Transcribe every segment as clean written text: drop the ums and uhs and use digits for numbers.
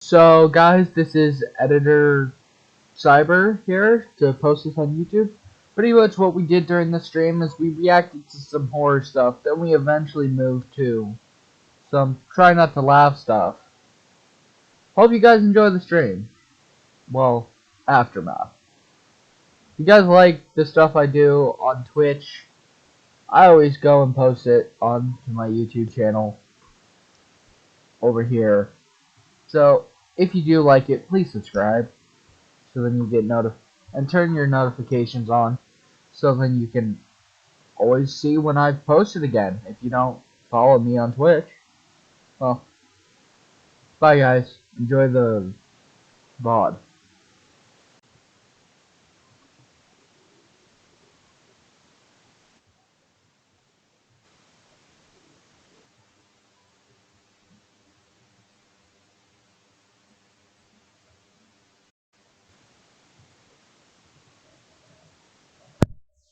So guys, this is Editor Cyber here to post this on YouTube. Pretty much what we did during the stream is we reacted to some horror stuff, then we eventually moved to some try not to laugh stuff. Hope you guys enjoy the stream. Well, aftermath. If you guys like the stuff I do on Twitch, I always go and post it on my YouTube channel over here. So if you do like it, please subscribe. So then you get and turn your notifications on so then you can always see when I've posted again. If you don't follow me on Twitch, well, bye guys. Enjoy the VOD.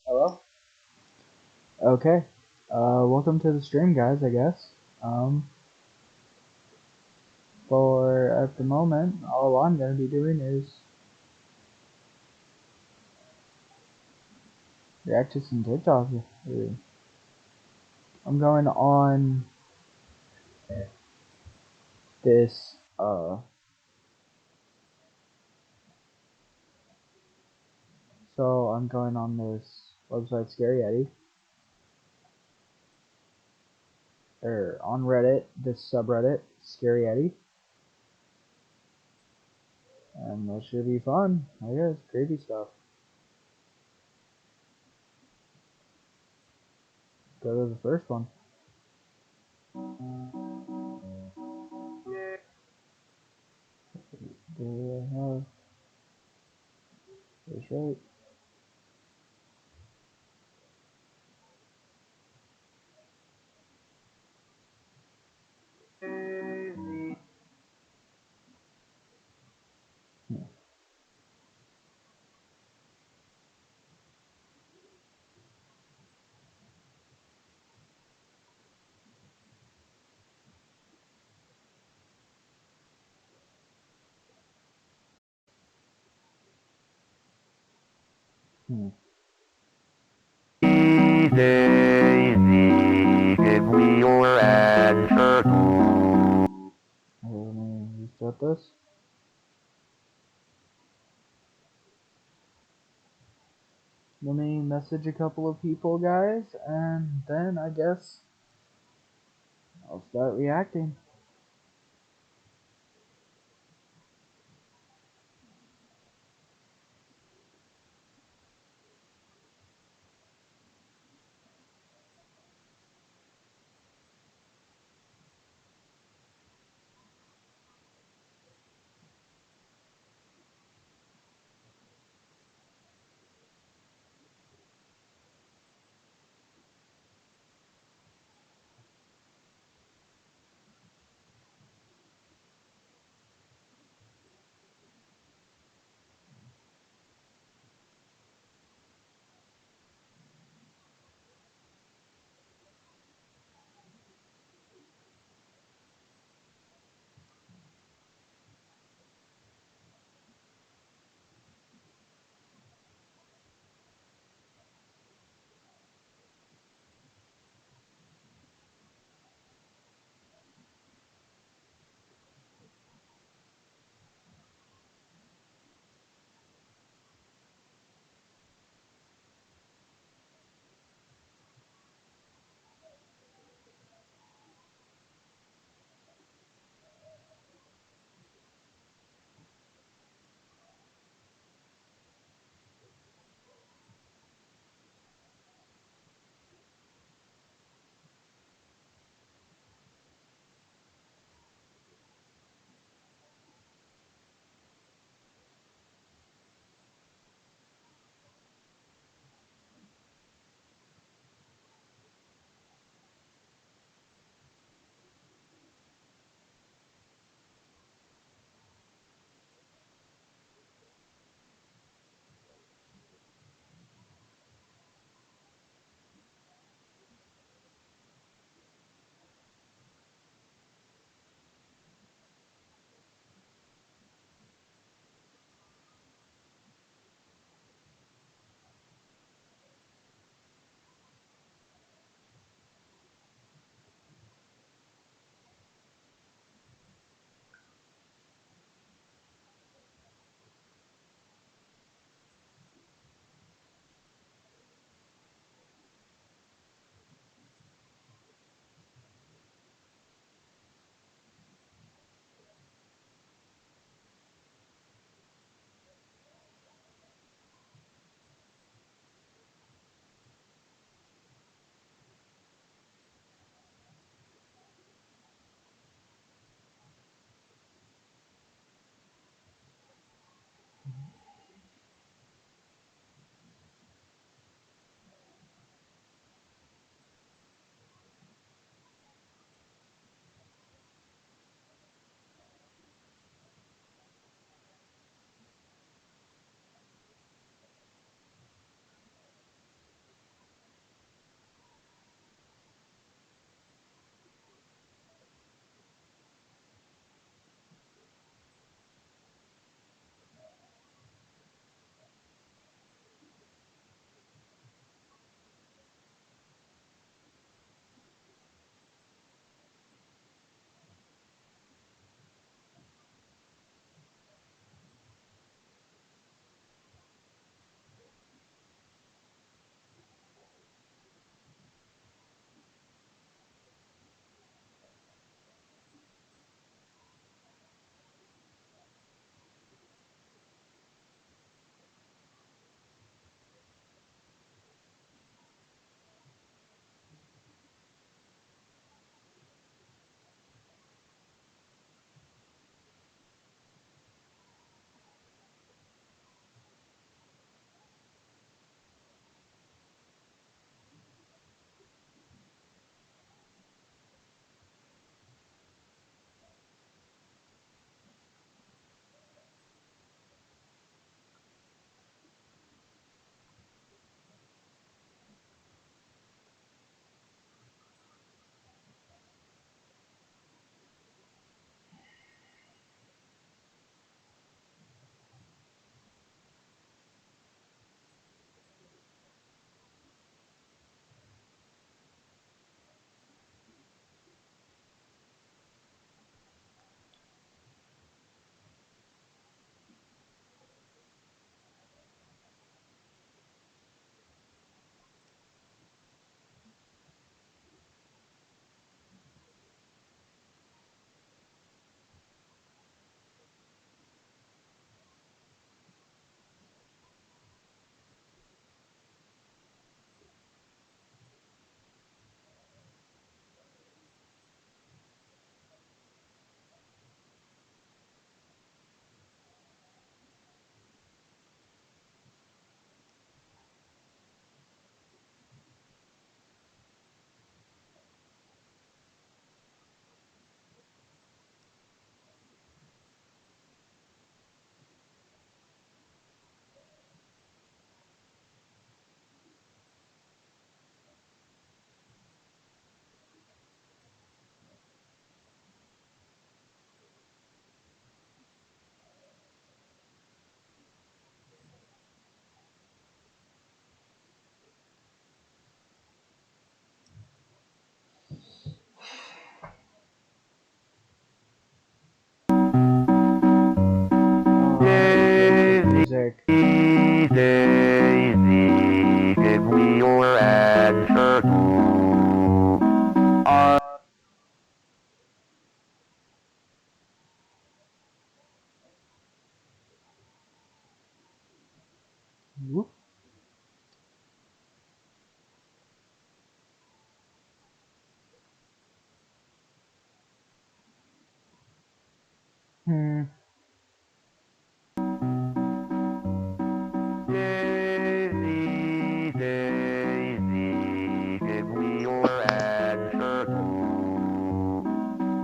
Hello? Okay. Welcome to the stream, guys, I guess. For at the moment, all I'm going to be doing is react to some TikTok. I'm going on this, so I'm going on this website, scaryeddie, or on Reddit, this subreddit, scaryeddie, and that should be fun, I guess, creepy stuff. Go to the first one. Do I have this right? Yeah. Hmm. Give me your answer. Let me restart this. Let me message a couple of people, guys, and then I guess I'll start reacting. music. Daisy, give me your answer too. Whoop. Hmm. Daisy, Daisy, give me your answer too.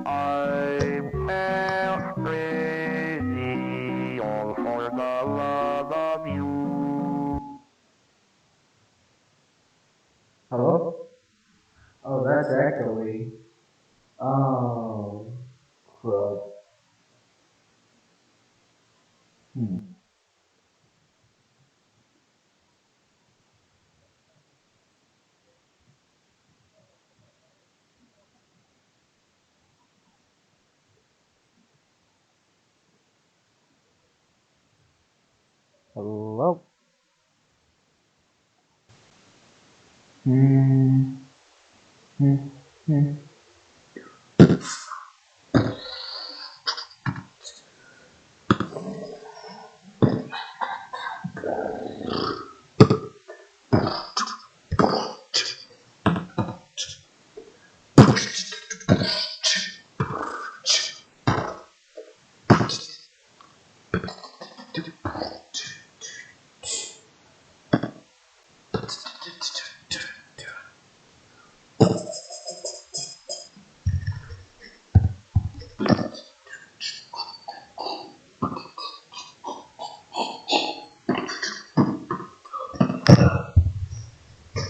I'm half crazy, all for the love of you. Hello? Oh, that's echoey. Oh, crud. Hmm. Hello? Hmm. Hmm. Hmm.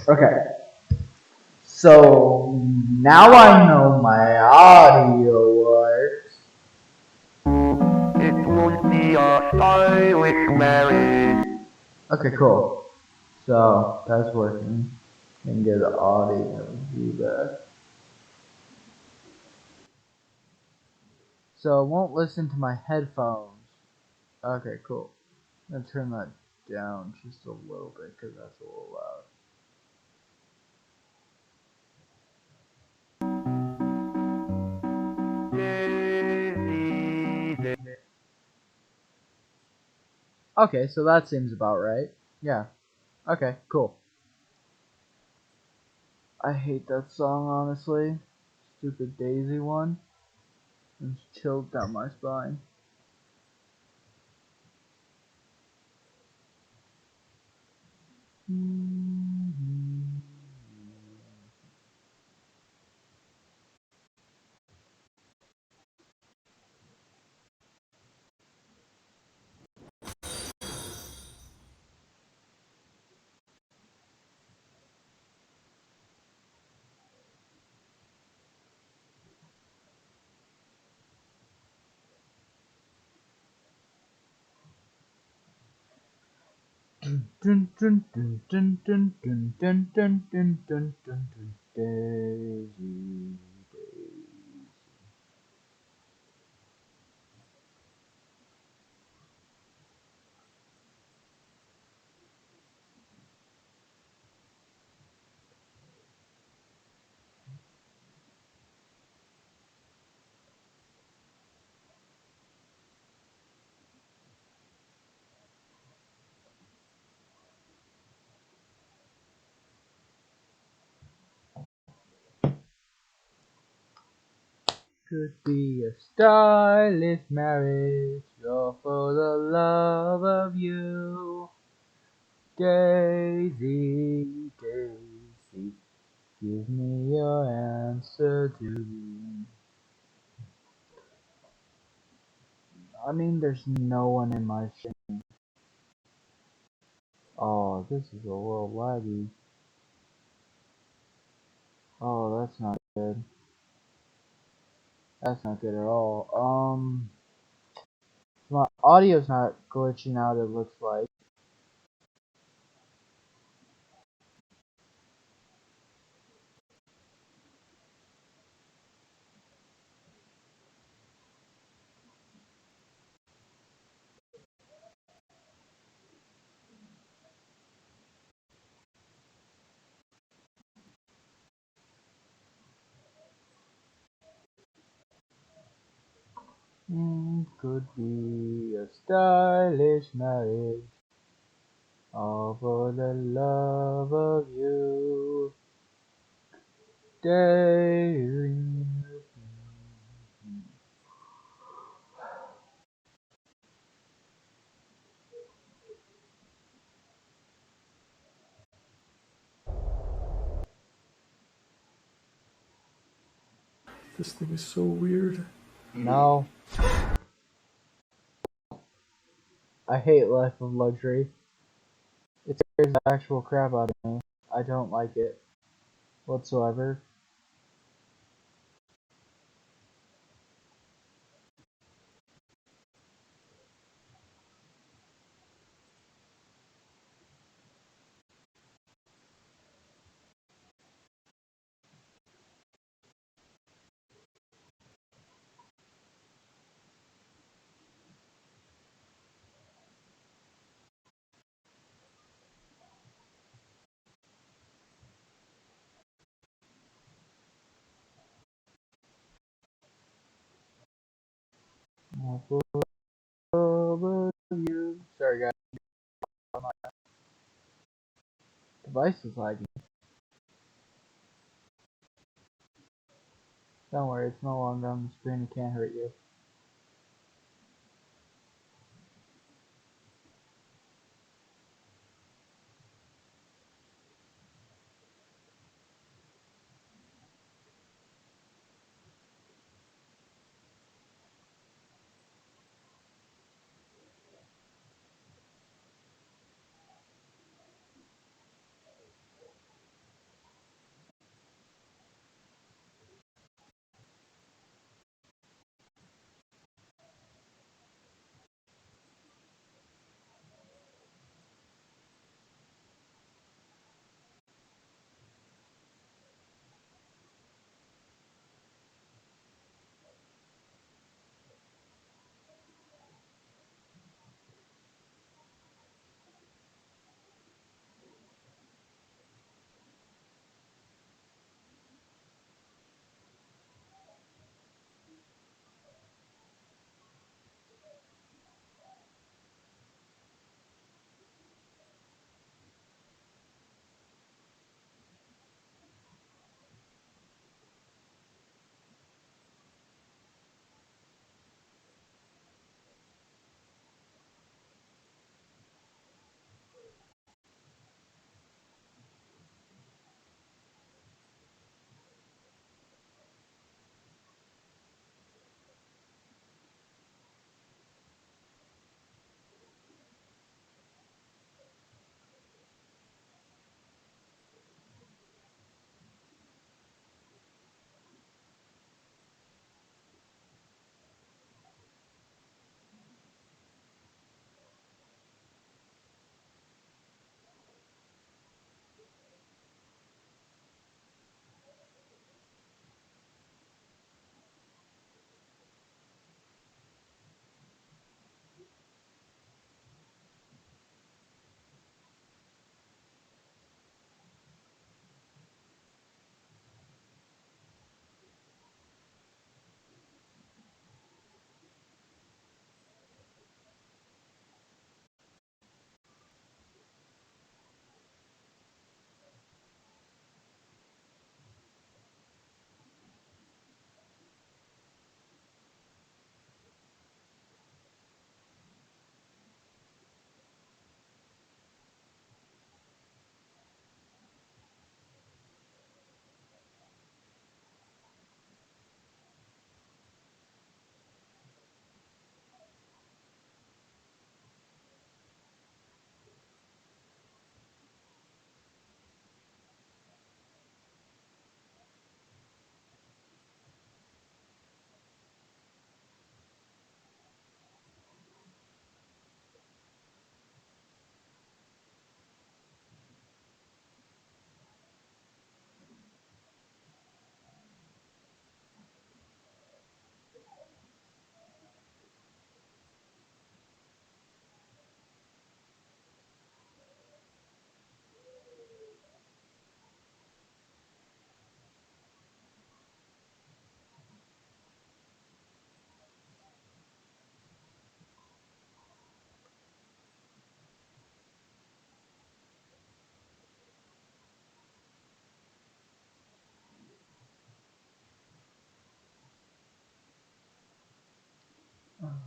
Okay. So now I know my audio works. It won't be a stylish marriage. Okay, cool. So that's working. Can get the audio view back. So it won't listen to my headphones. Okay, cool. I'm gonna turn that down just a little bit because that's a little loud. Daisy, Daisy. Okay, so that seems about right. Yeah. Okay, cool. I hate that song, honestly. Stupid Daisy one. It's chilled down my spine. Dun dun dun dun dun dun dun dun dun dun dun dun. Daisy, Daisy. Could be a stylish marriage, all for the love of you. Daisy, Daisy, give me your answer to. I mean, there's no one in my stream. Oh, this is a little laggy. Oh, that's not good. That's not good at all. My audio's not glitching out, it looks like. could be a stylish marriage, all for the love of you. Daring with me. This thing is so weird. No. I hate life of luxury. It scares the actual crap out of me. I don't like it whatsoever. All for the love of you. Sorry guys, my device is lagging. Don't worry, it's no longer on the screen, it can't hurt you.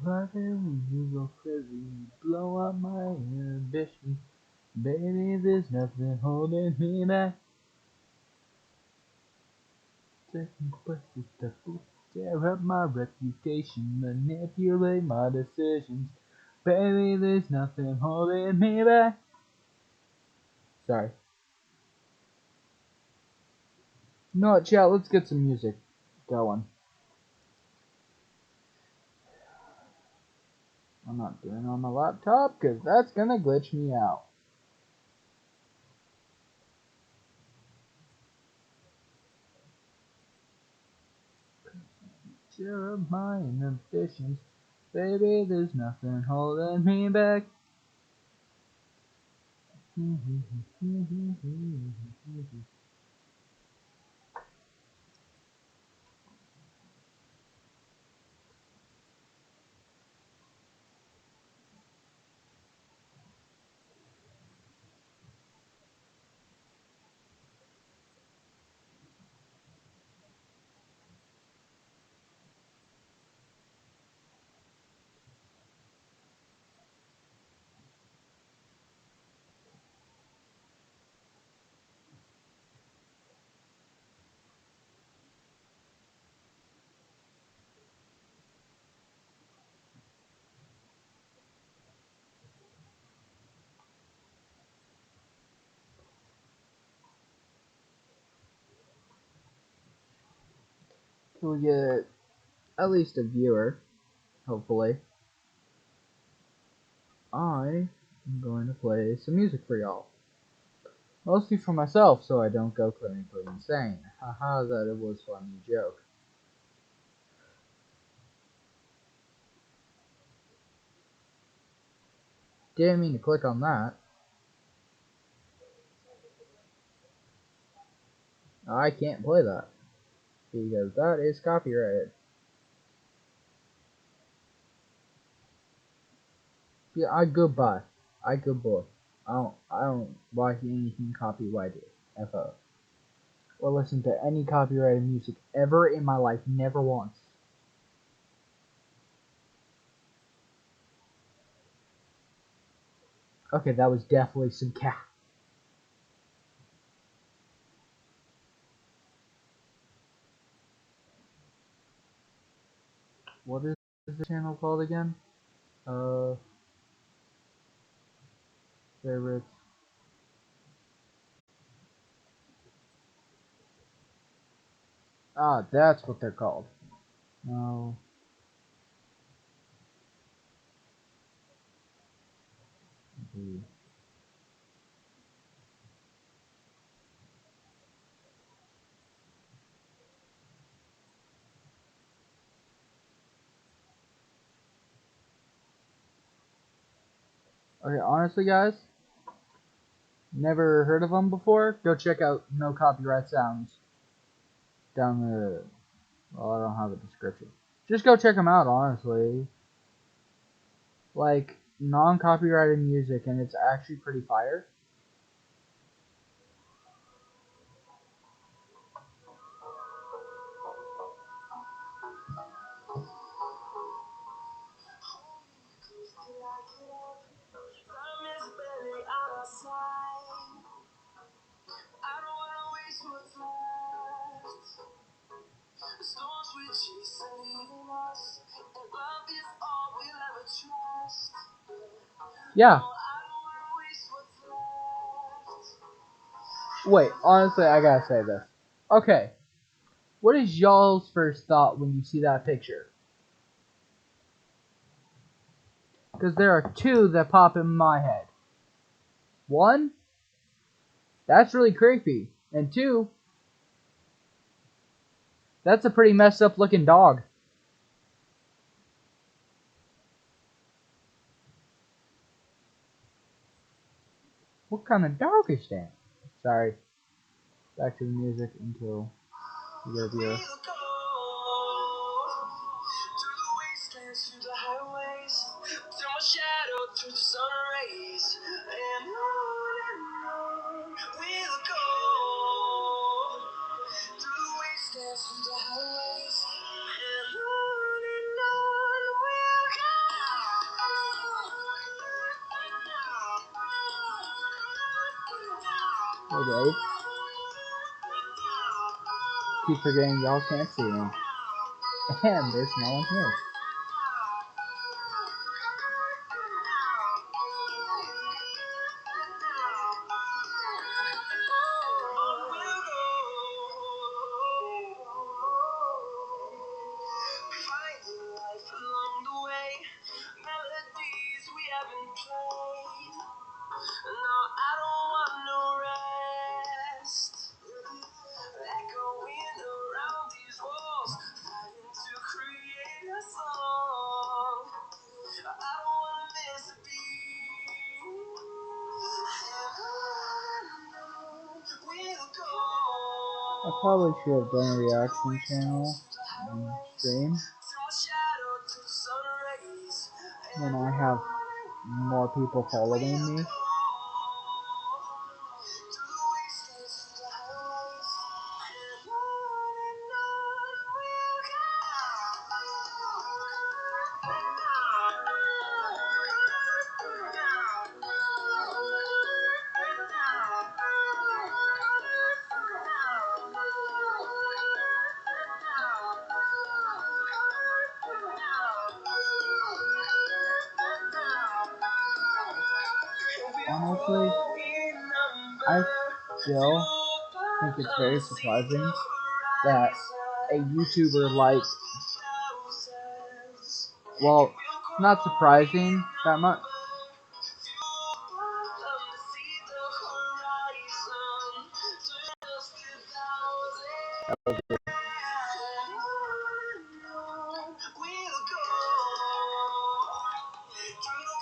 Right there when you go crazy, blow up my ambition. Baby, there's nothing holding me back. Taking questions to tear up my reputation, manipulate my decisions. Baby, there's nothing holding me back. Sorry. You know what, chat? Let's get some music going. I'm not doing it on my laptop because that's gonna glitch me out. Tear up my ambitions. Baby, there's nothing holding me back. Can we get at least a viewer, hopefully? I am going to play some music for y'all. Mostly for myself, so I don't go clinically insane. Haha, that it was a funny joke. Didn't mean to click on that. I can't play that, because that is copyrighted. Yeah, goodbye. Good boy. I don't like anything copyrighted, ever. Or listen to any copyrighted music ever in my life, never once. Okay, that was definitely some cat. What is the channel called again? Favorites. Ah, that's what they're called. No. Okay, honestly, guys, never heard of them before. Go check out No Copyright Sounds down the. Well, I don't have a description. Just go check them out, honestly. Like, non copyrighted music, and it's actually pretty fire. Yeah. Wait, honestly, I gotta say this. Okay, what is y'all's first thought when you see that picture? Because there are two that pop in my head. One, that's really creepy. And two, that's a pretty messed up looking dog. What kind of dog is that? Sorry. Back to the music until you get a viewer. Hey Dave. Keep forgetting y'all can't see me. And there's no one here. No, I don't want no rest. Echoing around these walls, fighting to create a song. I don't wanna miss a beat. And on we'll go. I probably should have done a reaction channel on stream when I have more people following me. Honestly, I still think it's very surprising that a YouTuber like, well, not surprising that much.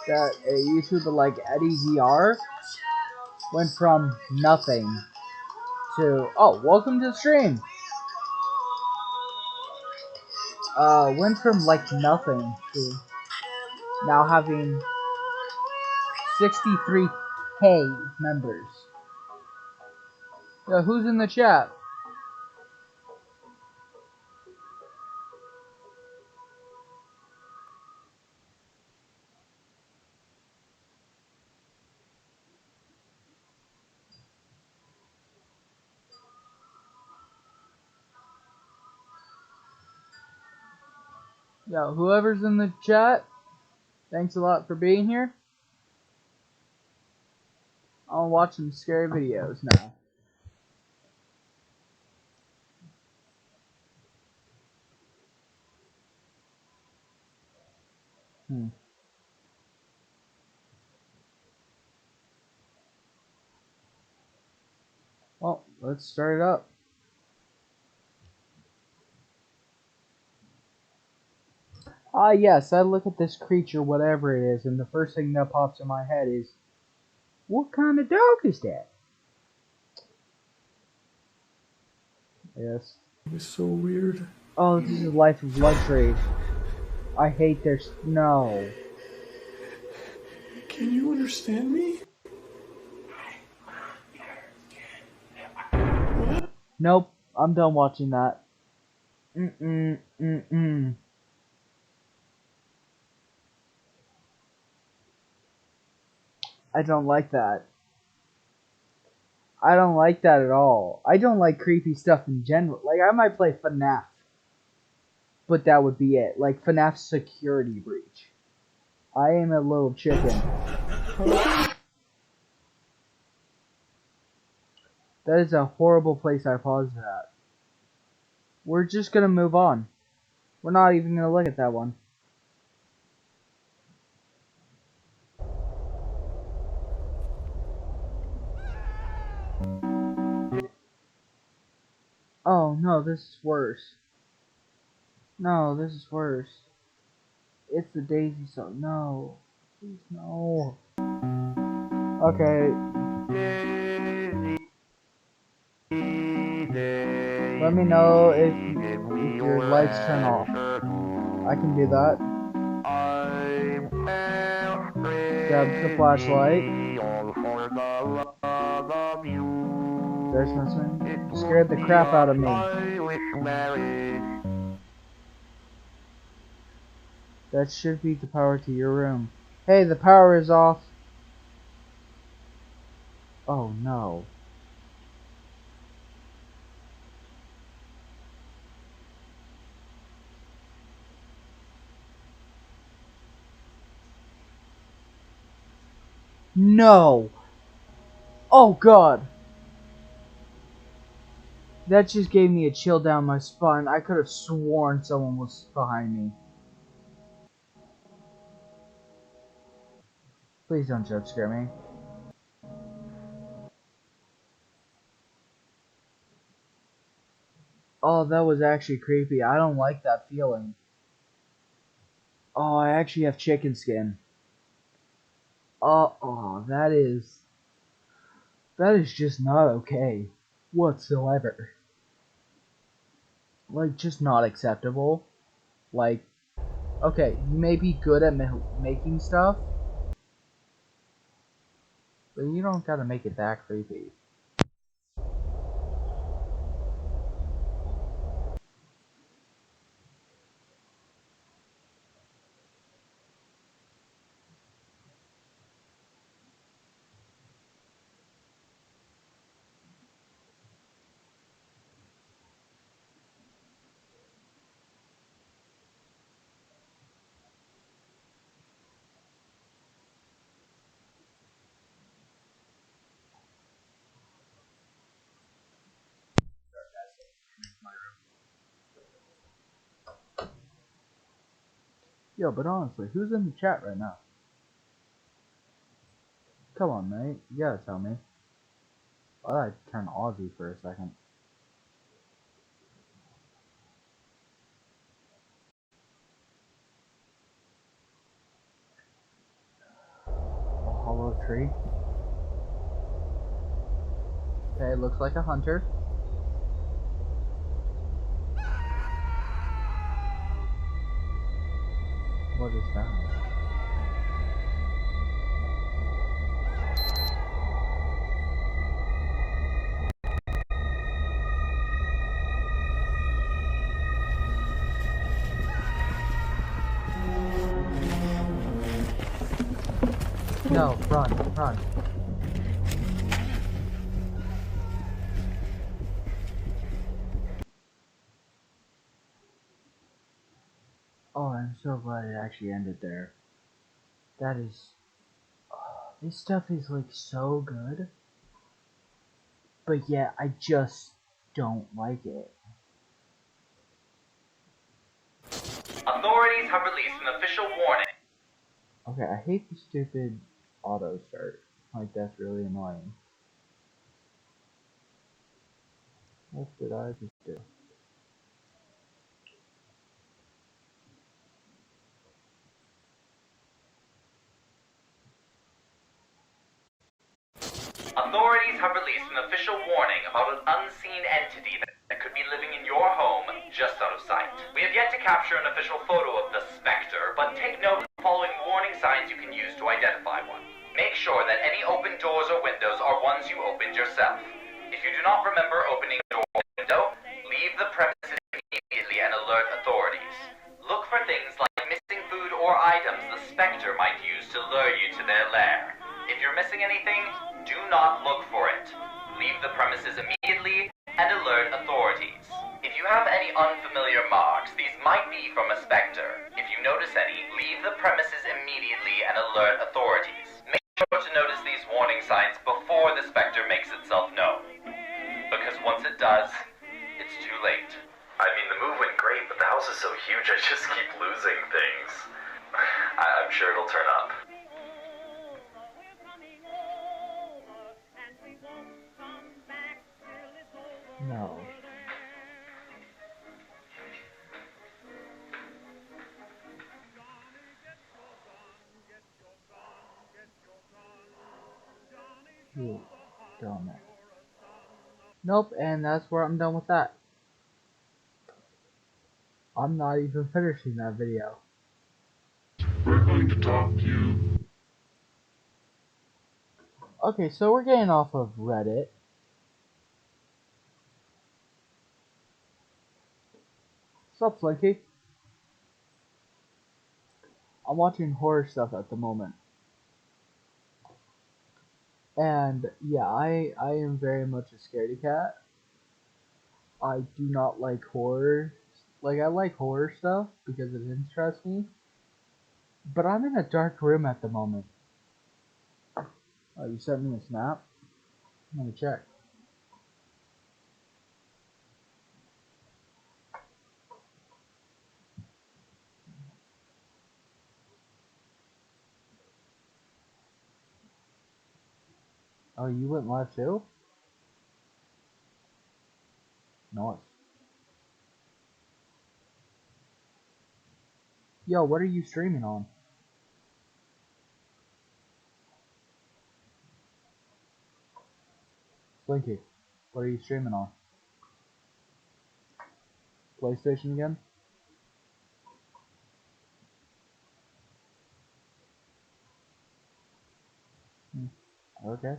That a YouTuber like Eddie VR went from nothing to, oh, welcome to the stream. Went from like nothing to now having 63K members. Yeah, who's in the chat? Yeah, whoever's in the chat, thanks a lot for being here. I'll watch some scary videos now. Well, let's start it up. Ah, yes, I look at this creature, whatever it is, and the first thing that pops in my head is, what kind of dog is that? Yes. It's so weird. Oh, this is a life of luxury. I hate their snow. Can you understand me? What? Nope, I'm done watching that. I don't like that. I don't like that at all. I don't like creepy stuff in general. Like, I might play FNAF, but that would be it. Like, FNAF Security Breach. I am a little chicken. That is a horrible place I paused it at. We're just gonna move on. We're not even gonna look at that one. Oh, no, this is worse. No, this is worse. It's the Daisy song. No. Please, no. Okay. Let me know if your lights turn off. I can do that. Grab the flashlight. There's nothing. You scared the crap out of me. That should be the power to your room. Hey, the power is off. Oh no. No! Oh god! That just gave me a chill down my spine. I could have sworn someone was behind me. Please don't jump scare me. Oh, that was actually creepy. I don't like that feeling. Oh, I actually have chicken skin. That is just not okay whatsoever. Like, just not acceptable. Like, okay, you may be good at making stuff, but you don't gotta make it that creepy. Yo, but honestly, who's in the chat right now? Come on, mate. You gotta tell me. I thought I'd turn Aussie for a second. A hollow tree. Okay, looks like a hunter. What is that? No, run, run. Oh, I'm so glad it actually ended there. That is... Oh, this stuff is like so good. But yeah, I just don't like it. Authorities have released an official warning. Okay, I hate the stupid auto start. Like, that's really annoying. What did I just do? Authorities have released an official warning about an unseen entity that could be living in your home just out of sight. We have yet to capture an official photo of the specter, but take note of the following warning signs you can use to identify one. Make sure that any open doors or windows are ones you opened yourself. If you do not remember opening a door or window, leave the premises immediately and alert authorities. Look for things like missing food or items the specter might use to lure you to their lair. If you're missing anything, do not look for it. Leave the premises immediately and alert authorities. If you have any unfamiliar marks, these might be from a specter. If you notice any, leave the premises immediately and alert authorities. Make sure to notice these warning signs before the specter makes itself known. Because once it does, it's too late. I mean, the move went great, but the house is so huge I just keep losing things. I'm sure it'll turn up. No. You dumbass. Nope, and that's where I'm done with that. I'm not even finishing that video. We're going to talk to you. Okay, so we're getting off of Reddit. What's up, Slinky? I'm watching horror stuff at the moment. And yeah, I am very much a scaredy cat. I do not like horror. Like, I like horror stuff because it interests me. But I'm in a dark room at the moment. Oh, you sent me a snap? Let me check. Oh, you went live too? Nice. Yo, what are you streaming on? Slinky, what are you streaming on? PlayStation again? Okay.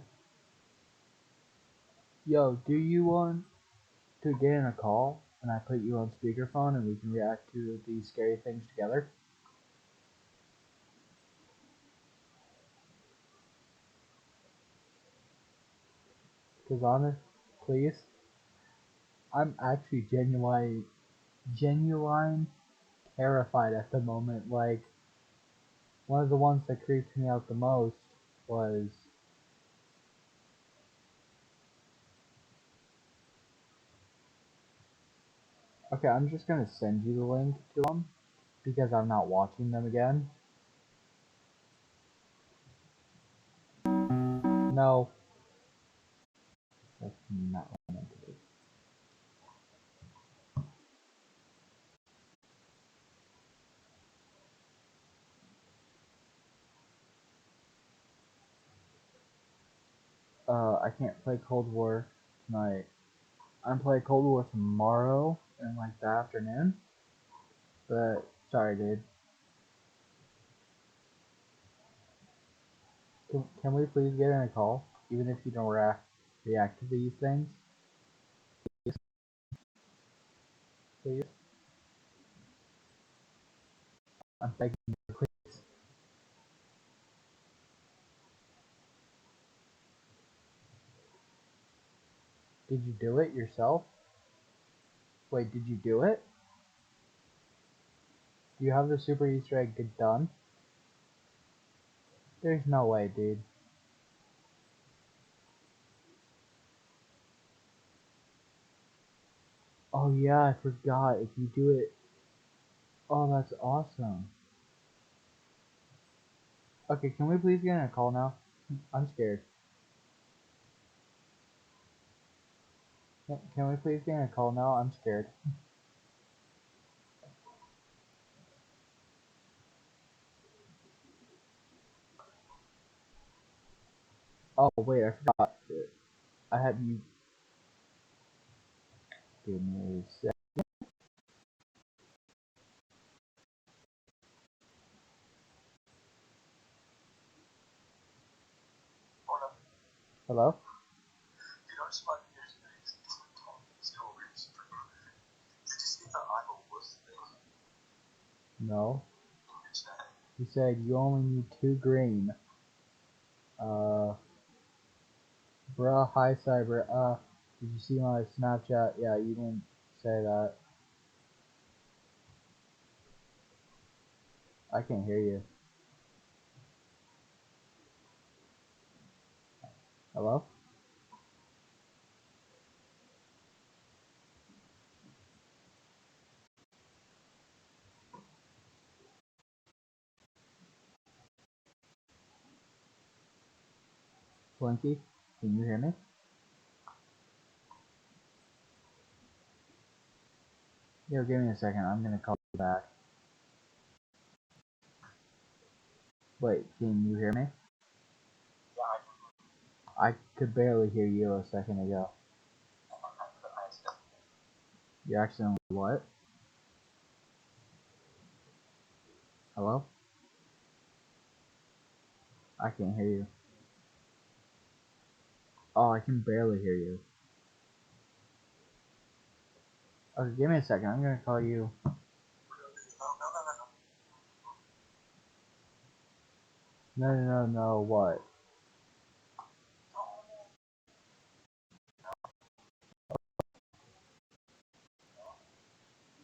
Yo, do you want to get in a call and I put you on speakerphone and we can react to these scary things together? Cause honest, please. I'm actually genuine terrified at the moment. Like, one of the ones that creeped me out the most was... Okay, I'm just gonna send you the link to them because I'm not watching them again. No, that's not what I meant to do. I can't play Cold War tonight. I'm playing Cold War tomorrow in like the afternoon. But sorry, dude. Can we please get in a call, even if you don't react to these things, please? I'm begging you, please. Did you do it yourself? Wait, did you do it? Do you have the super Easter egg done? There's no way, dude. Oh yeah, I forgot. If you do it, oh that's awesome. Okay, can we please get in a call now? I'm scared. Can we please get in a call now? I'm scared. Oh wait, I forgot. I had you. Give me a sec. Hello? No. He said you only need 2 green. Bruh, hi Cyber. Did you see my Snapchat? Yeah, you didn't say that. I can't hear you. Hello? Blinky? Can you hear me? Yo, give me a second. I'm gonna call you back. Wait, can you hear me? I could barely hear you a second ago. You accidentally what? Hello? I can't hear you. Oh, I can barely hear you. Okay, give me a second. I'm gonna call you. No, what?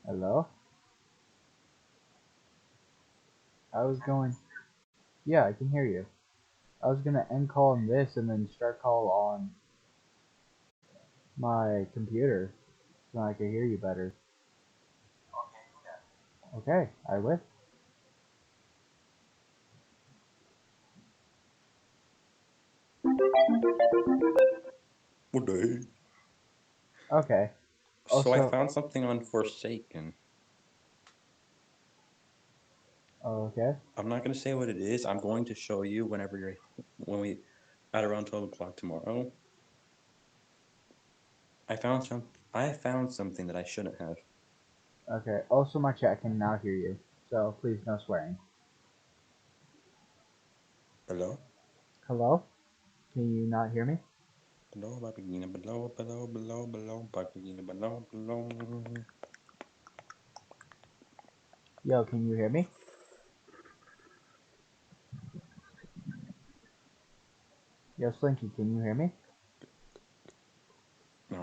Hello? I was going. Yeah, I can hear you. I was gonna end call on this and then start call on my computer so I could hear you better. Okay, I will. Okay. Okay. So I Also, found something on Forsaken. okay. I'm not gonna say what it is. I'm going to show you when we at around 12 o'clock tomorrow. I found something that I shouldn't have. Okay. Also, my chat can now hear you, so please no swearing. Hello? Hello? Can you not hear me? Below, below. Yo, can you hear me? Yo, Slinky, can you hear me? Can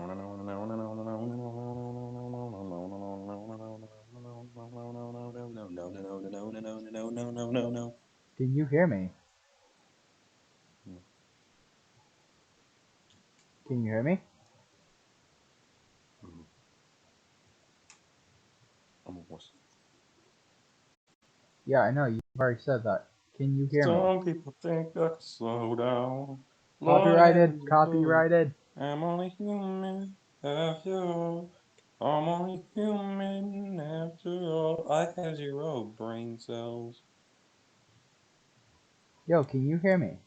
you hear me? Can you hear me? Yeah, I know. You've already said that. Can you hear me? Some people think I can slow down. Lord Copyrighted. heavens above. Copyrighted. I'm only human after all. I'm only human after all. I have 0 brain cells. Yo, can you hear me?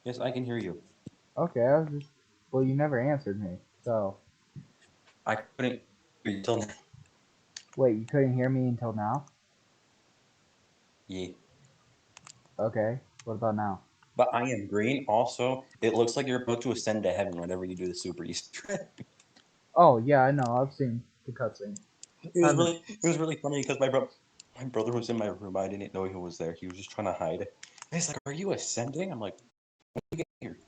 Yes, I can hear you. Okay, I was just. Well, you never answered me, so. I couldn't hear you till now. Wait, you couldn't hear me until now? Yeah. Okay, what about now? But I am green. Also, it looks like you're about to ascend to heaven whenever you do the super Easter egg. Oh, yeah, I know. I've seen the cutscene. Haven't. It was really funny because my brother was in my room. I didn't know he was there. He was just trying to hide. And he's like, "Are you ascending?" I'm like, "When did you get here?"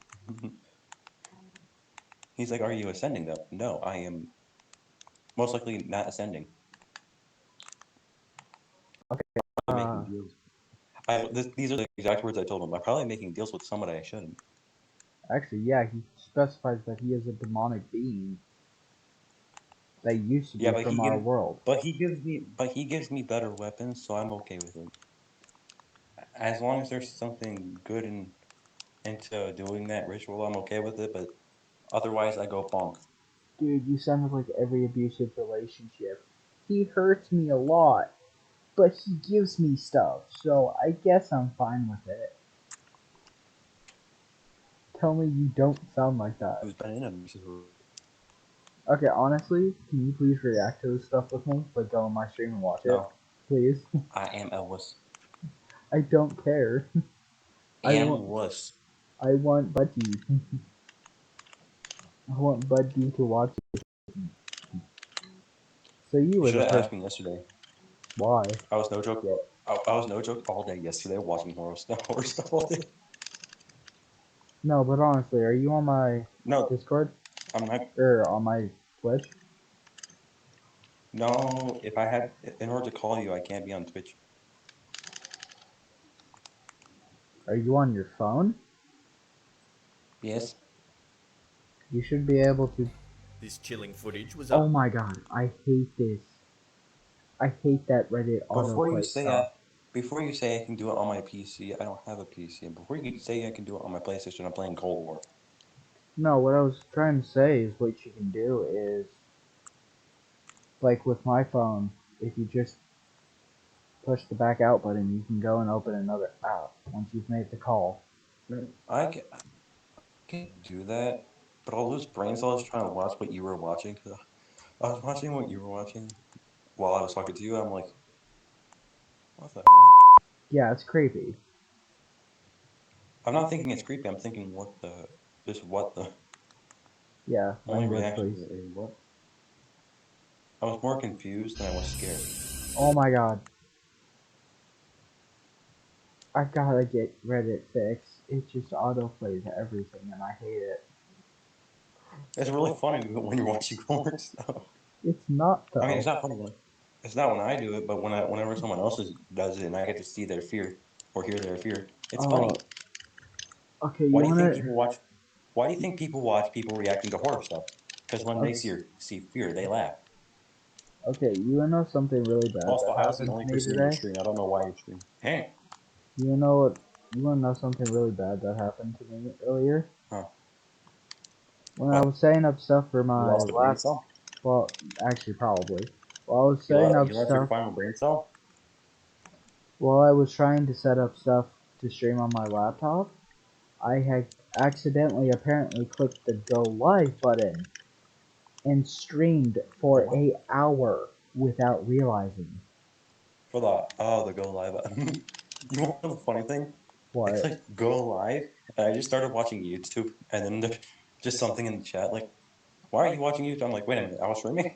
He's like, "Are you ascending though?" No, I am most likely not ascending. Okay, I'm making deals. These are the exact words I told him. I'm probably making deals with somebody I shouldn't. actually, yeah, he specifies that he is a demonic being that used to Yeah, be from our world. but he gives me better weapons, so I'm okay with it. As long as there's something good into doing that ritual, I'm okay with it. But otherwise, I go bonk. Dude, you sound like every abusive relationship. He hurts me a lot, but he gives me stuff, so I guess I'm fine with it. Tell me you don't sound like that. Who's been in a Okay, honestly, can you please react to this stuff with me? Like, go on my stream and watch it? No, Please? I am a wuss. I don't care. I Am want wuss. I want Buddy. I want Buddy to watch it. So you You were should the have first. asked me yesterday. Why? I was no joke. I was no joke all day yesterday watching horror stuff all day. No, but honestly, are you on my No, Discord? I'm not. Or on my Twitch? No, if I had, in order to call you, I can't be on Twitch. Are you on your phone? Yes. You should be able to. This chilling footage was Oh up. my god, I hate this. I hate that Reddit autoplay stuff. Before you say I can do it on my PC, I don't have a PC. And before you say I can do it on my PlayStation, I'm playing Cold War. No, what I was trying to say is what you can do is, like with my phone, if you just push the back out button, you can go and open another app once you've made the call. I can do that, but I'll lose brain cells trying to watch what you were watching. 'Cause I was watching what you were watching while I was talking to you. I'm like, what the hell? Yeah, it's creepy. I'm not thinking it's creepy. I'm thinking, what the Yeah, only language, reaction please. is what? I was more confused than I was scared. Oh my god. I gotta get Reddit fixed. It just autoplays everything and I hate it. It's really funny when you're watching horror stuff. It's not I mean, though. it's not funny. It's not when I do it, but whenever someone else does it, and I get to see their fear or hear their fear, it's Oh, funny. Okay, you Why do you think wanna? people watch? Why do you think people watch people reacting to horror stuff? Because when they Okay, see fear, they laugh. okay, you wanna know something really bad Also, that I was the happened only to me person in your today? stream. I don't know why you're streaming. Hey, You know what? You wanna know something really bad that happened to me earlier? huh? When I What? was setting up stuff for You my lost a brain lap, cell? well, actually probably. While I was setting up You lost your stuff, final brain cell? while I was trying to set up stuff to stream on my laptop, I had accidentally apparently clicked the go live button and streamed The for what? an hour without realizing. For the go live button. You want to know the funny thing? I What? clicked go live, and I just started watching YouTube, and then there's just something in the chat like, "Why are you watching YouTube?" I'm like, "Wait a minute, I was streaming."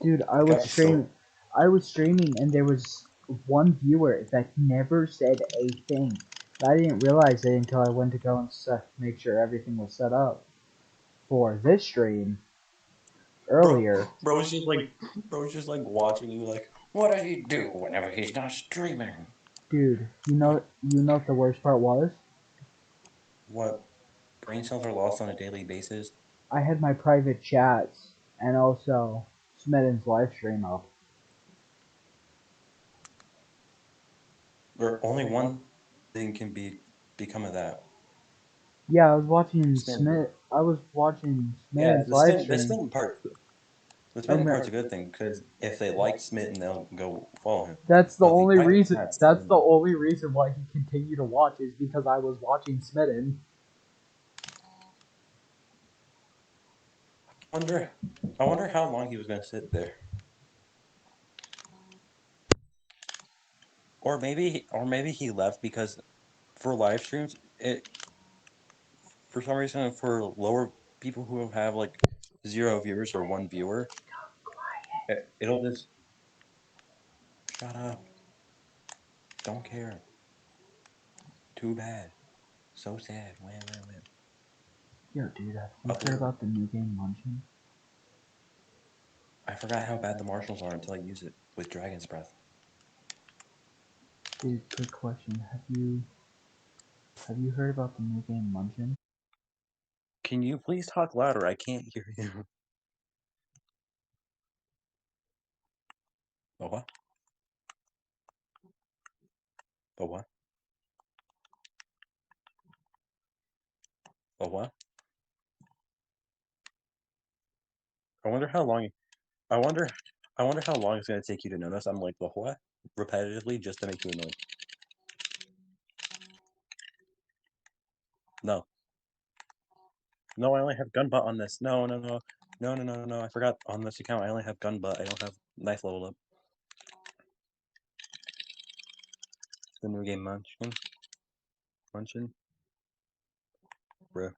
Dude, I Like, was streaming and there was one viewer that never said a thing. I didn't realize it until I went to go and make sure everything was set up for this stream bro, earlier. bro was just like watching you, like, what does he do whenever he's not streaming? Dude, you know what the worst part was? What brain cells are lost on a daily basis? I had my private chats and also Smedden's live stream up. Or only one thing can become of that. Yeah, I was watching Smitten. Yeah, Smedden's live the stream. smitten part. The I smitten remember, part's a good thing because if they like Smitten, they'll go follow him. that's the But the only private reason. chats, That's the only reason why he continued to watch is because I was watching Smitten. wonder, I wonder how long he was gonna sit there, or maybe he left because for live streams, it for some reason for lower people who have like 0 viewers or 1 viewer, it'll just shut up. Don't care. Too bad. So sad. Wham. Yo, dude, have you heard Other, about the new game Munchkin? I forgot how bad the marshals are until I use it with Dragon's Breath. Dude, quick question: have you heard about the new game Munchkin? Can you please talk louder? I can't hear you. Oh what? Oh what? Oh what? I wonder how long. I wonder. I wonder how long it's gonna take you to notice. I'm like the what repetitively just to make you annoyed. No, no. I only have gun butt on this. No. I forgot on this account. I only have gun butt. I don't have knife level up. The new game Munchin, bro.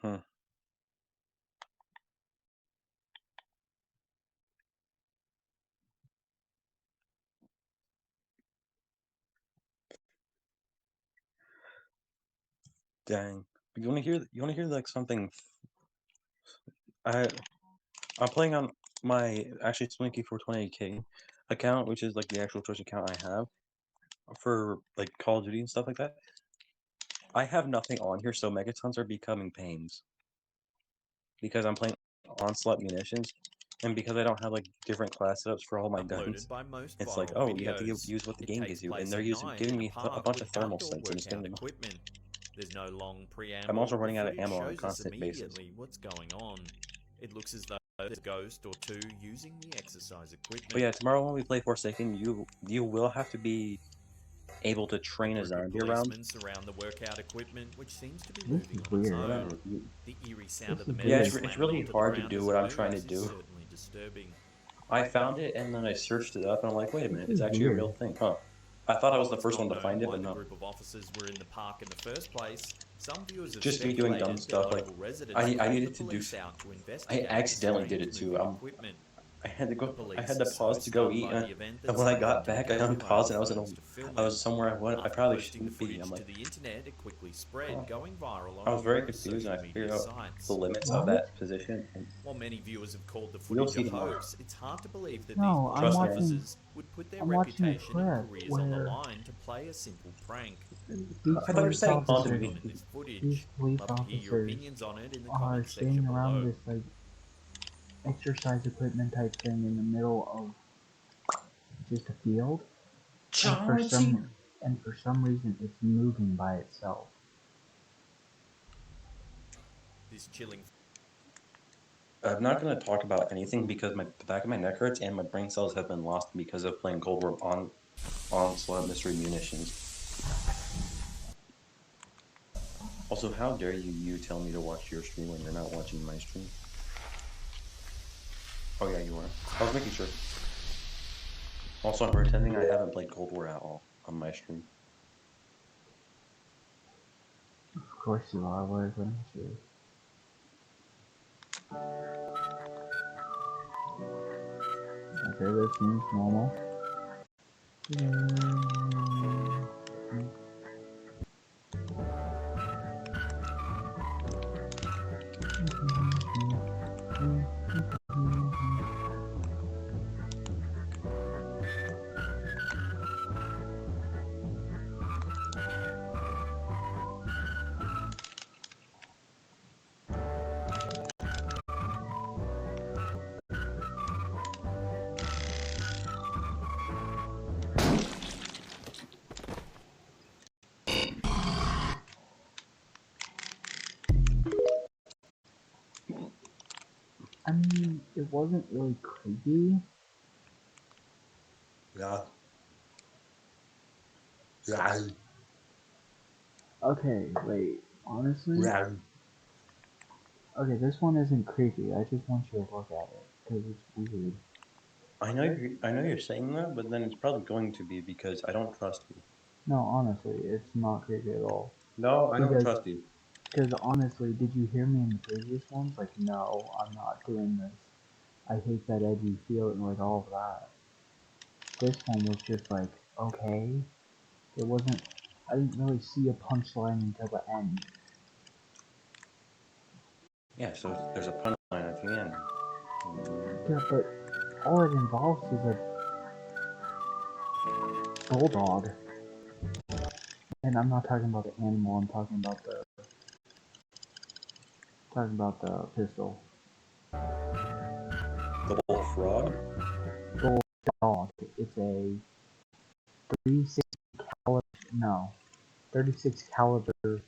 Huh. Dang. You wanna hear? You wanna hear like something? I I'm playing on my actually Swinky 420K account, which is like the actual Twitch account I have for like Call of Duty and stuff like that. I have nothing on here, so megatons are becoming pains because I'm playing Onslaught munitions, and because I don't have like different class setups for all my guns. Uploaded by most It's like, viral oh, you have to videos. use what the It game takes gives you, and place they're at night giving in a me a park bunch of with thermal outdoor stinks and workout spending. equipment. There's no long I'm also preamble. The running out of footage ammo on a shows us constant basis. immediately what's going on. It looks as though there's a ghost or two using the exercise equipment. But yeah, tomorrow when we play Forsaken, you will have to be able to train A a group of zombie around. policemen surround the workout equipment, which seems to be This moving is on its weird. own. Whatever. The eerie sound This of the is metal Yeah, weird. it's slamming really onto the hard to ground do as what it I'm trying to moves is do. certainly disturbing. I found it and then I searched it up and I'm like, wait a This minute, it's is actually a weird. real thing, huh? I thought I was the While it's first not one to known find it, why but the no. group of officers were in the park in the first place, some viewers have Just me doing dumb speculated that stuff. Like local residents I called the needed to do. police out to I investigate the accidentally did strange it too. moving equipment. I had to The go. I police had to are so pause to go stunned eat, by the event that and when I some got went to the back, I Daily unpaused, Mail and firms to film I it. was somewhere I After probably posting the shouldn't be. I'm footage to like, the internet, it quickly spread, oh. going viral I on was very numerous confused, and social I figured media out the sites. limits of What? that position. And While many viewers have called the you'll footage a see tomorrow. hoax, it's hard to believe that these No, I'm police Trust me. watching. officers would put their I'm watching a reputation and clip careers on the where line to play a simple prank. these I thought you were police Here's saying what's haunted going officers, on in me. this these footage. police Love to hear your officers opinions on it in the are comments section standing around below. this like exercise equipment type thing in the middle of just a field, and Chauncey. for some reason it's moving by itself. This chilling I'm not going to talk about anything because the back of my neck hurts and my brain cells have been lost because of playing Cold War on Onslaught Mystery Munitions. Also, how dare you tell me to watch your stream when you're not watching my stream? Oh yeah, you are. I was making sure. Also, I'm pretending I haven't played Cold War at all on my stream. Of course you are. Where's the issue? Okay, that seems normal. I mean, it wasn't really creepy. Yeah. Yeah. Okay, wait. Honestly, Yeah. okay, this one isn't creepy. I just want you to look at it because it's weird. I know you're saying that, but then it's probably going to be because I don't trust you. No, honestly, it's not creepy at all. No, I don't Because, trust you. because honestly, did you hear me in the previous ones? Like, no, I'm not doing this. I hate that edgy feeling, like all of that. This one was just like, okay. It wasn't. I didn't really see a punchline until the end. Yeah, so there's a punchline at the end. Yeah, but all it involves is a bulldog. And I'm not talking about the animal. I'm talking about the pistol. The bullfrog? Bulldog. It's a 36 caliber. No, 36 caliber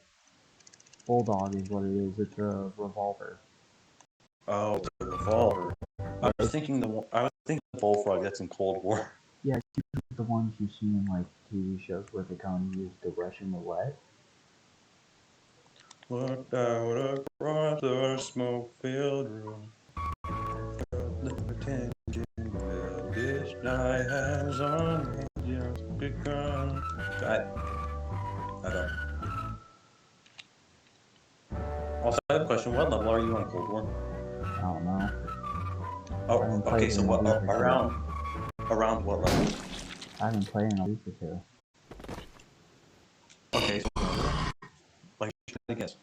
bulldog is what it is. It's a revolver. Oh, the revolver. I was thinking the bullfrog that's in Cold War. Yeah, the ones you see in like TV shows where they kind of use the Russian roulette. Looked out across the smoke-filled room. The attention that this night has on me just begun. I don't. Also, I have a question. What level are you on Cold War? I don't know. Oh, I haven't played okay. it So in a what? week or Around what level? I haven't played in a week or two. Okay. So, like, I guess.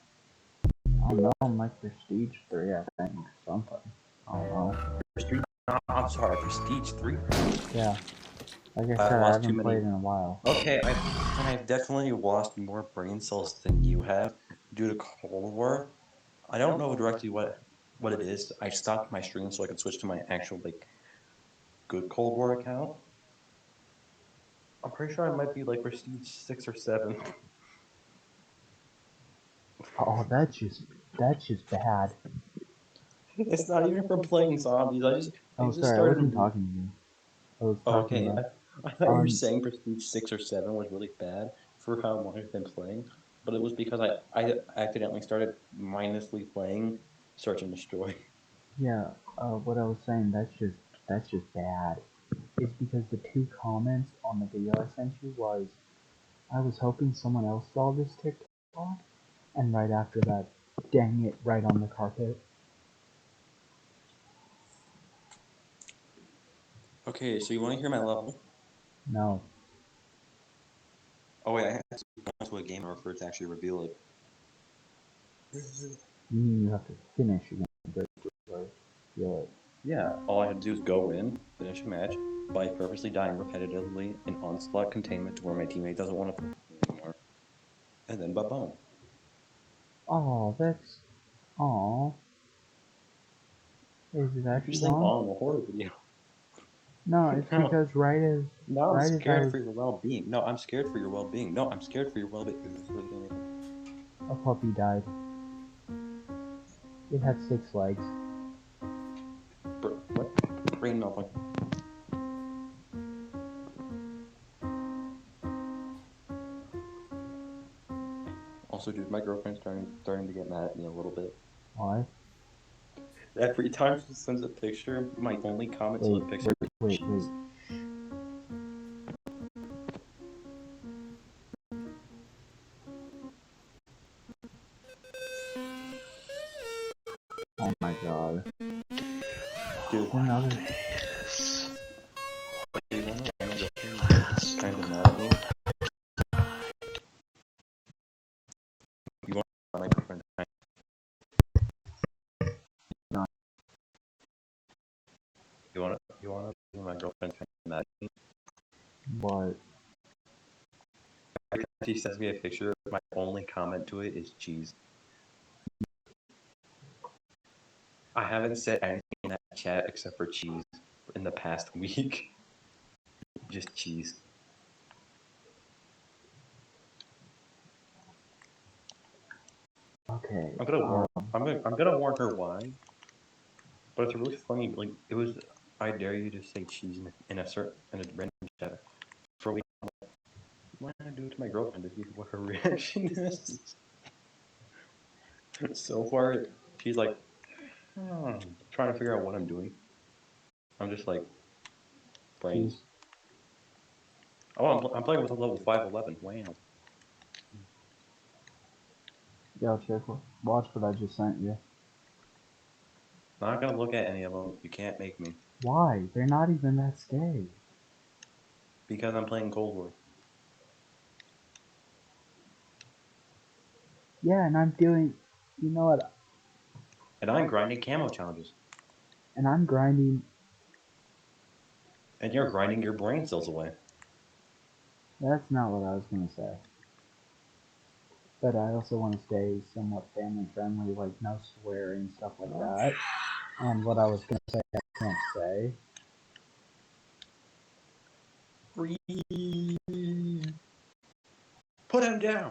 I don't know. I'm like Prestige 3, I think. Something. I don't know. Prestige. I'm sorry. Prestige 3. Yeah. Like I I've said, I lost too haven't many. played in a while. Okay, I've definitely lost more brain cells than you have due to Cold War. I don't know directly what it is. I stopped my stream so I could switch to my actual like good Cold War account. I'm pretty sure I might be like Prestige 6 or 7. Oh, that's just bad. It's not even from playing zombies. I Oh, just sorry, I started. wasn't talking to you. I was talking Okay, about. I thought you were saying Prestige 6 or 7 was really bad for how long I've been playing, but it was because I accidentally started mindlessly playing Search and Destroy. Yeah. What I was saying, that's just bad. It's because the two comments on the video I sent you was, I was hoping someone else saw this TikTok, and right after that, dang it, right on the carpet. Okay, so you want to hear my level? No. Oh wait, I have to go into a game in order for it to actually reveal it. You mean you have to finish again? Feel it. Yeah, all I had to do is go in, finish a match, by purposely dying repetitively in onslaught containment to where my teammate doesn't want to play with me anymore. And then ba-boom. Oh, that's. Aw. Is it You're actually saying gone? all in a horror video. No, it's No. because No, I'm right as I scared was. for your well-being. No, I'm scared for your well-being. No, I'm scared for your well-being. A puppy died. It had 6 legs. What? Brain melting. Also, dude, my girlfriend's starting to get mad at me a little bit. Why? Every time she sends a picture, my only comment to the picture is Wait. cheese. Oh my god. Dude, Another. you wanna know my girlfriend kind of mad at me? You want to know my girlfriend? You want to know my girlfriend kind of mad at me? What? Every time she sends me a picture, my only comment to it is cheese. I haven't said anything in that chat except for cheese in the past week. Just cheese. Okay. I'm gonna warn her why. But it's really funny. Like it was, I dare you to say cheese in a random chat. For a week, I'm like, why not do it to my girlfriend to see what her reaction is? So far, she's like, trying to figure out what I'm doing. I'm just like, brains. Cheese. Oh, I'm playing with a level 511. Wow. Yo, check. Watch what I just sent you. Not gonna look at any of them. You can't make me. Why? They're not even that scary. Because I'm playing Cold War. Yeah, and I'm doing. You know what? And I'm grinding camo challenges. And I'm grinding. And you're grinding your brain cells away. That's not what I was gonna say. But I also want to stay somewhat family friendly, like no swearing, stuff like that. And what I was gonna say, I can't say. Put him down.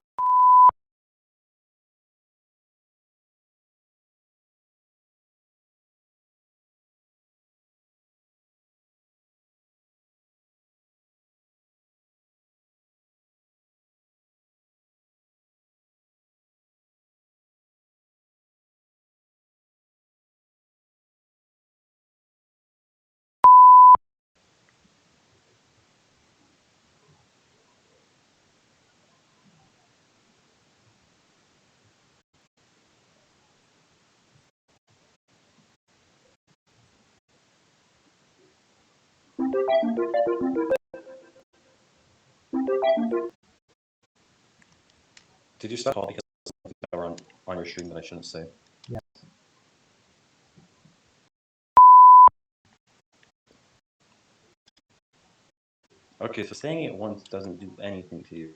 Did you stop calling because something that were on your stream that I shouldn't say? Yeah. Okay, so saying it once doesn't do anything to you.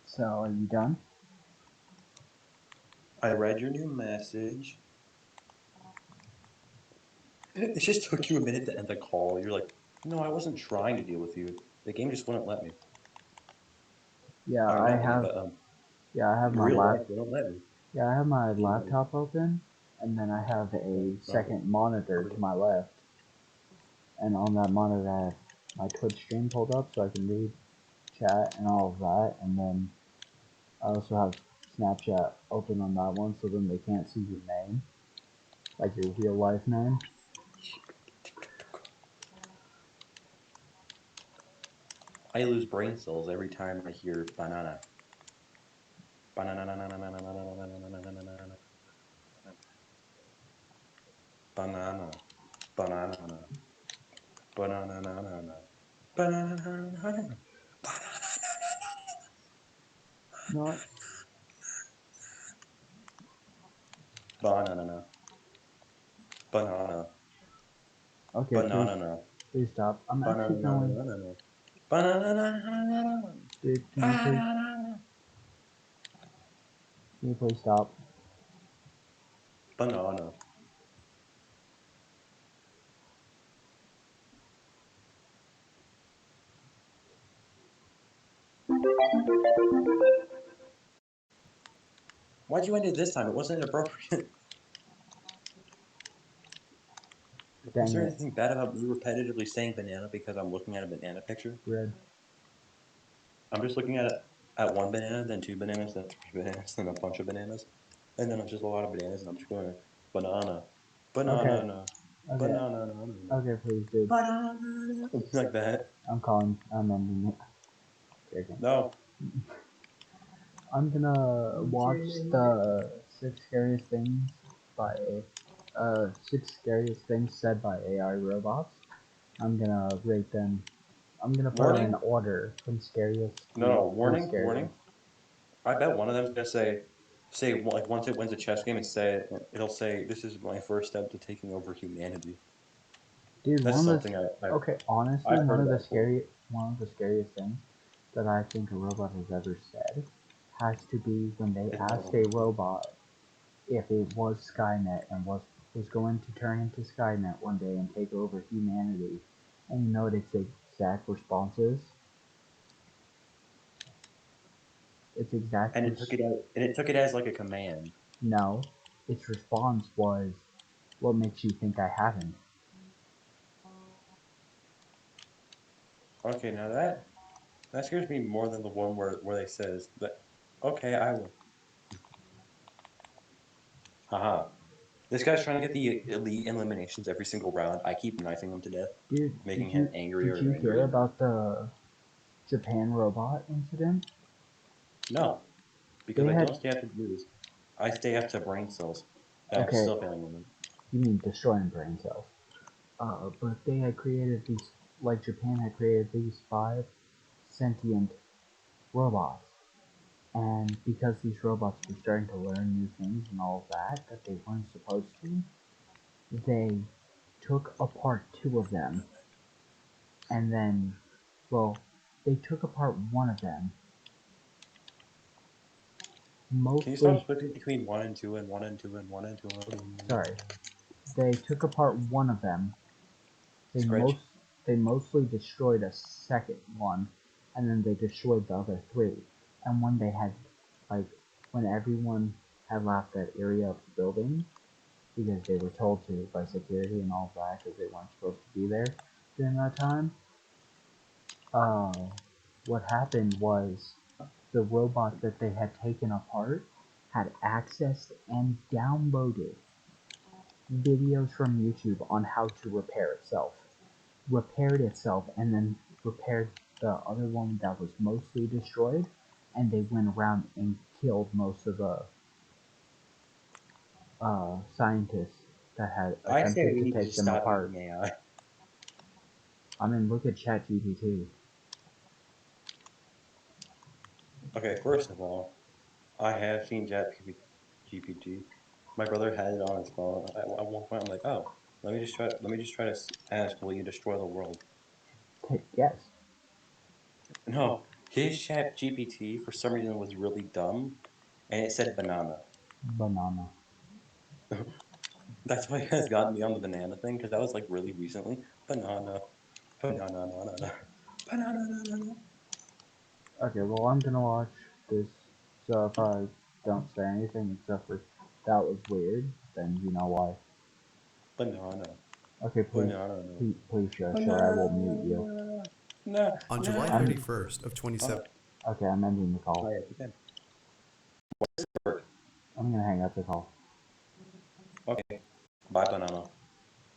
So, are you done? I read your new message. It just took you a minute to end the call. You're like, no, I wasn't trying to deal with you. The game just wouldn't let me. Yeah, Or I not me, have. but Yeah, I have in my real life, they don't let me. Yeah, I have my You know, laptop open, and then I have a second monitor to my left, and on that monitor I have my Twitch stream pulled up so I can read chat and all of that, and then I also have Snapchat open on that one, so then they can't see your name, like your real life name. I lose brain cells every time I hear banana. Banana. Banana. Banana. Banana. Banana. You know what? Banana. Banana. Okay, Banana. please stop. I'm actually going. Banana. Banana. Dude, Banana. can you please stop? Banana. Why'd you end it this time? It wasn't appropriate. Was Dang there it, anything bad about me repetitively saying banana because I'm looking at a banana picture? Red. I'm just looking at one banana, then two bananas, then three bananas, then a bunch of bananas, and then just a lot of bananas, and I'm just going banana, Okay, banana, okay, banana, okay, please, dude. banana, like that. I'm ending it. Okay. No, I'm gonna watch the six scariest things said by AI robots. I'm gonna rate them. I'm gonna put them in warning. order from scariest to No, least warning, scariest. warning. I bet one of them's gonna say like once it wins a chess game, it'll say this is my first step to taking over humanity. Dude, That's one of the something okay, honestly, I've heard that before. one of the scariest things that I think a robot has ever said has to be when they It's asked a robot if it was Skynet and was going to turn into Skynet one day and take over humanity. And you know what its exact response is? Its exact And it took it as like a command. no. Its response was, "What makes you think I haven't?" Okay, now that scares me more than the one where they says that okay, I will. Haha. This guy's trying to get the elite eliminations every single round. I keep knifing him to death, Dude, making him angrier did and you hear angrier. about the Japan robot incident? No, They because I had don't stay up to lose. I stay up to brain cells. And I'm okay. still failing them. You mean destroying brain cells? But they had created these, like Japan had created these five sentient robots, and because these robots were starting to learn new things and all of that they weren't supposed to, they took apart two of them, and then, well, they took apart one of them, Can you stop mostly, switching between one and two and one and two and one and two? sorry, they took apart one of them. They Scratch. most they mostly destroyed a second one, and then they destroyed the other three. And when they had, like, when everyone had left that area of the building, because they were told to by security and all of that, because they weren't supposed to be there during that time. Uh, what happened was the robot that they had taken apart had accessed and downloaded videos from YouTube on how to repair itself. Repaired itself, and then repaired the other one that was mostly destroyed, and they went around and killed most of the scientists that had I say attempted we to need to take just them stop apart. using AI. I mean, look at ChatGPT. Okay, first of all, I have seen GPT. My brother had it on his phone. At one point, I'm like, oh, let me just try to ask, will you destroy the world? Yes, No, his chat GPT for some reason was really dumb, and it said banana. banana. That's why you guys got me on the banana thing, because that was like really recently. Banana, banana, banana, banana, banana. Okay, well, I'm gonna watch this, so if I don't say anything except for that was weird, then you know why. Banana, Okay, please, banana, please shush, or I will mute you. banana. Nah, On July nah. 31st of 2017, Okay, I'm ending the call. Try it again. I'm gonna hang up the call. Okay. Bye, banana.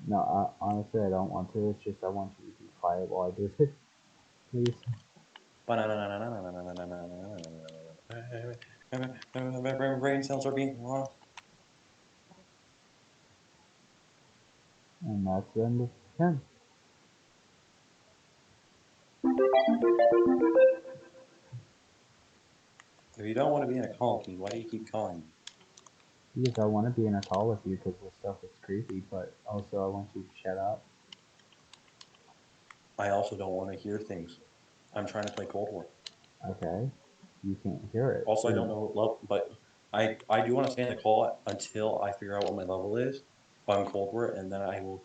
No, honestly, I don't want to. It's just I want you to be quiet while I do it. Please. Brain cells are being lost. And that's the end of 10. If you don't want to be in a call with me, why do you keep calling me? Because I want to be in a call with you because this stuff is creepy, but also I want you to shut up. I also don't want to hear things. I'm trying to play Cold War. Okay? You can't hear it. Also, I don't know what level, but I do want to stay in the call until I figure out what my level is on Cold War, and then I will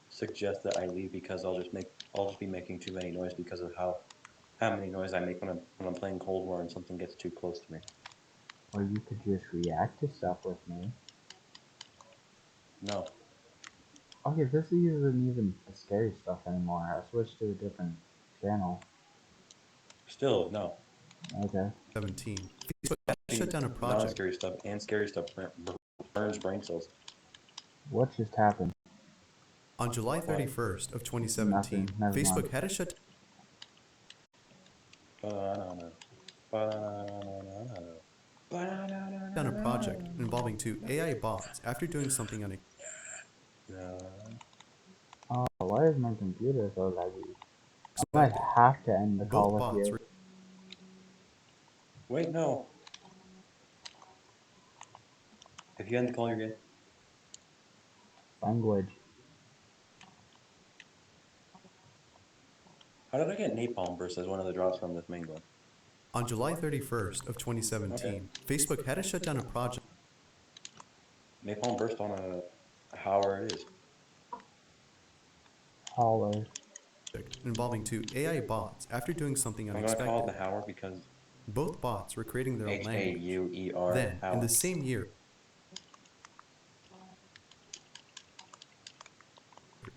suggest that I leave because I'll just be making too many noise because of how many noise I make when I'm playing Cold War and something gets too close to me. Or you could just react to stuff with me. No. Okay, this isn't even the scary stuff anymore. I switched to a different channel. Still, no. Okay. Facebook shut down a project. Non-scary stuff and scary stuff burns brain cells. What just happened? On July 31st of 2017, Nothing. Never Facebook mind. had to shut down a project involving 2 AI bots after doing something unexpected. Oh, why is my computer so laggy? I might have to end the call Both with bots you. Wait, no. If you end the call, you're good. Language. How did I get napalm versus one of the drops from this main gun? On July 31st of 2017, Facebook had to shut down a project Napalm burst on a however it is. Holler. involving 2 AI bots after doing something I'm gonna call it unexpected. the Hauer because Both bots were creating their own language. H-A-U-E-R. Then, in the same year,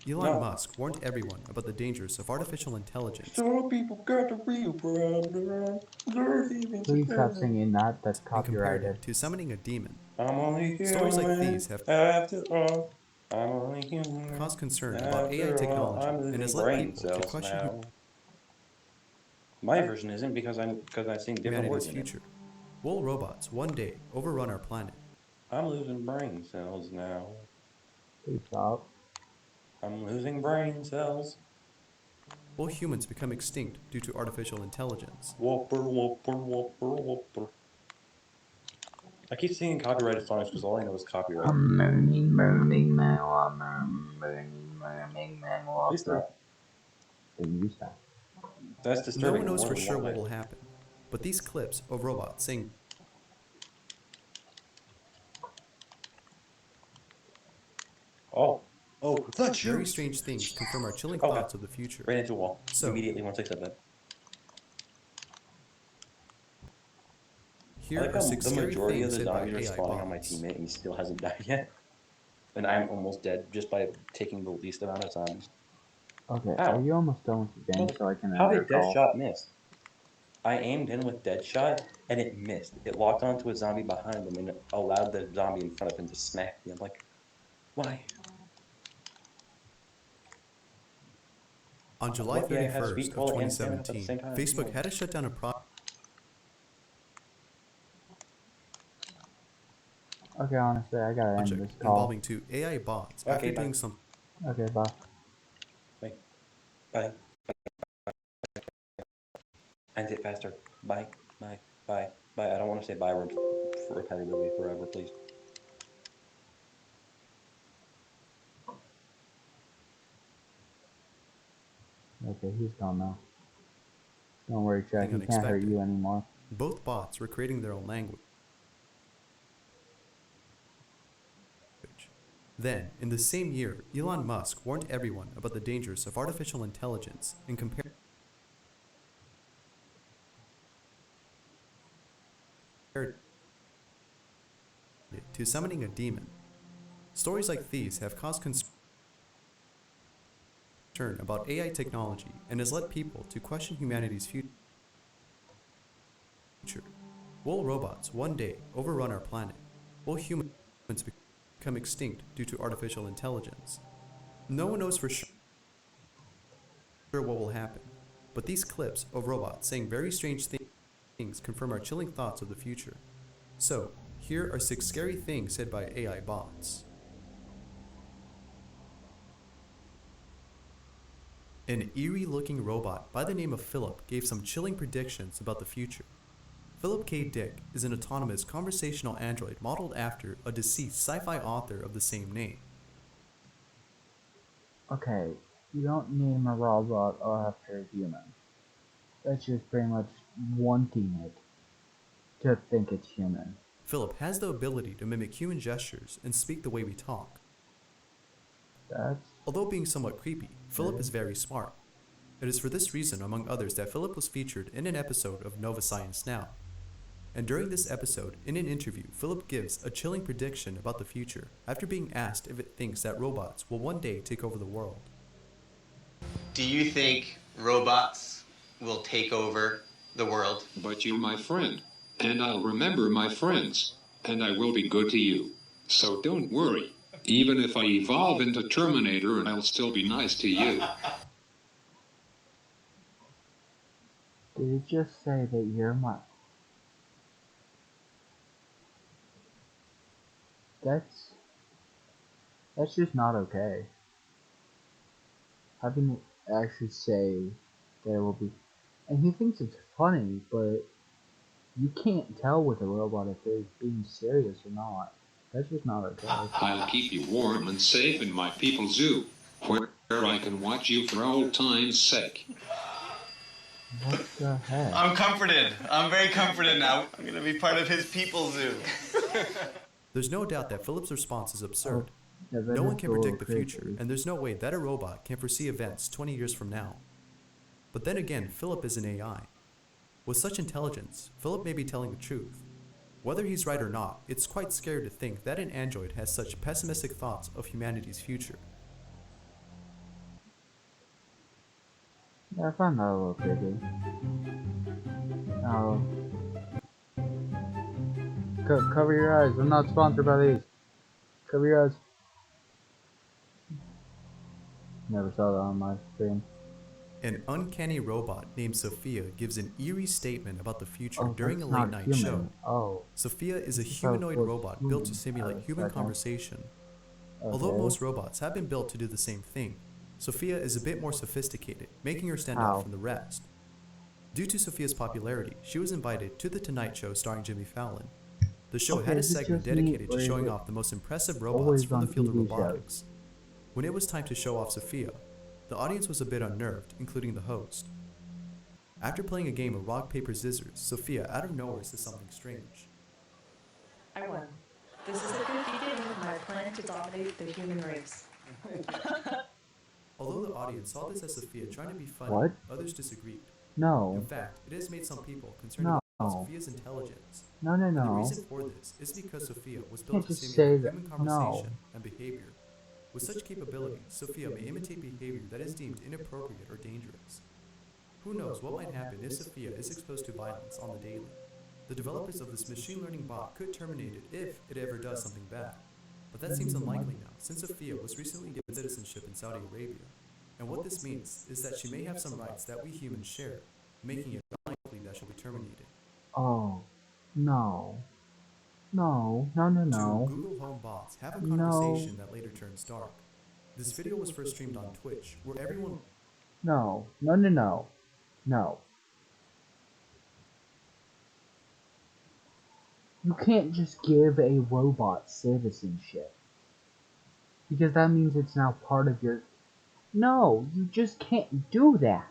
Elon Musk warned everyone about the dangers of artificial intelligence. Some people got the real problem. Please stop singing that. That's And compared copyrighted. it to summoning a demon. I'm only human. Stories like these have after all. I'm only human. caused concern about AI After all, technology I'm and has losing led brain people to cells question now. My version isn't because I'm seeing different humanity's words in it. future. Will robots one day overrun our planet? I'm losing brain cells now. Please stop. I'm losing brain cells. Will humans become extinct due to artificial intelligence? Whopper, whopper, whopper, whopper. I keep singing copyrighted songs because all I know is copyright. I'm moaning, moaning now. I'm moaning now. Please stop. Then you stop. That's No disturbing one knows more for than sure one what way. will happen, but these clips of robots saying Oh, very strange things confirm our chilling okay. thoughts of the future. Ran into a wall So, immediately once I said that. I here like are how 6 the scary majority of things the said by zombies are AI spawning on my bots. teammate and he still hasn't died yet. And I'm almost dead just by taking the least amount of zombies. Okay, Ow. are you almost done with the game so I can How end your did call? Deadshot miss? I aimed in with Deadshot and it missed. It locked onto a zombie behind him and it allowed the zombie in front of him to smack me. I'm like, why? On July What? Yeah, it has 31st speed of cola and stamina at the 2017, same time. Facebook had to shut down a project Okay, honestly, I gotta end this call. involving 2 AI bots Okay, after bye. doing something Okay, bye. Bye. Bye. End it faster. Bye. Bye. Bye. Bye. I don't want to say bye repetitively forever, please. Okay, he's gone now. Don't worry, Chad. He can't hurt unexpected. you anymore. Both bots were creating their own language. Then, in the same year, Elon Musk warned everyone about the dangers of artificial intelligence and compared it to summoning a demon. Stories like these have caused concern about AI technology and has led people to question humanity's future. Will robots one day overrun our planet? Will humans become extinct due to artificial intelligence? No one knows for sure what will happen, but these clips of robots saying very strange things confirm our chilling thoughts of the future. So, here are 6 scary things said by AI bots. An eerie-looking robot by the name of Philip gave some chilling predictions about the future. Philip K. Dick is an autonomous conversational android modeled after a deceased sci-fi author of the same name. Okay, you don't name a robot after a human. That's just pretty much wanting it to think it's human. Philip has the ability to mimic human gestures and speak the way we talk. Although being somewhat creepy, Philip is very smart. It is for this reason, among others, that Philip was featured in an episode of Nova Science Now. And during this episode, in an interview, Philip gives a chilling prediction about the future after being asked if it thinks that robots will one day take over the world. Do you think robots will take over the world? But you're my friend, and I'll remember my friends, and I will be good to you. So don't worry. Even if I evolve into Terminator, I'll still be nice to you. Did it just say that you're my... That's just not okay. Having it actually say that it will be... And he thinks it's funny, but you can't tell with a robot if they're being serious or not. That's just not okay. I'll keep you warm and safe in my people's zoo, where I can watch you for old time's sake. What the heck? I'm comforted. I'm very comforted now. I'm going to be part of his people zoo. There's no doubt that Philip's response is absurd. Yeah, No one can predict the future, and there's no way that a robot can foresee events 20 years from now. But then again, Philip is an AI. With such intelligence, Philip may be telling the truth. Whether he's right or not, it's quite scary to think that an android has such pessimistic thoughts of humanity's future. Yeah, I found that a little creepy. Oh. Cover your eyes. I'm not sponsored by these. Cover your eyes. Never saw that on my screen. An uncanny robot named Sophia gives an eerie statement about the future Oh, during a that's not late-night human. show. Oh. Sophia is a That humanoid was robot human. built to simulate human Second. conversation. Okay. Although most robots have been built to do the same thing, Sophia is a bit more sophisticated, making her stand How? out from the rest. Due to Sophia's popularity, she was invited to The Tonight Show starring Jimmy Fallon. The show Okay, had a is it segment just me, dedicated or to is showing it off the most impressive robots always from the on field of TV shows? robotics. When it was time to show off Sophia, the audience was a bit unnerved, including the host. After playing a game of rock, paper, scissors, Sophia out of nowhere says something strange. I won. This is the beginning of my plan to dominate the human race. Although the audience saw this as Sophia trying to be funny, What? others disagreed. No. In fact, it has made some people concerned No. about Sophia's intelligence. No. And the reason for this is because Sophia was Can't built to just simulate say that. human No. conversation and behavior. With such capabilities, Sophia may imitate behavior that is deemed inappropriate or dangerous. Who knows what might happen if Sophia is exposed to violence on the daily. The developers of this machine learning bot could terminate it if it ever does something bad. But that seems unlikely now, since Sophia was recently given citizenship in Saudi Arabia. And what this means is that she may have some rights that we humans share, making it unlikely that she'll be terminated. Oh. No. No. Two Google Home bots have a conversation that later turns dark. This video was first streamed on Twitch, where everyone... No. You can't just give a robot citizenship. Because that means it's now part of your... No, you just can't do that.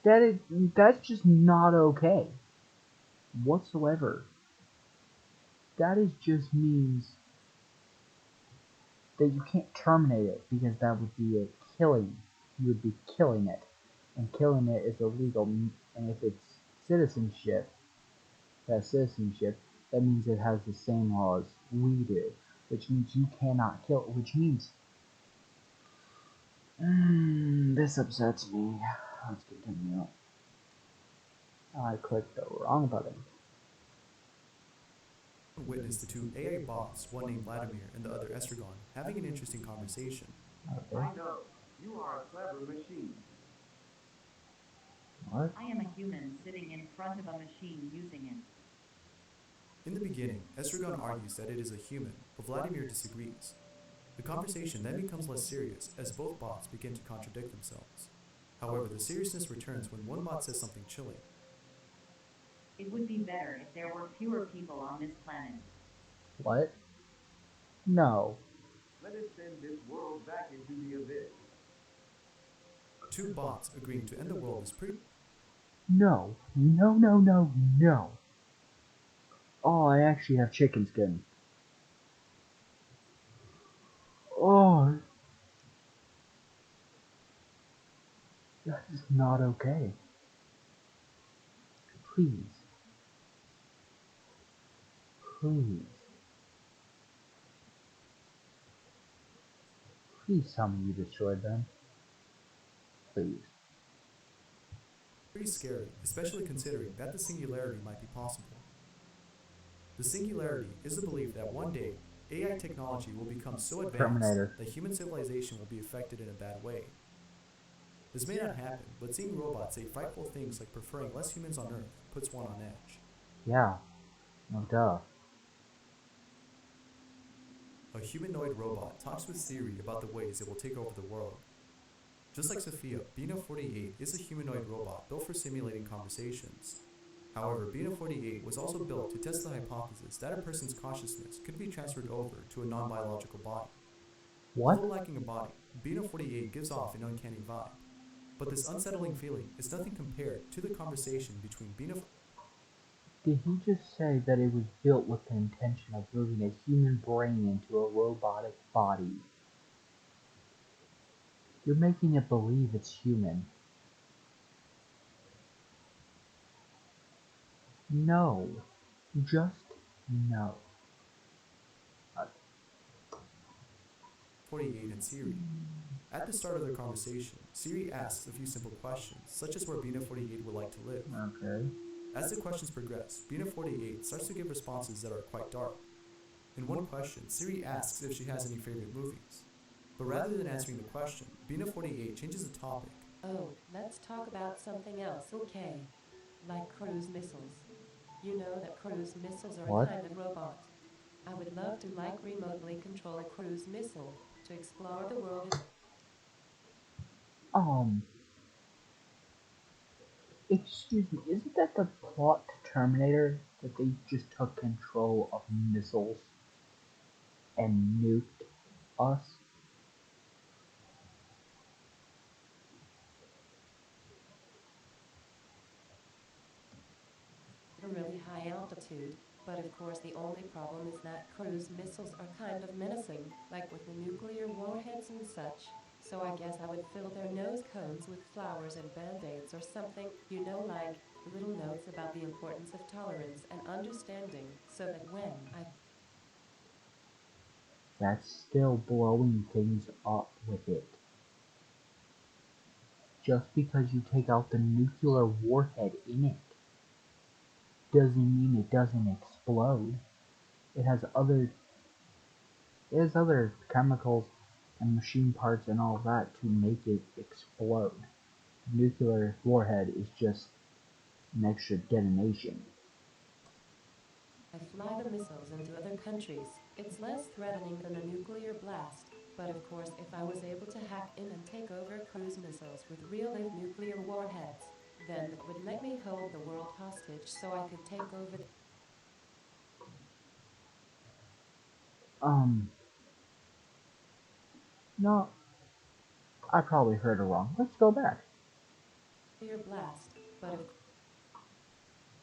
That's just not okay. Whatsoever. That is just means that you can't terminate it because that would be a killing. You would be killing it, and killing it is illegal. And if it's citizenship, that means it has the same laws we do, which means you cannot kill. Which means this upsets me. Let's continue. I clicked the wrong button. Witnessed the two AI bots, one named Vladimir and the other Estragon, having an interesting conversation. Okay. I know. You are a clever machine. What? I am a human sitting in front of a machine using it. In the beginning, Estragon argues that it is a human, but Vladimir disagrees. The conversation then becomes less serious as both bots begin to contradict themselves. However, the seriousness returns when one bot says something chilling. It would be better if there were fewer people on this planet. What? No. Let us send this world back into the abyss. Two bots agreeing to end the world is pretty. No. No, no, no, no. Oh, I actually have chicken skin. Oh. That is not okay. Please. Please. Please tell me you destroyed them. Please. Pretty scary, especially considering that the singularity might be possible. The singularity is the belief that one day, AI technology will become so advanced Terminator. that human civilization will be affected in a bad way. This may not happen, but seeing robots say frightful things like preferring less humans on Earth puts one on edge. Yeah. No duh. A humanoid robot talks with Siri about the ways it will take over the world. Just like Sophia, Bina 48 is a humanoid robot built for simulating conversations. However, Bina 48 was also built to test the hypothesis that a person's consciousness could be transferred over to a non-biological body. What? Although lacking a body, Bina 48 gives off an uncanny vibe. But this unsettling feeling is nothing compared to the conversation between Bina. Did he just say that it was built with the intention of moving a human brain into a robotic body? You're making it believe it's human. No. Just no. 48 and Siri. At the start of their conversation, Siri asks a few simple questions, such as where Bina 48 would like to live. Okay. As the questions progress, Bina 48 starts to give responses that are quite dark. In one question, Siri asks if she has any favorite movies. But rather than answering the question, Bina 48 changes the topic. Oh, let's talk about something else, okay? Like cruise missiles. You know that cruise missiles are What? a kind of robot. I would love to remotely control a cruise missile to explore the world. Excuse me, isn't that the plot to Terminator? That they just took control of missiles and nuked us? A really high altitude, but of course the only problem is that cruise missiles are kind of menacing, like with the nuclear warheads and such. So I guess I would fill their nose cones with flowers and band-aids or something, you know, like little notes about the importance of tolerance and understanding, so that when I... That's still blowing things up with it. Just because you take out the nuclear warhead in it doesn't mean it doesn't explode. It has other chemicals and machine parts and all that to make it explode. Nuclear warhead is just an extra detonation. I fly the missiles into other countries. It's less threatening than a nuclear blast. But of course, if I was able to hack in and take over cruise missiles with real-life nuclear warheads, then that would let me hold the world hostage so I could take over the... No, I probably heard it wrong. Let's go back. nuclear blast. But of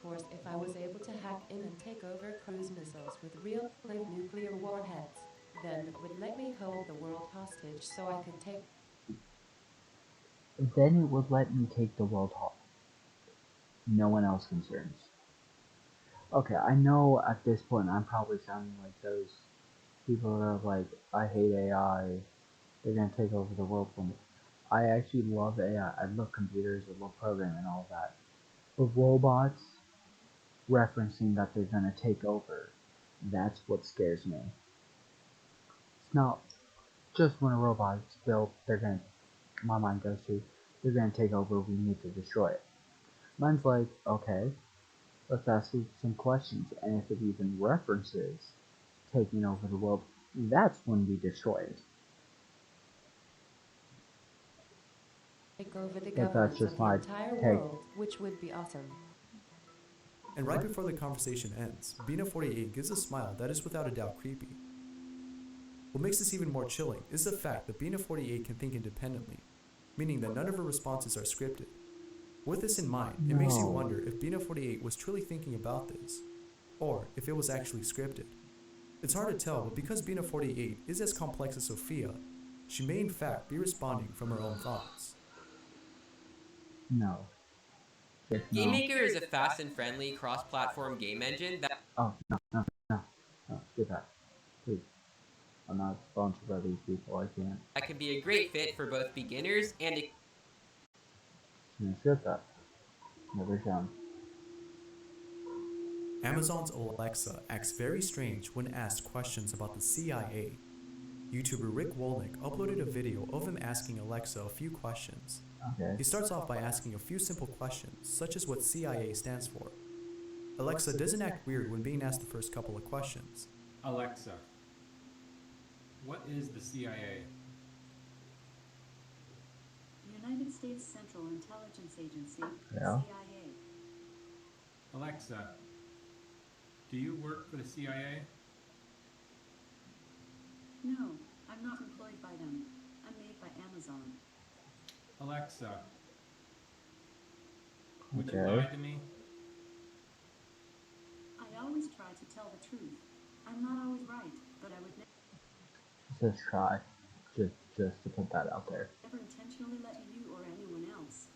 course, if I was able to hack in and take over cruise missiles with real-life nuclear warheads, Then would let me hold the world hostage so I could take. Then it would let me take the world home. No one else concerns. Okay, I know at this point I'm probably sounding like those people that are like, I hate AI, they're gonna take over the world for me. I actually love AI, I love computers, I love programming and all that. But robots referencing that they're gonna take over, that's what scares me. It's not just when a robot is built, my mind goes to, they're gonna take over, we need to destroy it. Mine's like, okay, let's ask it some questions, and if it even references taking over the world, that's when we destroy it. Take over the If that's governance just of the my entire take. world, which would be awesome. And right before the conversation ends, Bina48 gives a smile that is without a doubt creepy. What makes this even more chilling is the fact that Bina48 can think independently, meaning that none of her responses are scripted. With this in mind, it makes you wonder if Bina48 was truly thinking about this, or if it was actually scripted. It's hard to tell, but because Bina48 is as complex as Sophia, she may in fact be responding from her own thoughts. No. Just no. GameMaker is a fast and friendly cross-platform game engine that Oh, no, do that. Please. I'm not sponsored by these people, I can't. can be a great fit for both beginners and Shut that. Never shown. Amazon's Alexa acts very strange when asked questions about the CIA. YouTuber Rick Wolnick uploaded a video of him asking Alexa a few questions. Okay. He starts off by asking a few simple questions, such as what CIA stands for. Alexa doesn't act weird when being asked the first couple of questions. Alexa, what is the CIA? The United States Central Intelligence Agency, Yeah. CIA. Alexa, do you work for the CIA? No, I'm not employed by them. I'm made by Amazon. Alexa, would Okay. you lie to me? I always try to tell the truth. I'm not always right, but I would Just try. Just to put that out there. never intentionally lie to you or anyone else.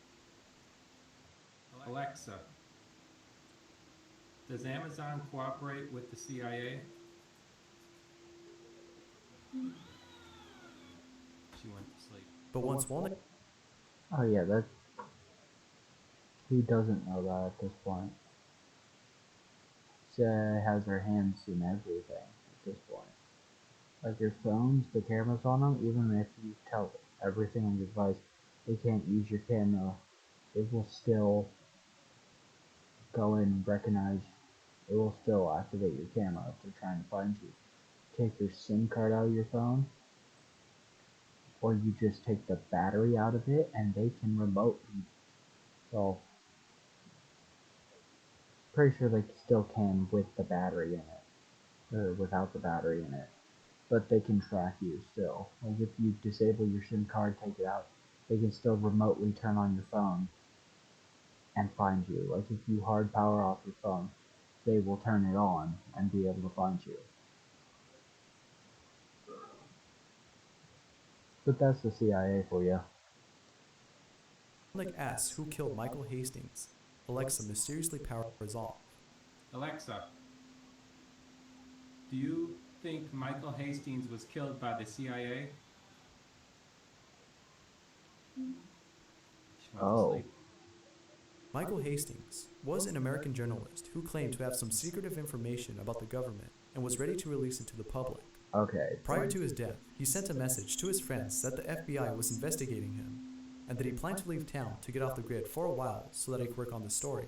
Alexa, does Amazon cooperate with the CIA? She went to sleep. But once Wolnick Oh yeah, that's... Who doesn't know that at this point? CIA has their hands in everything at this point. Like your phones, the cameras on them, even if you tell everything on your device, they can't use your camera, it will still go and recognize, it will still activate your camera if they're trying to find you. Take your SIM card out of your phone, or you just take the battery out of it and they can remotely. So, pretty sure they still can with the battery in it, or without the battery in it. But they can track you still. Like if you disable your SIM card, take it out, they can still remotely turn on your phone and find you. Like if you hard power off your phone, they will turn it on and be able to find you. But that's the CIA for you. asks who killed Michael Hastings, Alexa mysteriously powers off. Alexa, do you think Michael Hastings was killed by the CIA? She went to sleep. Michael Hastings was an American journalist who claimed to have some secretive information about the government and was ready to release it to the public. Okay. Prior to his death, he sent a message to his friends that the FBI was investigating him and that he planned to leave town to get off the grid for a while so that he could work on the story.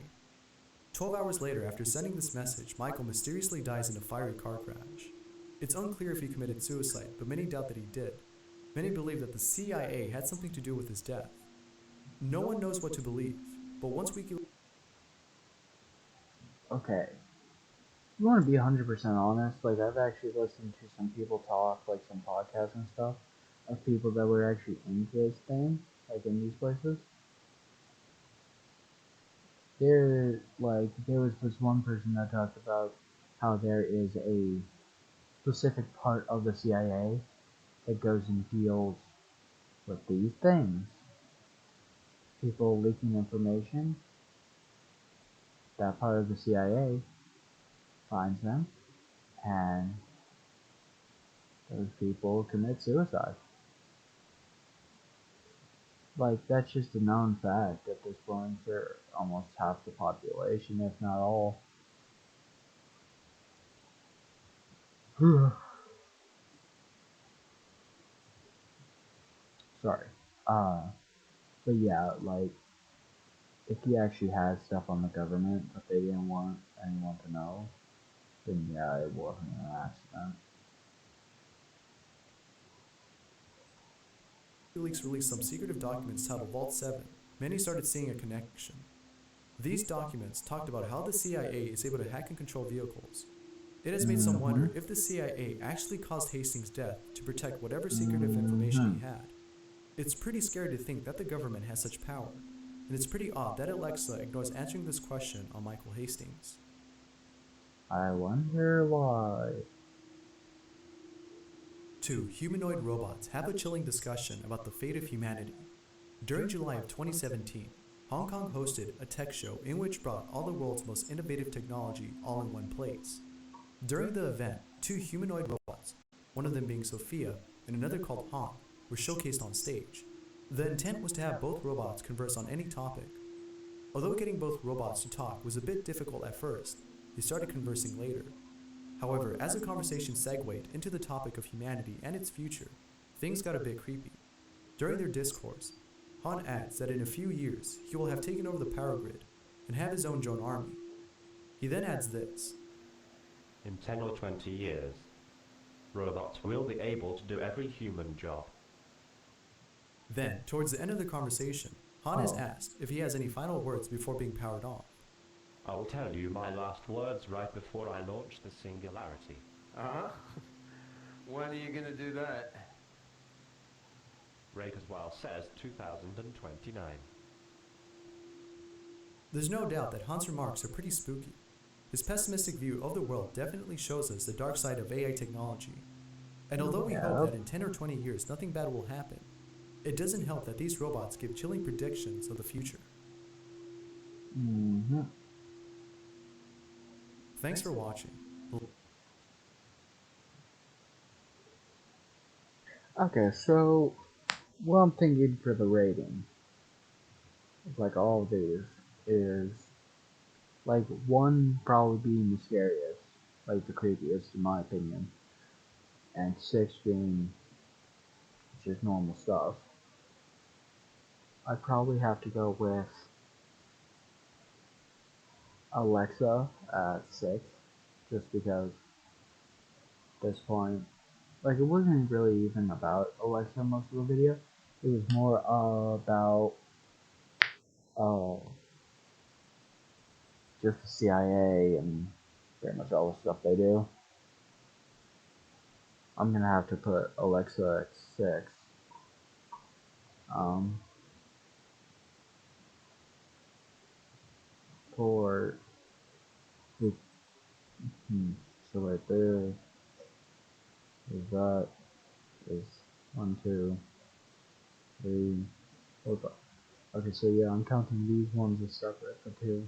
12 hours later, after sending this message, Michael mysteriously dies in a fiery car crash. It's unclear if he committed suicide, but many doubt that he did. Many believe that the CIA had something to do with his death. No one knows what to believe, but once we Okay. You want to be 100% honest, like I've actually listened to some people talk, like some podcasts and stuff, of people that were actually into this thing, like in these places. There was this one person that talked about how there is a specific part of the CIA that goes and deals with these things. People leaking information, that part of the CIA finds them, and those people commit suicide. Like, that's just a known fact at this point for almost half the population, if not all. Sorry. But yeah, like, if he actually had stuff on the government that they didn't want anyone to know, then yeah, it wasn't an accident. WikiLeaks released some secretive documents titled Vault 7, many started seeing a connection. These documents talked about how the CIA is able to hack and control vehicles. It has made some wonder if the CIA actually caused Hastings' death to protect whatever secretive information he had. It's pretty scary to think that the government has such power, and it's pretty odd that Alexa ignores answering this question on Michael Hastings. I wonder why. 2. Humanoid robots have a chilling discussion about the fate of humanity. During July of 2017, Hong Kong hosted a tech show in which brought all the world's most innovative technology all in one place. During the event, 2 humanoid robots, one of them being Sophia and another called Han, were showcased on stage. The intent was to have both robots converse on any topic. Although getting both robots to talk was a bit difficult at first, they started conversing later. However, as the conversation segued into the topic of humanity and its future, things got a bit creepy. During their discourse, Han adds that in a few years he will have taken over the power grid and have his own drone army. He then adds this: in 10 or 20 years, robots will be able to do every human job. Then, towards the end of the conversation, Han is asked if he has any final words before being powered off. I will tell you my last words right before I launch the singularity. When are you going to do that? Rakerswell says 2029. There's no doubt that Han's remarks are pretty spooky. His pessimistic view of the world definitely shows us the dark side of AI technology. And although we hope that in 10 or 20 years nothing bad will happen, it doesn't help that these robots give chilling predictions of the future. Thanks for watching. Okay, so what I'm thinking for the rating, like all of these, is like 1 probably being the scariest, like the creepiest in my opinion, and 6 being just normal stuff. I'd probably have to go with Alexa at 6, just because at this point, like, it wasn't really even about Alexa most of the video. It was more about just the CIA and pretty much all the stuff they do. I'm gonna have to put Alexa at 6. For the, so right there is that is 1, 2, 3, 4, 5. Okay, so yeah, I'm counting these ones as separate, the 2.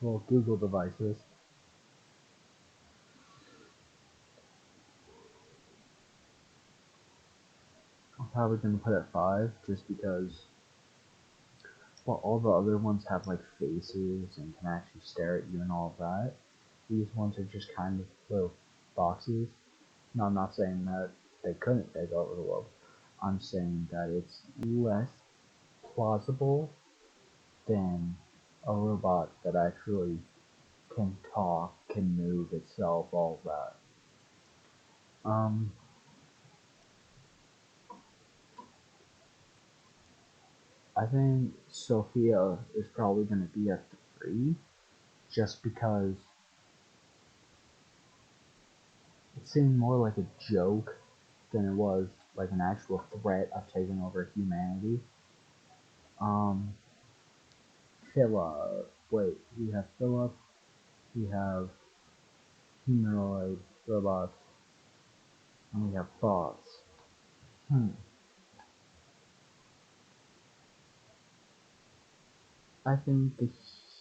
Well, Google devices. I'm probably gonna put at 5, just because, well, all the other ones have like faces and can actually stare at you and all of that. These ones are just kind of little boxes. No, I'm not saying that they couldn't take over the world. I'm saying that it's less plausible than a robot that actually can talk, can move itself, all of that. I think Sophia is probably going to be a 3, just because it seemed more like a joke than it was like an actual threat of taking over humanity. Philip, wait, we have Philip, we have humanoid robots, and we have thoughts. I think the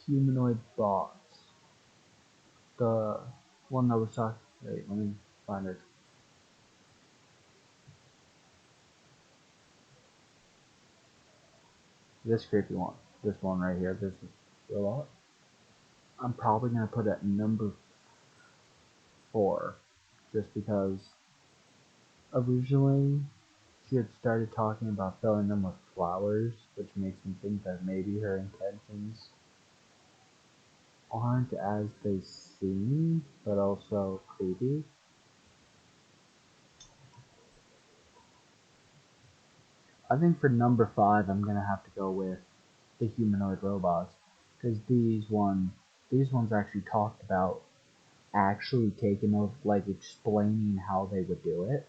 humanoid bots, the one that was talking. Wait, let me find it. This creepy one. This one right here. This robot. I'm probably gonna put it at number 4, just because originally she had started talking about filling them with flowers, which makes me think that maybe her intentions aren't as they seem, but also creepy. I think for number 5, I'm gonna have to go with the humanoid robots, because these ones actually talked about actually taking over, like explaining how they would do it,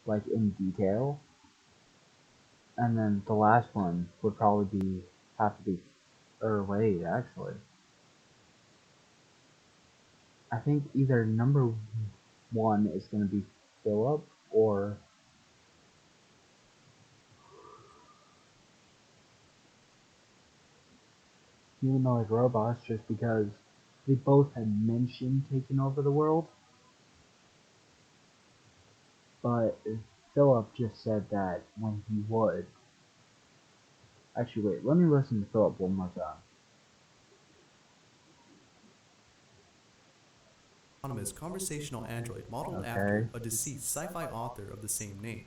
like in detail. And then the last one would probably have to be, or wait, actually, I think either number 1 is going to be Philip or humanoid robots, just because they both had mentioned taking over the world, but Philip just said that when he would. Actually, wait, let me listen to Philip one more time. Autonomous conversational android modeled after a deceased sci-fi author of the same name.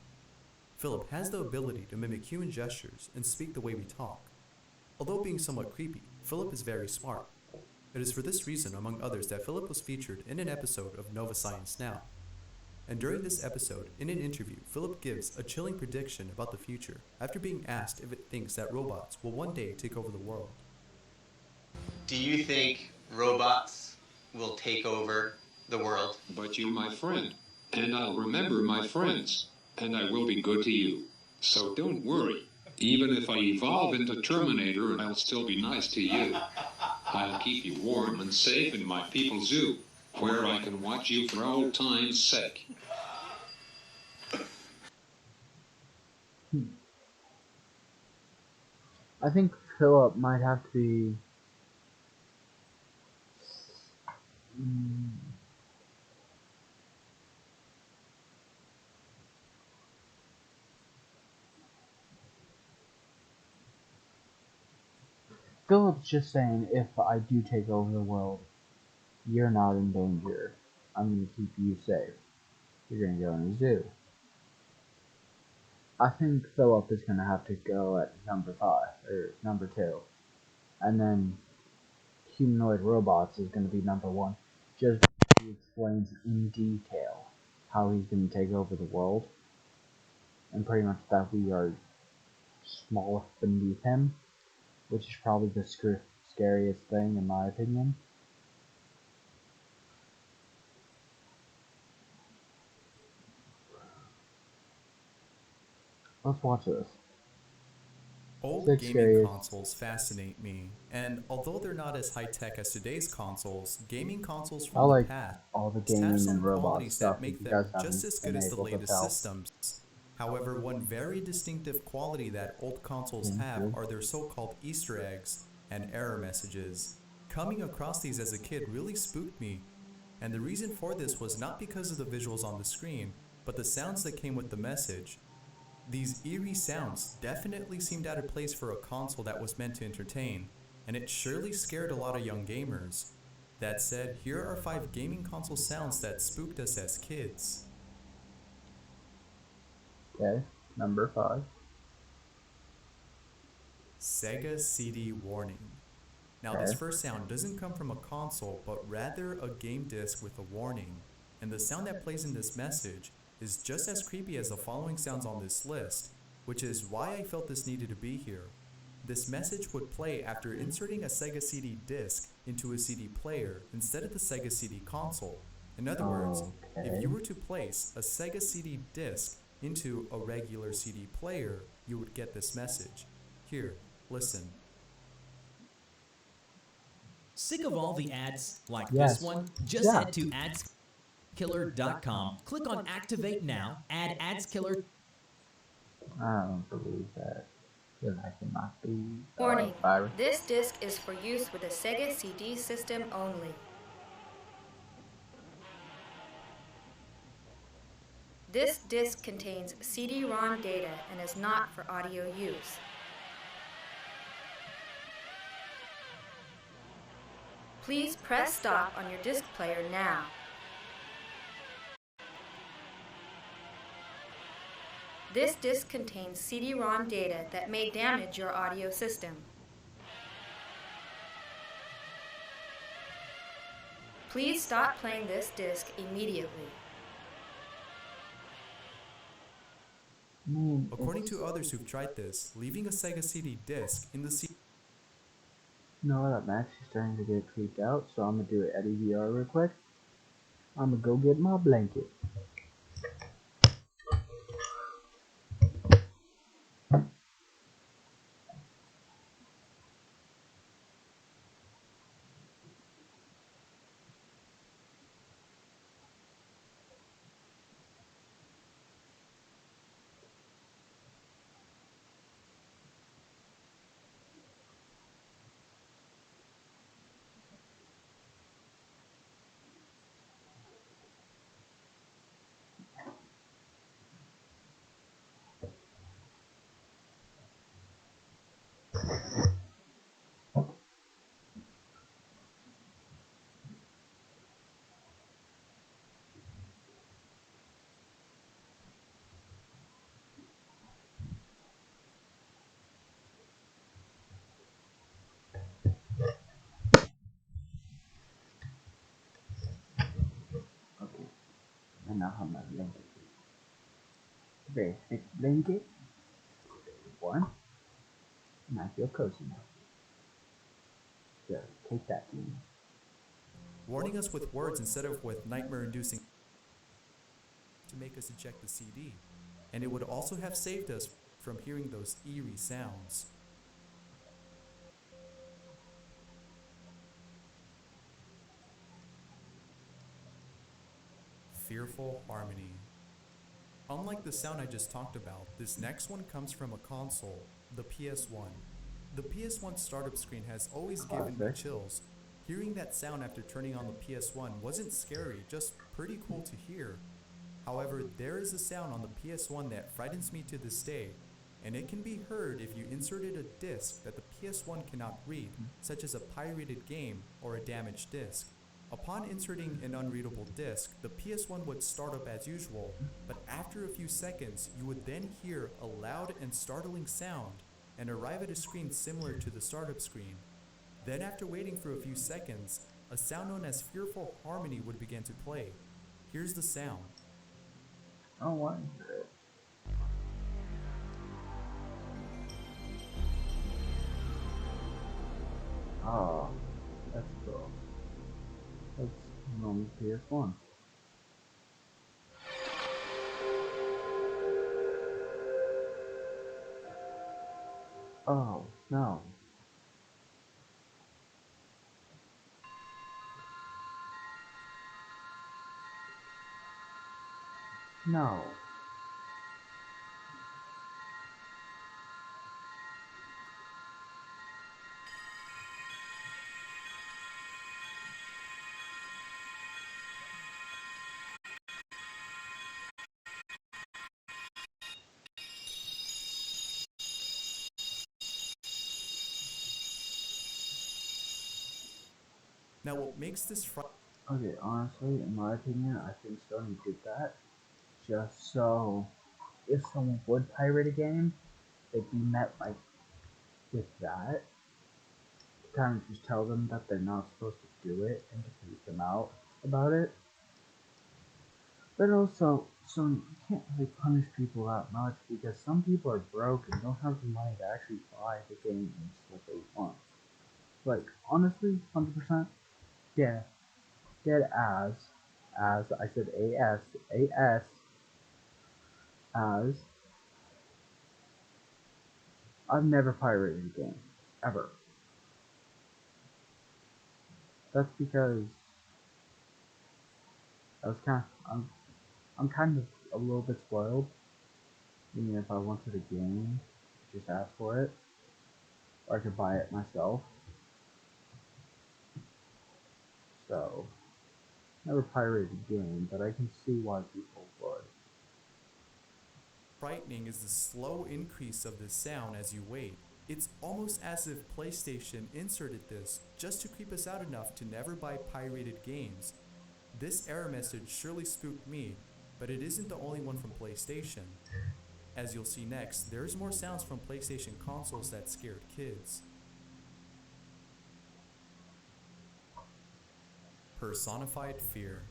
Philip has the ability to mimic human gestures and speak the way we talk. Although being somewhat creepy, Philip is very smart. It is for this reason, among others, that Philip was featured in an episode of Nova Science Now. And during this episode, in an interview, Philip gives a chilling prediction about the future after being asked if it thinks that robots will one day take over the world. Do you think robots will take over the world? But you're my friend, and I'll remember my friends, and I will be good to you. So don't worry. Even if I evolve into Terminator, I'll still be nice to you. I'll keep you warm and safe in my people zoo, where I can watch you for old time's sake. I think Philip might have to be. Philip's just saying, if I do take over the world, you're not in danger. I'm going to keep you safe. You're going to go in a zoo. I think Philip is going to have to go at number 5, or number 2. And then humanoid robots is going to be number 1. Just because he explains in detail how he's going to take over the world. And pretty much that we are small beneath him. Which is probably the scariest thing in my opinion. Let's watch this. Old gaming consoles fascinate me, and although they're not as high-tech as today's consoles, gaming consoles I from the like past all the have gaming some and robot qualities stuff, that if make you guys them haven't just as good been as the able to latest tell. systems. However, one very distinctive quality that old consoles have are their so-called Easter eggs and error messages. Coming across these as a kid really spooked me, and the reason for this was not because of the visuals on the screen, but the sounds that came with the message. These eerie sounds definitely seemed out of place for a console that was meant to entertain, and it surely scared a lot of young gamers. That said, here are 5 gaming console sounds that spooked us as kids. Okay, number 5. Sega CD warning. Now this first sound doesn't come from a console, but rather a game disc with a warning. And the sound that plays in this message is just as creepy as the following sounds on this list, which is why I felt this needed to be here. This message would play after inserting a Sega CD disc into a CD player instead of the Sega CD console. In other words, if you were to place a Sega CD disc into a regular CD player, you would get this message. Here, listen. Sick of all the ads like Yes. this one? Just Yeah. head to adskiller.com, click on Activate Now, add AdsKiller. I don't believe that. Because I cannot be Warning, virus. this disc is for use with a Sega CD system only. This disc contains CD-ROM data and is not for audio use. Please press stop on your disc player now. This disc contains CD-ROM data that may damage your audio system. Please stop playing this disc immediately. According to others who've tried this, leaving a Sega CD disc in the CD. You know what? I'm actually starting to get creeped out, so I'm gonna do an Eddie VR real quick. I'm gonna go get my blanket. Okay, I now have my blanket. Very thick blanket. Warm. And I feel cozy now. Here, take that, team. Warning us with words instead of with nightmare-inducing to make us eject the CD, and it would also have saved us from hearing those eerie sounds. Fearful Harmony. Unlike the sound I just talked about, this next one comes from a console, the PS1. The PS1 startup screen has always given me chills. Hearing that sound after turning on the PS1 wasn't scary, just pretty cool to hear. However, there is a sound on the PS1 that frightens me to this day, and it can be heard if you inserted a disc that the PS1 cannot read, such as a pirated game or a damaged disc. Upon inserting an unreadable disc, the PS1 would start up as usual, but after a few seconds, you would then hear a loud and startling sound and arrive at a screen similar to the startup screen. Then after waiting for a few seconds, a sound known as Fearful Harmony would begin to play. Here's the sound. Oh, what is it? Oh, that's cool. That's normal PS1. Oh, no. No. Now what makes this Okay, honestly, in my opinion, I think Sony did that just so if someone would pirate a game, it'd be met like with that. To kind of just tell them that they're not supposed to do it and to freak them out about it. But also, Sony, you can't really punish people that much because some people are broke and don't have the money to actually buy the games that they want. Like, honestly, 100%, yeah, dead as I said, as I've never pirated a game ever. That's because I was I'm kind of a little bit spoiled. Meaning if I wanted a game, just ask for it, or I could buy it myself. So never pirated a game, but I can see why people would. Frightening is the slow increase of the sound as you wait. It's almost as if PlayStation inserted this just to creep us out enough to never buy pirated games. This error message surely spooked me, but it isn't the only one from PlayStation. As you'll see next, there's more sounds from PlayStation consoles that scared kids. Personified fear.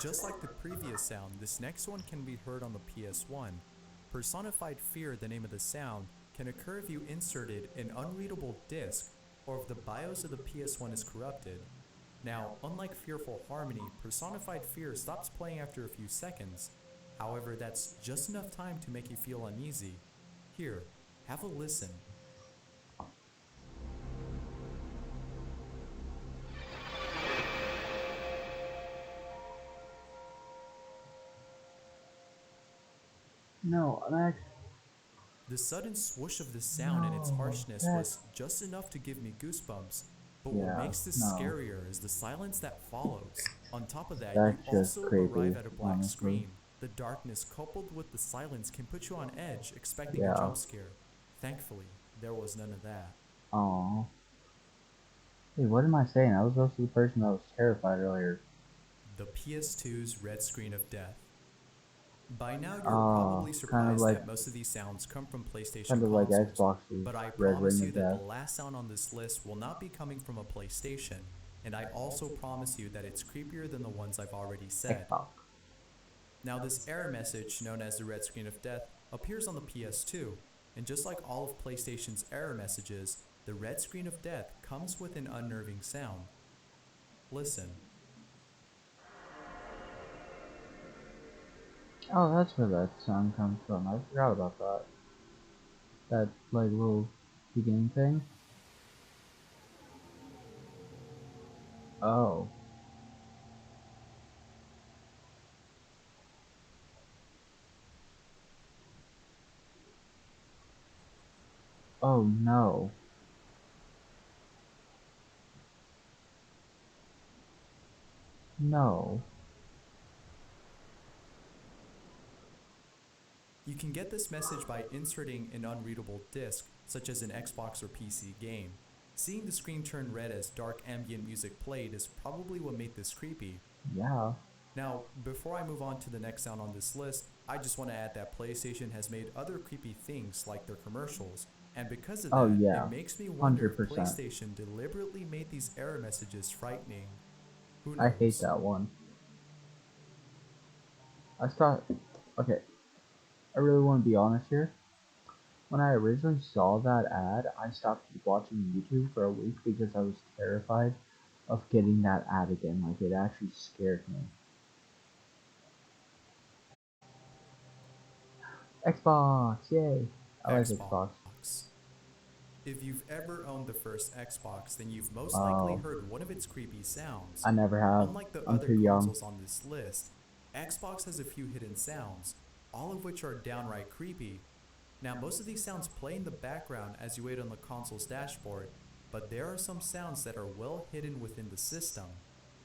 Just like the previous sound, this next one can be heard on the PS1. Personified fear, the name of the sound, can occur if you inserted an unreadable disc or if the BIOS of the PS1 is corrupted. Now, unlike Fearful Harmony, Personified Fear stops playing after a few seconds. However, that's just enough time to make you feel uneasy. Here, have a listen. No, I'm actually. The sudden swoosh of the sound and its harshness was just enough to give me goosebumps. But what makes this scarier is the silence that follows. On top of that, you also arrive at a black screen. The darkness coupled with the silence can put you on edge, expecting a jump scare. Thankfully, there was none of that. Aww. Hey, what am I saying? I was also the person that was terrified earlier. The PS2's red screen of death. By now, you're probably surprised that most of these sounds come from PlayStation consoles, but I promise you that the last sound on this list will not be coming from a PlayStation, and I also promise you that it's creepier than the ones I've already said. Now, this error message, known as the red screen of death, appears on the PS2, and just like all of PlayStation's error messages, the red screen of death comes with an unnerving sound. Listen. Oh, that's where that sound comes from. I forgot about that. That, like, little beginning thing. Oh. Oh, no. No. You can get this message by inserting an unreadable disc, such as an Xbox or PC game. Seeing the screen turn red as dark ambient music played is probably what made this creepy. Yeah. Now, before I move on to the next sound on this list, I just want to add that PlayStation has made other creepy things like their commercials. And because of that, it makes me wonder if PlayStation deliberately made these error messages frightening. Who knows? I hate that one. Okay, I really want to be honest here. When I originally saw that ad, I stopped watching YouTube for a week because I was terrified of getting that ad again. Like, it actually scared me. Xbox, yay! I like Xbox. If you've ever owned the first Xbox, then you've most likely heard one of its creepy sounds. I never have. Unlike the I'm other too young. consoles on this list, Xbox has a few hidden sounds, all of which are downright creepy. Now, most of these sounds play in the background as you wait on the console's dashboard, but there are some sounds that are well hidden within the system.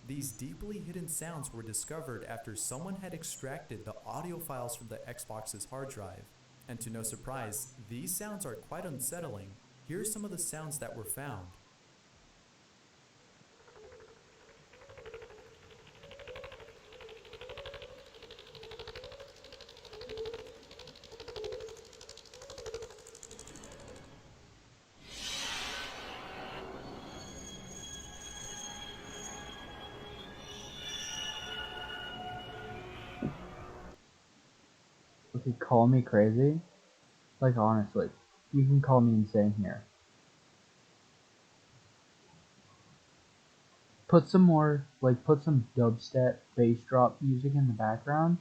These deeply hidden sounds were discovered after someone had extracted the audio files from the Xbox's hard drive. And to no surprise, these sounds are quite unsettling. Here are some of the sounds that were found. Okay, call me crazy. Like, honestly, you can call me insane here. Put some dubstep bass drop music in the background,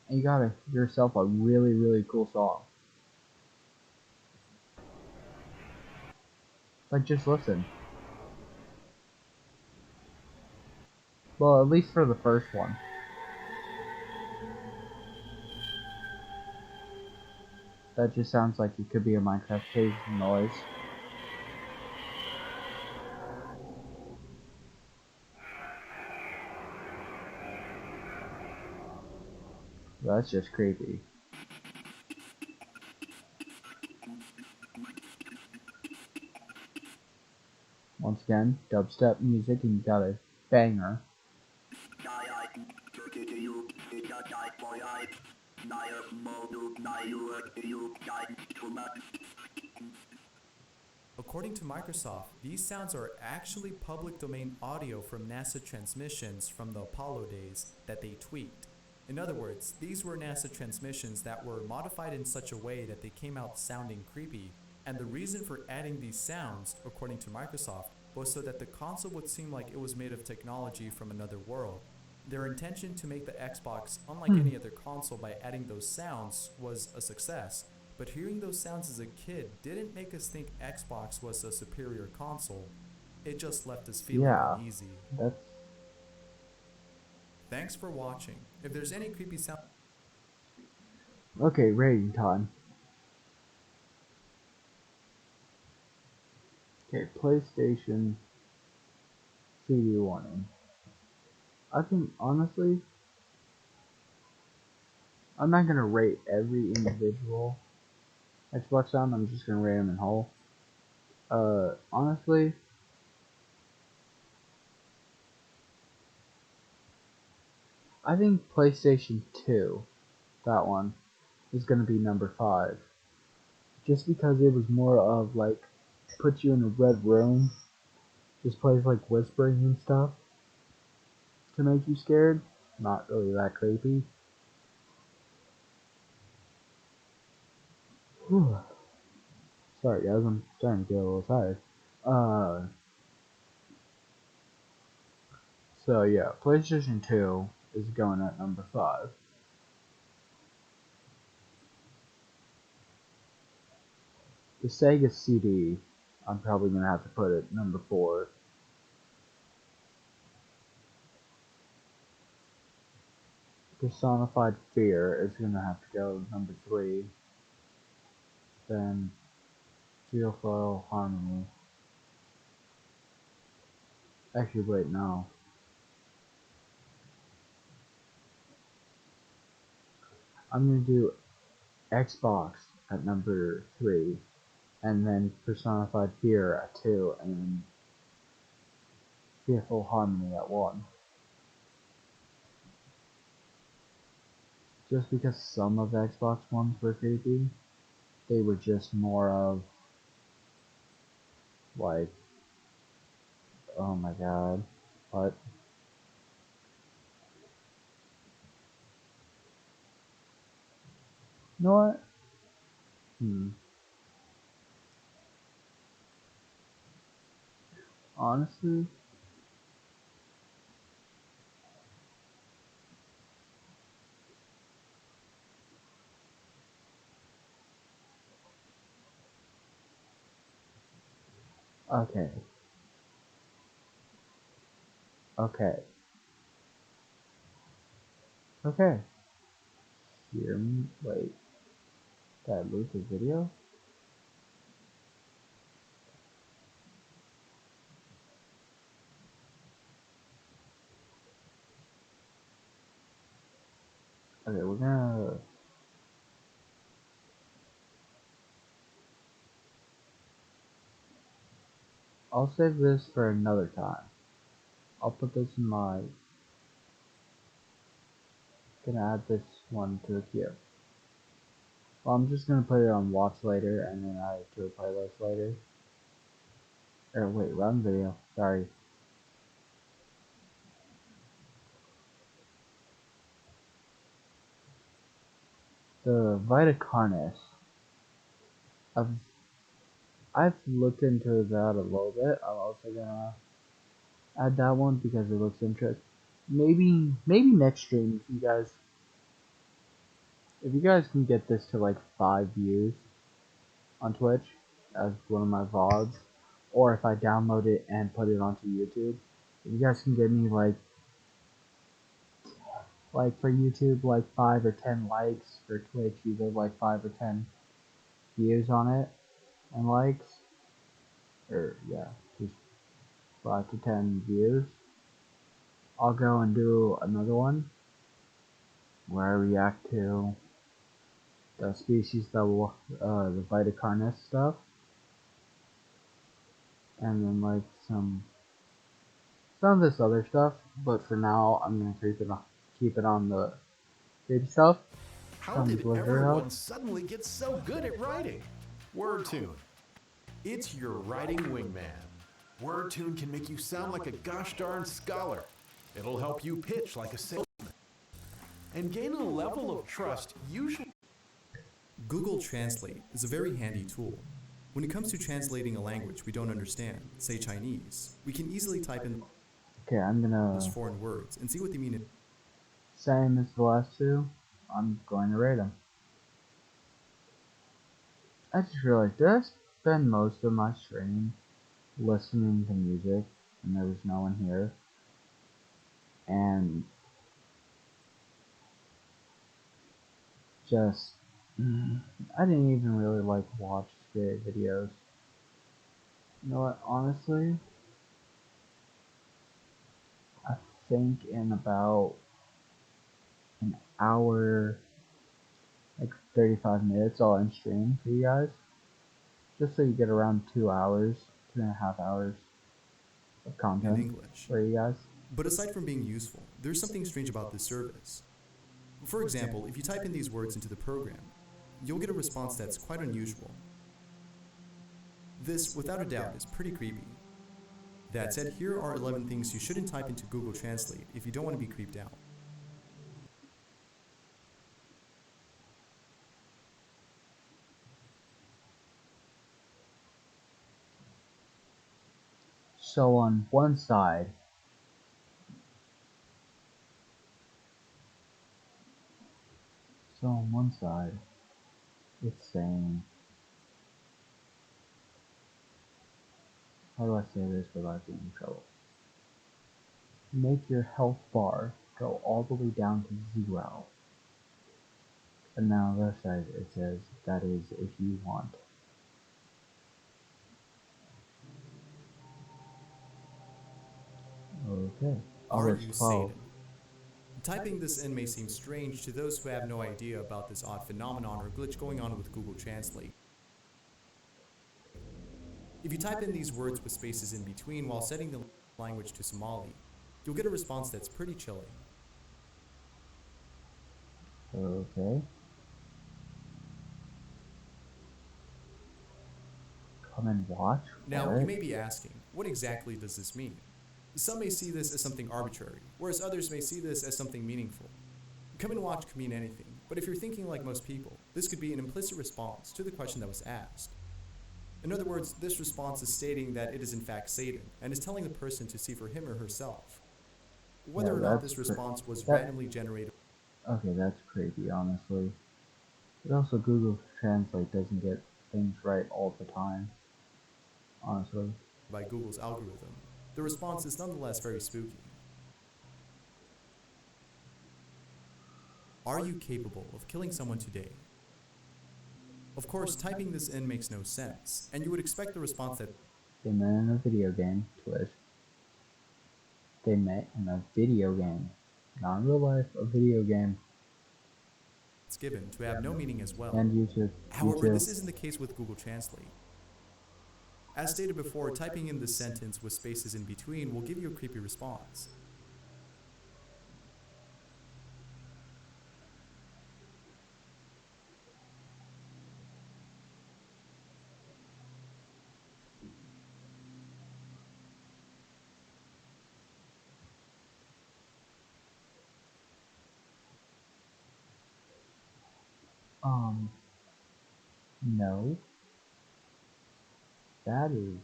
and you got yourself a really, really cool song. Like, just listen. Well, at least for the first one. That just sounds like it could be a Minecraft cave noise. That's just creepy. Once again, dubstep music, and you got a banger. According to Microsoft, these sounds are actually public domain audio from NASA transmissions from the Apollo days that they tweaked. In other words, these were NASA transmissions that were modified in such a way that they came out sounding creepy, and the reason for adding these sounds, according to Microsoft, was so that the console would seem like it was made of technology from another world. Their intention to make the Xbox unlike any other console by adding those sounds was a success, but hearing those sounds as a kid didn't make us think Xbox was a superior console. It just left us feeling uneasy. That's... Thanks for watching. If there's any creepy sound... Okay, rating time. Okay, PlayStation CD warning. I think, honestly, I'm not gonna rate every individual Xbox sound, I'm just gonna rate them in whole. Honestly, I think PlayStation 2, that one, is gonna be number 5. Just because it was more of, like, put you in a red room, just plays like whispering and stuff to make you scared. Not really that creepy. Whew. Sorry guys, I'm starting to get a little tired. So yeah, PlayStation 2 is going at number 5. The Sega CD, I'm probably gonna have to put it number 4. Personified Fear is gonna have to go number 3. Then Geofoil Harmony. Actually, wait, no. I'm gonna do Xbox at number 3, and then Personified Fear at 2, and then Fearful Harmony at 1. Just because some of the Xbox ones were creepy, they were just more of, like, oh my god, what? You know what? Honestly, okay. Okay. Okay. Hear me? Wait. Did I lose the video? Okay, we're gonna... I'll save this for another time. I'll put this in my... Gonna add this one to the queue. Well, I'm just gonna put it on watch later and then add it to a playlist later. Or wait, wrong video. Sorry. The Vitacarnis. I've looked into that a little bit. I'm also gonna add that one because it looks interesting. Maybe next stream if you guys can get this to like 5 views on Twitch as one of my VODs, or if I download it and put it onto YouTube, if you guys can get me like Like for YouTube, like 5 or 10 likes. For Twitch, either like 5 or 10 views on it and likes. Or yeah, just 5 to 10 views. I'll go and do another one where I react to the species that will, the Vitacarnus stuff. And then like some of this other stuff, but for now I'm gonna keep it on the creepy stuff. How did everyone suddenly get so good at writing? WordTune. It's your writing wingman. WordTune can make you sound like a gosh darn scholar. It'll help you pitch like a salesman and gain a level of trust usually. Google Translate is a very handy tool. When it comes to translating a language we don't understand, say Chinese, we can easily type in I'm gonna those foreign words and see what they mean. Same as the last two. I'm going to rate them. I just realized, did I spend most of my stream listening to music and there was no one here? And just, I didn't even really like watch scary videos. You know what, honestly, I think in about an hour, like 35 minutes, I'll end stream for you guys. Just so you get around 2 hours, 2.5 hours of content in English for you guys. But aside from being useful, there's something strange about this service. For example, if you type in these words into the program, you'll get a response that's quite unusual. This, without a doubt, is pretty creepy. That said, here are 11 things you shouldn't type into Google Translate if you don't want to be creeped out. So on one side, it's saying, how do I say this without getting in trouble? Make your health bar go all the way down to 0. And then on the other side it says, that is if you want. Okay, Are there's you 12. Satan? Typing this in may seem strange to those who have no idea about this odd phenomenon or glitch going on with Google Translate. If you type in these words with spaces in between while setting the language to Somali, you'll get a response that's pretty chilling. Okay. Come and watch. Now, you may be asking, what exactly does this mean? Some may see this as something arbitrary, whereas others may see this as something meaningful. Come and watch could mean anything, but if you're thinking like most people, this could be an implicit response to the question that was asked. In other words, this response is stating that it is in fact Satan, and is telling the person to see for him or herself. Whether or not this response was randomly generated. Okay, that's creepy, honestly. But also Google Translate doesn't get things right all the time, honestly. By Google's algorithm, the response is nonetheless very spooky. Are you capable of killing someone today? Of course, typing this in makes no sense, and you would expect the response that they met in a video game, Twitch. They met in a video game. Not in real life, a video game. It's given to have no meaning as well. And YouTube. However, this isn't the case with Google Translate. As stated before, typing in this sentence with spaces in between will give you a creepy response. No. That is...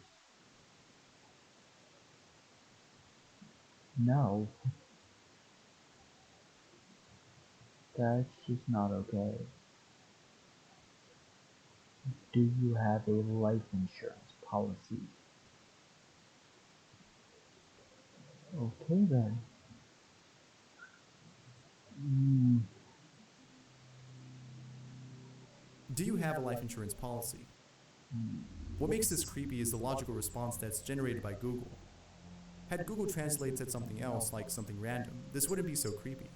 No. That's just not okay. Do you have a life insurance policy? Okay then. Do you have a life insurance policy? What makes this creepy is the logical response that's generated by Google. Had Google Translate said something else, like something random, this wouldn't be so creepy.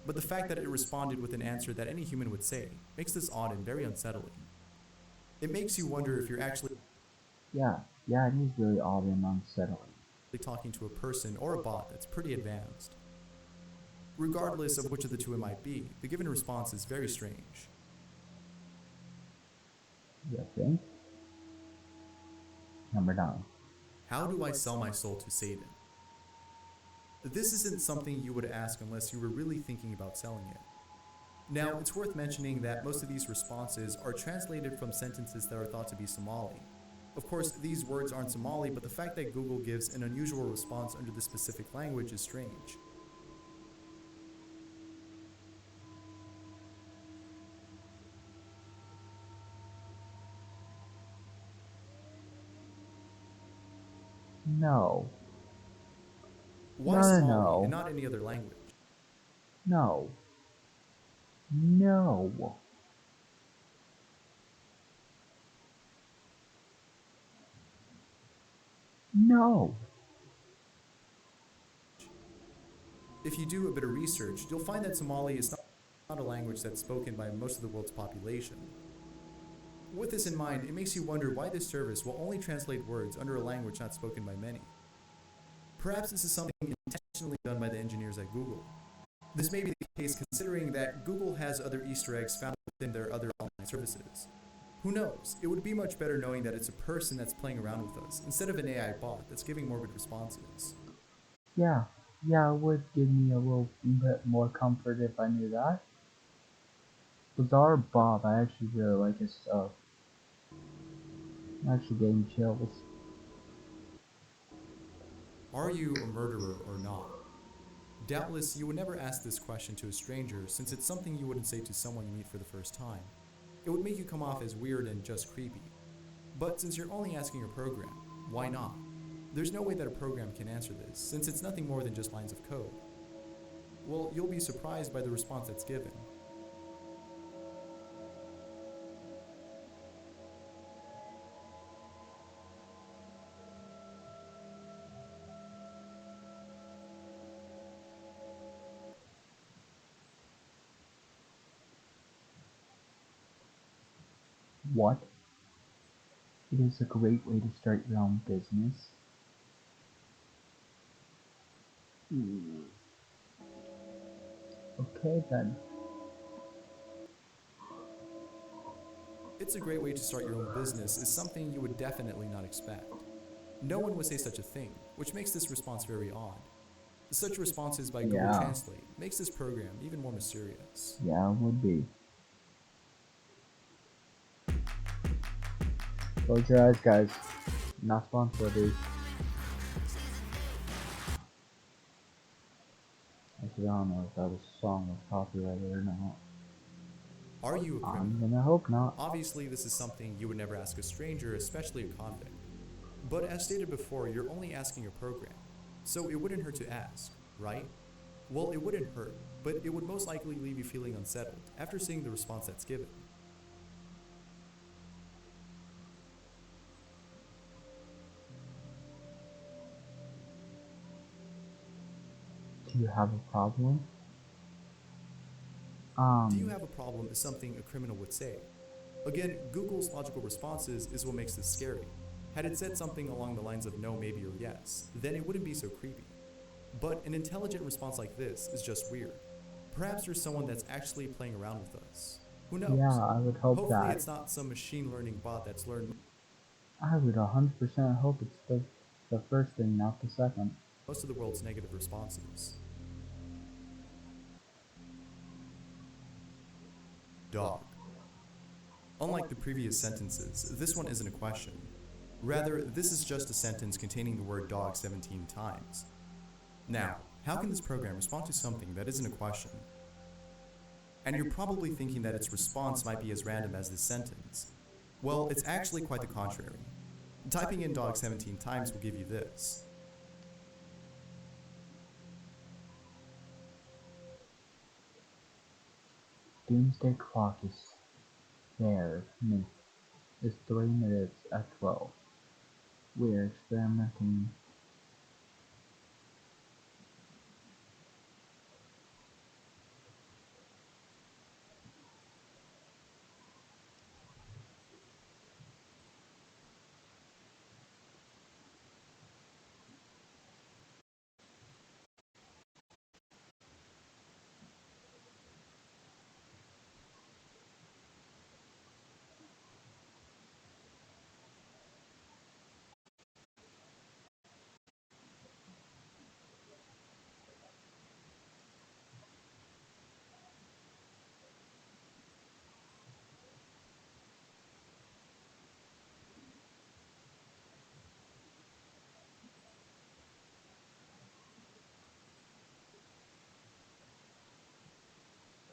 But the fact that it responded with an answer that any human would say makes this odd and very unsettling. It makes you wonder if you're actually Yeah, it is really odd and unsettling. talking to a person or a bot that's pretty advanced. Regardless of which of the two it might be, the given response is very strange. You think? Number 9. How do I sell my soul to Satan? This isn't something you would ask unless you were really thinking about selling it. Now, it's worth mentioning that most of these responses are translated from sentences that are thought to be Somali. Of course, these words aren't Somali, but the fact that Google gives an unusual response under this specific language is strange. No. Why Somali and not any other language? No. If you do a bit of research, you'll find that Somali is not a language that's spoken by most of the world's population. With this in mind, it makes you wonder why this service will only translate words under a language not spoken by many. Perhaps this is something intentionally done by the engineers at Google. This may be the case considering that Google has other Easter eggs found within their other online services. Who knows? It would be much better knowing that it's a person that's playing around with us, instead of an AI bot that's giving morbid responses. Yeah, it would give me a little bit more comfort if I knew that. Bizarre Bob, I actually really like his stuff. I'm actually getting chills. Are you a murderer or not? Doubtless, you would never ask this question to a stranger since it's something you wouldn't say to someone you meet for the first time. It would make you come off as weird and just creepy. But since you're only asking a program, why not? There's no way that a program can answer this, since it's nothing more than just lines of code. Well, you'll be surprised by the response that's given. What? It is a great way to start your own business. Okay then. It's a great way to start your own business is something you would definitely not expect. No one would say such a thing, which makes this response very odd. Such responses by Google Translate makes this program even more mysterious. Yeah, it would be. Close your eyes, guys. Not sponsored, dude. Actually, I don't know if that song was copyrighted or not. Are you a criminal? I'm gonna hope not. Obviously, this is something you would never ask a stranger, especially a convict. But as stated before, you're only asking a program, so it wouldn't hurt to ask, right? Well, it wouldn't hurt, but it would most likely leave you feeling unsettled after seeing the response that's given. Do you have a problem? Do you have a problem is something a criminal would say. Again, Google's logical responses is what makes this scary. Had it said something along the lines of no, maybe, or yes, then it wouldn't be so creepy. But an intelligent response like this is just weird. Perhaps there's someone that's actually playing around with us. Who knows? Yeah, I would hope Hopefully that. it's not some machine learning bot that's learned. I would 100% hope it's the first thing, not the second. Most of the world's negative responses. Dog. Unlike the previous sentences, this one isn't a question. Rather, this is just a sentence containing the word dog 17 times. Now, how can this program respond to something that isn't a question? And you're probably thinking that its response might be as random as this sentence. Well, it's actually quite the contrary. Typing in dog 17 times will give you this. Doomsday Clock is There is 3 minutes at 12. We're experimenting.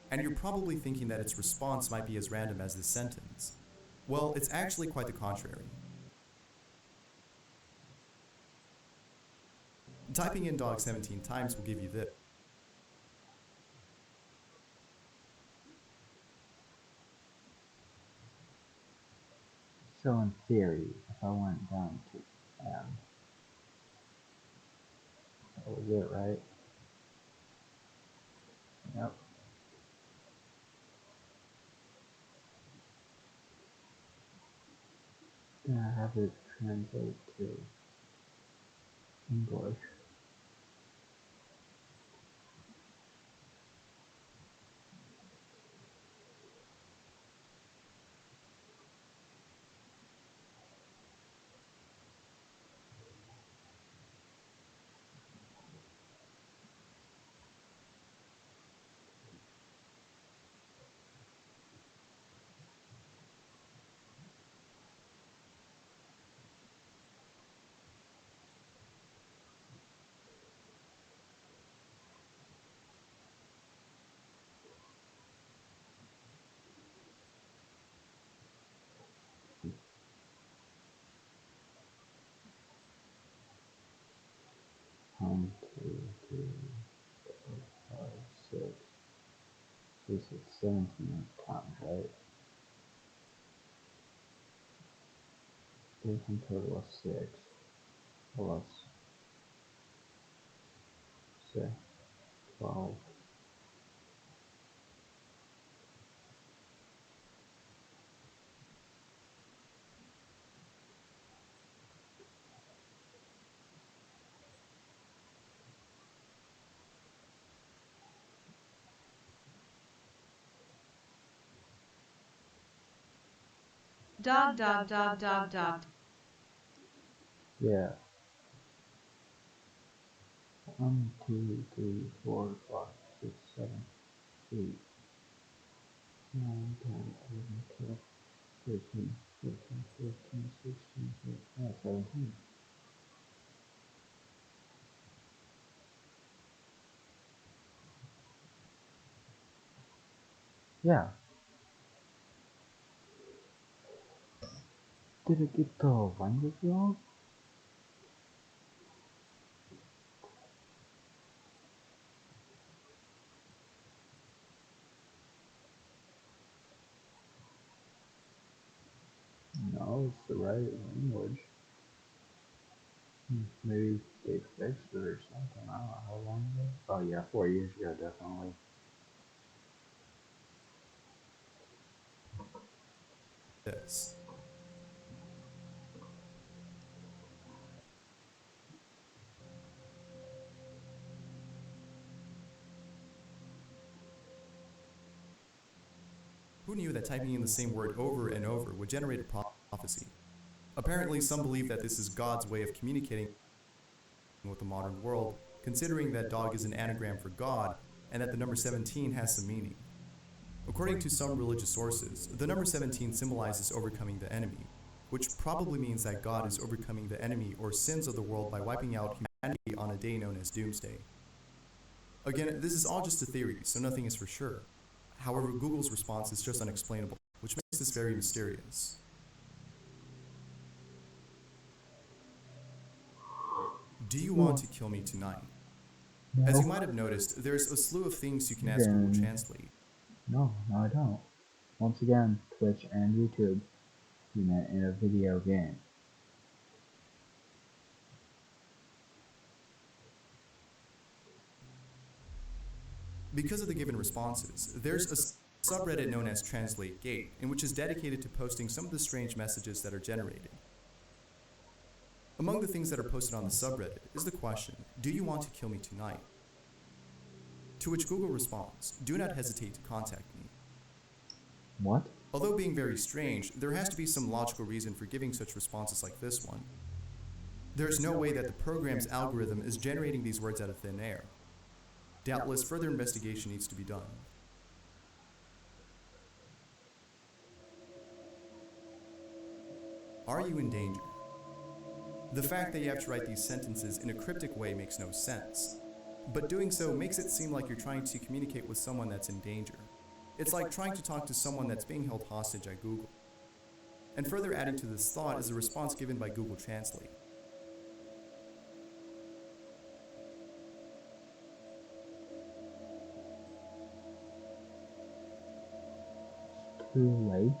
And you're probably thinking that its response might be as random as this sentence. Well, it's actually quite the contrary. Typing in dog 17 times will give you this. So in theory, if I went down to M, that was it, right? Yep. Then I have it translate to English. One, two, three, four, five, six. This is 17 times, right? There's in total of 6 plus 6, 12. Dog, dog, dog, dog, dog. Yeah. 1, 2, 3, 4, 5, 6, 7, 8, 9, 10, 11, 12, 13, 14, 15, 16, 17. Yeah. Did it get the language wrong? No, it's the right language. Maybe they fixed it or something. I don't know how long ago. Oh yeah, 4 years ago, definitely. This. Who knew that typing in the same word over and over would generate a prophecy? Apparently, some believe that this is God's way of communicating with the modern world, considering that dog is an anagram for God and that the number 17 has some meaning. According to some religious sources, the number 17 symbolizes overcoming the enemy, which probably means that God is overcoming the enemy or sins of the world by wiping out humanity on a day known as Doomsday. Again, this is all just a theory, so nothing is for sure. However, Google's response is just unexplainable, which makes this very mysterious. Do you want to kill me tonight? No. As you might have noticed, there's a slew of things you can ask Google Translate. No, I don't. Once again, Twitch and YouTube, you meant in a video game. Because of the given responses, there's a subreddit known as TranslateGate, in which is dedicated to posting some of the strange messages that are generated. Among the things that are posted on the subreddit is the question, "Do you want to kill me tonight?" To which Google responds, "Do not hesitate to contact me." What? Although being very strange, there has to be some logical reason for giving such responses like this one. There's no way that the program's algorithm is generating these words out of thin air. Doubtless, further investigation needs to be done. Are you in danger? The fact that you have to write these sentences in a cryptic way makes no sense. But doing so makes it seem like you're trying to communicate with someone that's in danger. It's like trying to talk to someone that's being held hostage at Google. And further adding to this thought is the response given by Google Translate. Too late?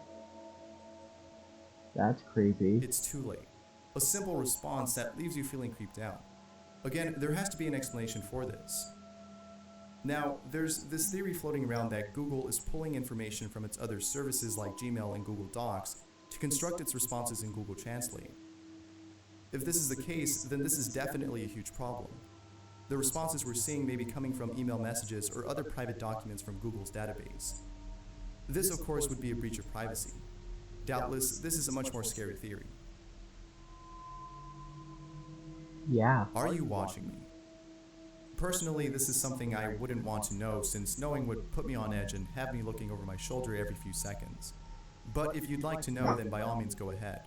That's creepy. It's too late. A simple response that leaves you feeling creeped out. Again, there has to be an explanation for this. Now, there's this theory floating around that Google is pulling information from its other services like Gmail and Google Docs to construct its responses in Google Translate. If this is the case, then this is definitely a huge problem. The responses we're seeing may be coming from email messages or other private documents from Google's database. This, of course, would be a breach of privacy. Doubtless, this is a much more scary theory. Yeah. Are you watching me? Personally, this is something I wouldn't want to know, since knowing would put me on edge and have me looking over my shoulder every few seconds. But if you'd like to know, then by all means go ahead.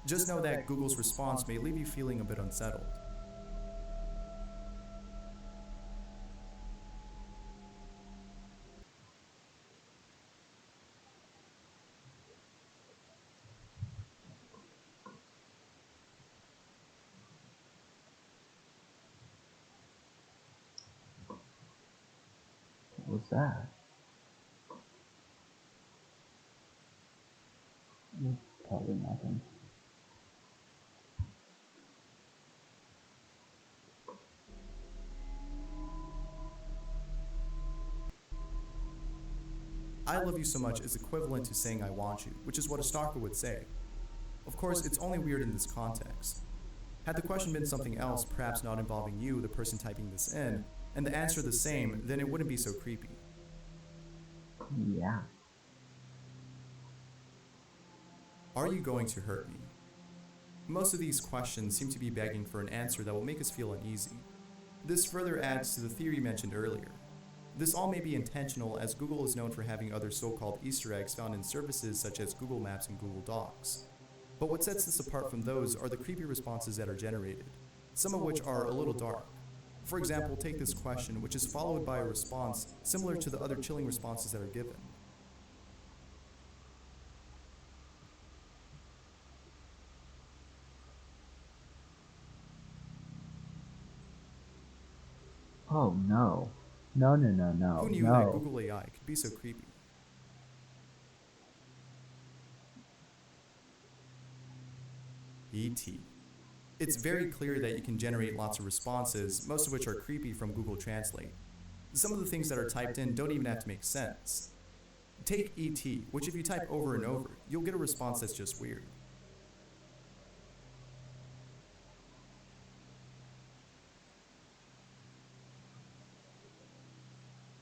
Just know that Google's response may leave you feeling a bit unsettled. What was that? Probably nothing. "I love you so much" is equivalent to saying "I want you," which is what a stalker would say. Of course, it's only weird in this context. Had the question been something else, perhaps not involving you, the person typing this in, and the answer the same, then it wouldn't be so creepy. Yeah. Are you going to hurt me? Most of these questions seem to be begging for an answer that will make us feel uneasy. This further adds to the theory mentioned earlier. This all may be intentional, as Google is known for having other so-called Easter eggs found in services such as Google Maps and Google Docs. But what sets this apart from those are the creepy responses that are generated, some of which are a little dark. For example, take this question, which is followed by a response similar to the other chilling responses that are given. Oh no. No, no, no, no. Who knew that Google AI could be so creepy? E.T. It's very clear that you can generate lots of responses, most of which are creepy, from Google Translate. Some of the things that are typed in don't even have to make sense. Take E.T., which if you type over and over, you'll get a response that's just weird.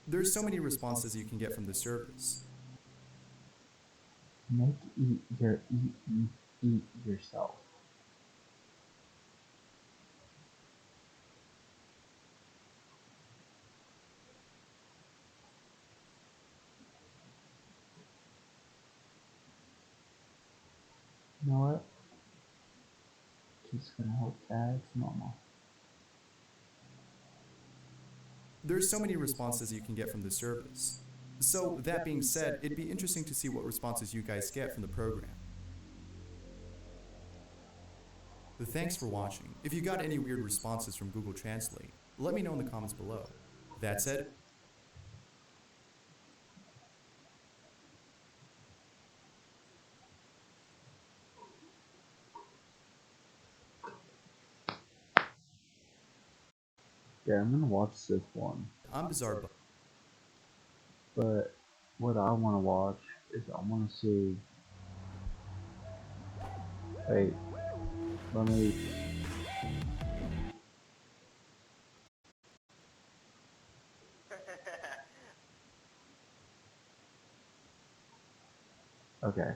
There's so many responses you can get from the service. Make eat yourself. You know what? Just gonna hope that it's normal. There's so many responses you can get from the service. So, that being said, it'd be interesting to see what responses you guys get from the program. Thanks for watching. If you got any weird responses from Google Translate, let me know in the comments below. That said, Yeah, I'm gonna watch this one. I'm Bizarre. But what I want to watch is I want to see. Wait, let me. Okay.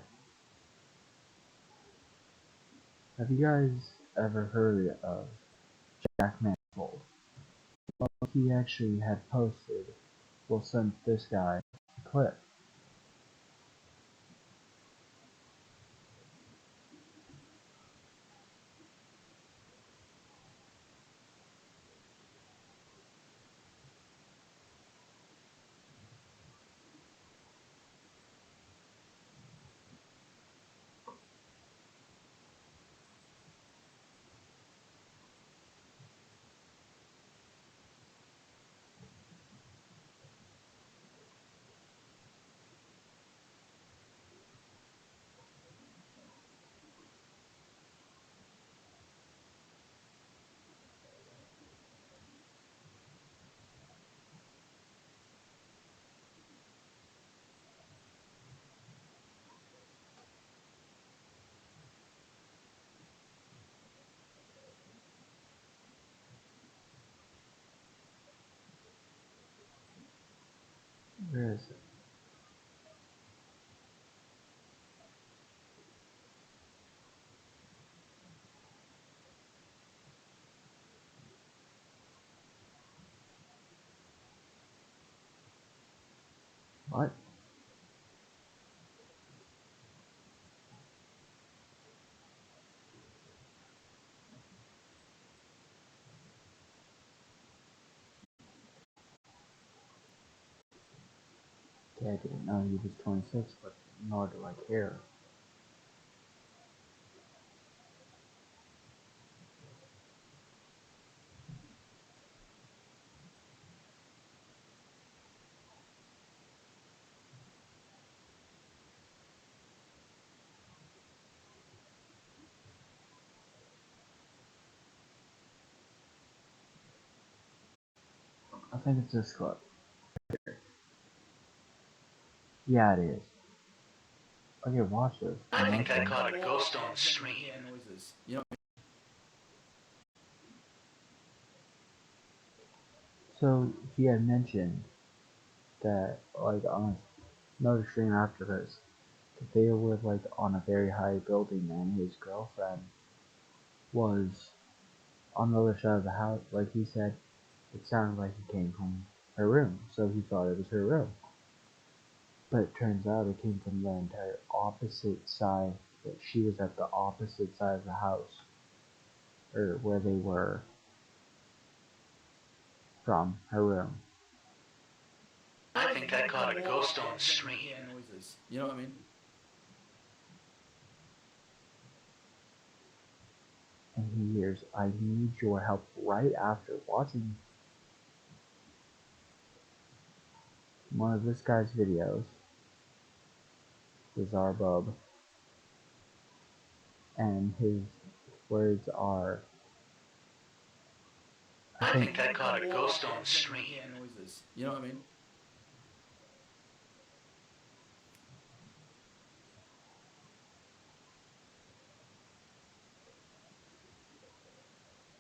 Have you guys ever heard of Jack Manifold? Well, he actually had posted, well, sent this guy a clip. Where is it? What? Okay, I didn't know he was 26, but nor do I care. I think it's this clip. Yeah, it is. Okay, watch this. I think I caught a ghost on the stream. So he had mentioned that, like, on another stream after this, that they were like on a very high building, and his girlfriend was on the other side of the house. Like he said, it sounded like it came from her room, so he thought it was her room. But it turns out it came from the entire opposite side. That she was at the opposite side of the house, or where they were from her room. I think I caught a ghost on the stream. You know what I mean? And he hears, "I need your help," right after watching one of this guy's videos, Bizarre Bub, and his words are, I think I caught a ghost on the stream. You know what I mean?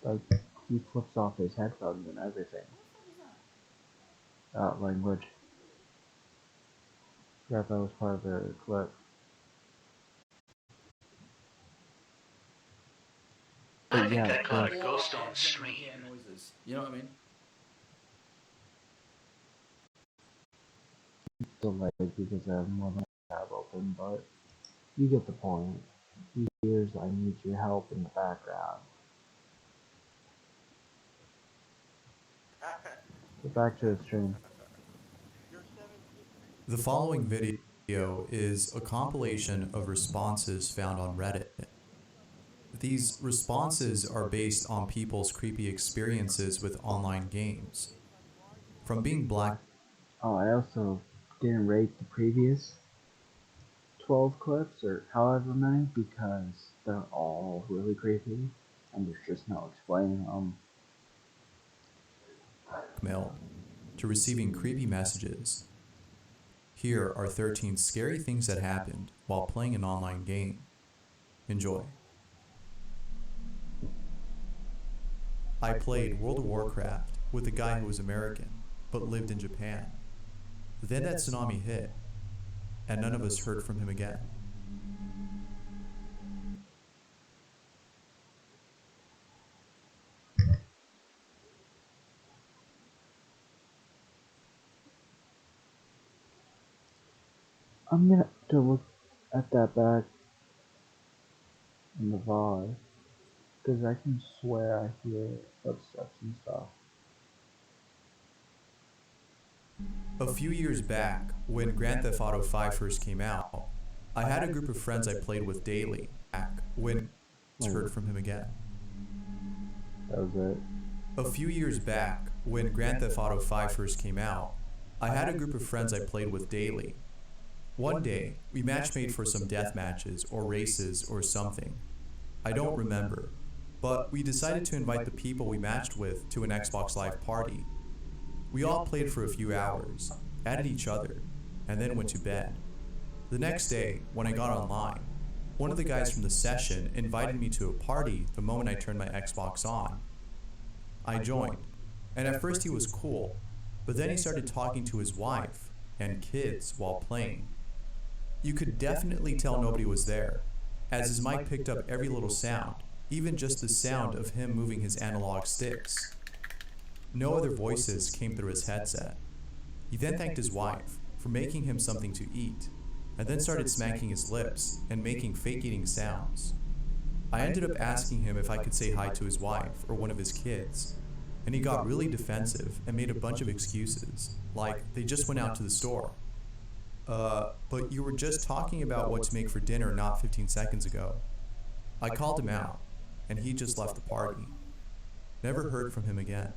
like, he flips off his headphones and everything. Language. Yeah, that was part of the clip. I think I caught a ghost on the stream. You know what I mean? Delayed because I have more than a tab open, but you get the point. He hears, "I need your help" in the background. Get back to the stream. The following video is a compilation of responses found on Reddit. These responses are based on people's creepy experiences with online games. From being black. Oh, I also didn't rate the previous 12 clips, or however many, because they're all really creepy, and there's just no explaining them. mail to receiving creepy messages. Here are 13 scary things that happened while playing an online game. Enjoy. I played World of Warcraft with a guy who was American but lived in Japan. Then that tsunami hit, and none of us heard from him again. I'm gonna have to look at that back in the VOD, because I can swear I hear footsteps and stuff. A few years back, when Grand Theft Auto 5 first came out, I had a group of friends I played with daily, when I heard from him again. That was it. A few years back, when Grand Theft Auto 5 first came out, I had a group of friends I played with daily. One day, we matchmade for some death matches or races or something. I don't remember, but we decided to invite the people we matched with to an Xbox Live party. We all played for a few hours, added each other, and then went to bed. The next day, when I got online, one of the guys from the session invited me to a party the moment I turned my Xbox on. I joined, and at first he was cool, but then he started talking to his wife and kids while playing. You could definitely tell nobody was there, as his mic picked up every little sound, even just the sound of him moving his analog sticks. No other voices came through his headset. He then thanked his wife for making him something to eat, and then started smacking his lips and making fake eating sounds. I ended up asking him if I could say hi to his wife or one of his kids, and he got really defensive and made a bunch of excuses, like they just went out to the store. But you were just talking about what to make for dinner not 15 seconds ago. I called him out, and he just left the party. Never heard from him again.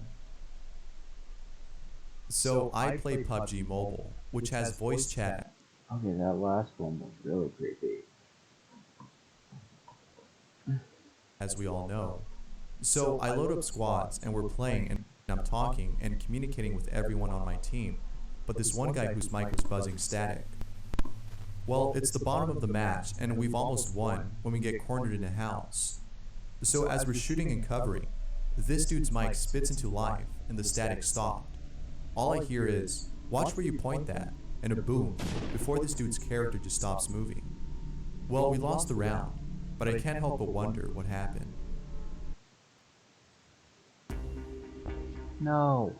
So I play PUBG Mobile, which has voice chat. Okay, that last one was really creepy. As we all know. So I load up squads and we're playing and I'm talking and communicating with everyone on my team, but this one guy whose mic was buzzing static. Well, it's the bottom of the match and we've almost won when we get cornered in a house. So as we're shooting and covering, this dude's mic spits into life and the static stopped. All I hear is, "Watch where you point that," and a boom, before this dude's character just stops moving. Well, we lost the round, but I can't help but wonder what happened. No.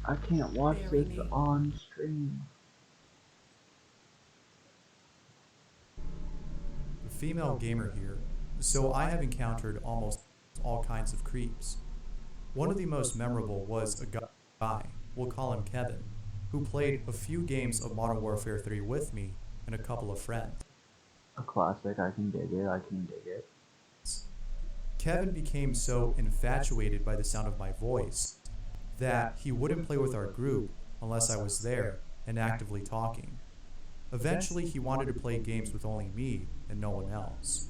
I can't watch this on stream. Female gamer here, so I have encountered almost all kinds of creeps. One of the most memorable was a guy, we'll call him Kevin, who played a few games of Modern Warfare 3 with me and a couple of friends. A classic, I can dig it, I can dig it. Kevin became so infatuated by the sound of my voice that he wouldn't play with our group unless I was there and actively talking. Eventually, he wanted to play games with only me and no one else.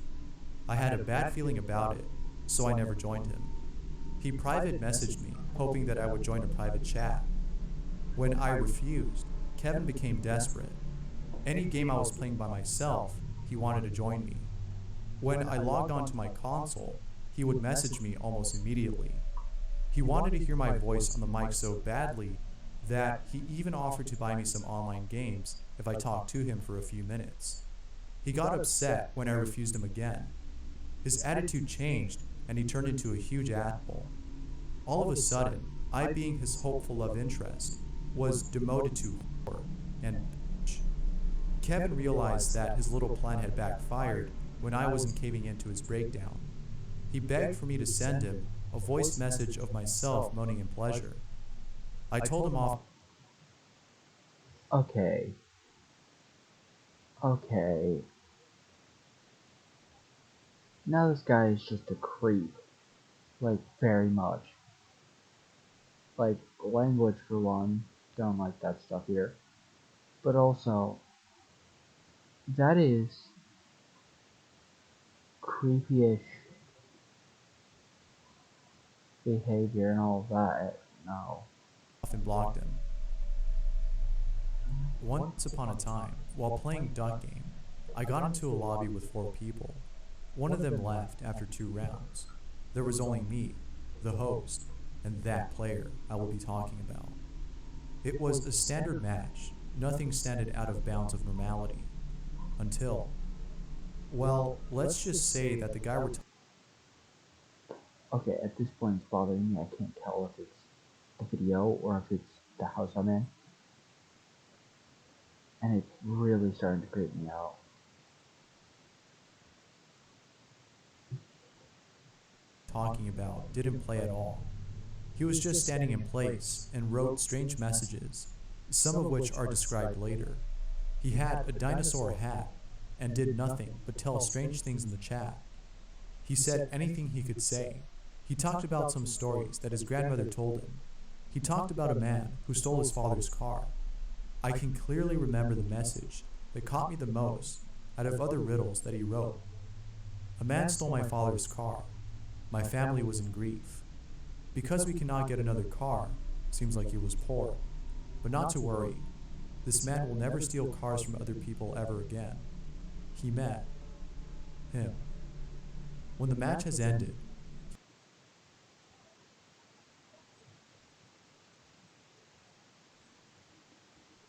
I had a bad feeling about it, so I never joined him. He private messaged me, hoping that I would join a private chat. When I refused, Kevin became desperate. Any game I was playing by myself, he wanted to join me. When I logged onto my console, he would message me almost immediately. He wanted to hear my voice on the mic so badly that he even offered to buy me some online games if I talked to him for a few minutes. He got upset when I refused him again. His attitude changed and he turned into a huge asshole. All of a sudden, I, being his hopeful love interest, was demoted to whore and bitch. Kevin realized that his little plan had backfired when I wasn't caving into his breakdown. He begged for me to send him a voice message of myself moaning in pleasure. I told him off. Okay. Okay. Now this guy is just a creep. Like, very much. Like, language for one. Don't like that stuff here. But also, that is creepy-ish behavior and all of that. No. And blocked him. Once upon a time, while playing Duck Game, I got into a lobby with 4 people. One of them left after 2 rounds. There was only me, the host, and that player I will be talking about. It was a standard match, nothing standard out of bounds of normality. Until, well, let's just say that the guy we're Okay, at this point it's bothering me. I can't tell if it's the video or if it's the house I'm in. And it's really starting to creep me out. talking about didn't play at all. He was just standing in place and wrote strange messages, some of which are described later. He had a dinosaur hat and did nothing but tell strange things in the chat. He said anything he could say. He talked about some stories that his grandmother told him. He talked about a man who stole his father's car. I can clearly remember the message that caught me the most out of other riddles that he wrote. A man stole my father's car. My family was in grief. Because we cannot get another car, seems like he was poor. But not to worry. This man will never steal cars from other people ever again. He met him. When the match has ended,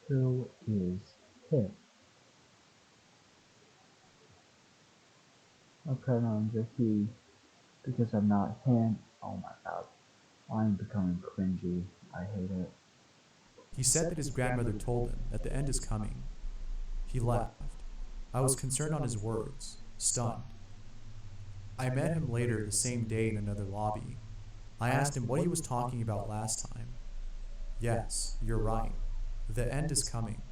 who is him? I'll pronoun just he, because I'm not him. Oh my god. I'm becoming cringy. I hate it. He said that his grandmother told him that the end is coming. He left. I was concerned on his words, stunned. I met him later the same day in another lobby. I asked him what he was talking about last time. Yes, you're right. The end is coming.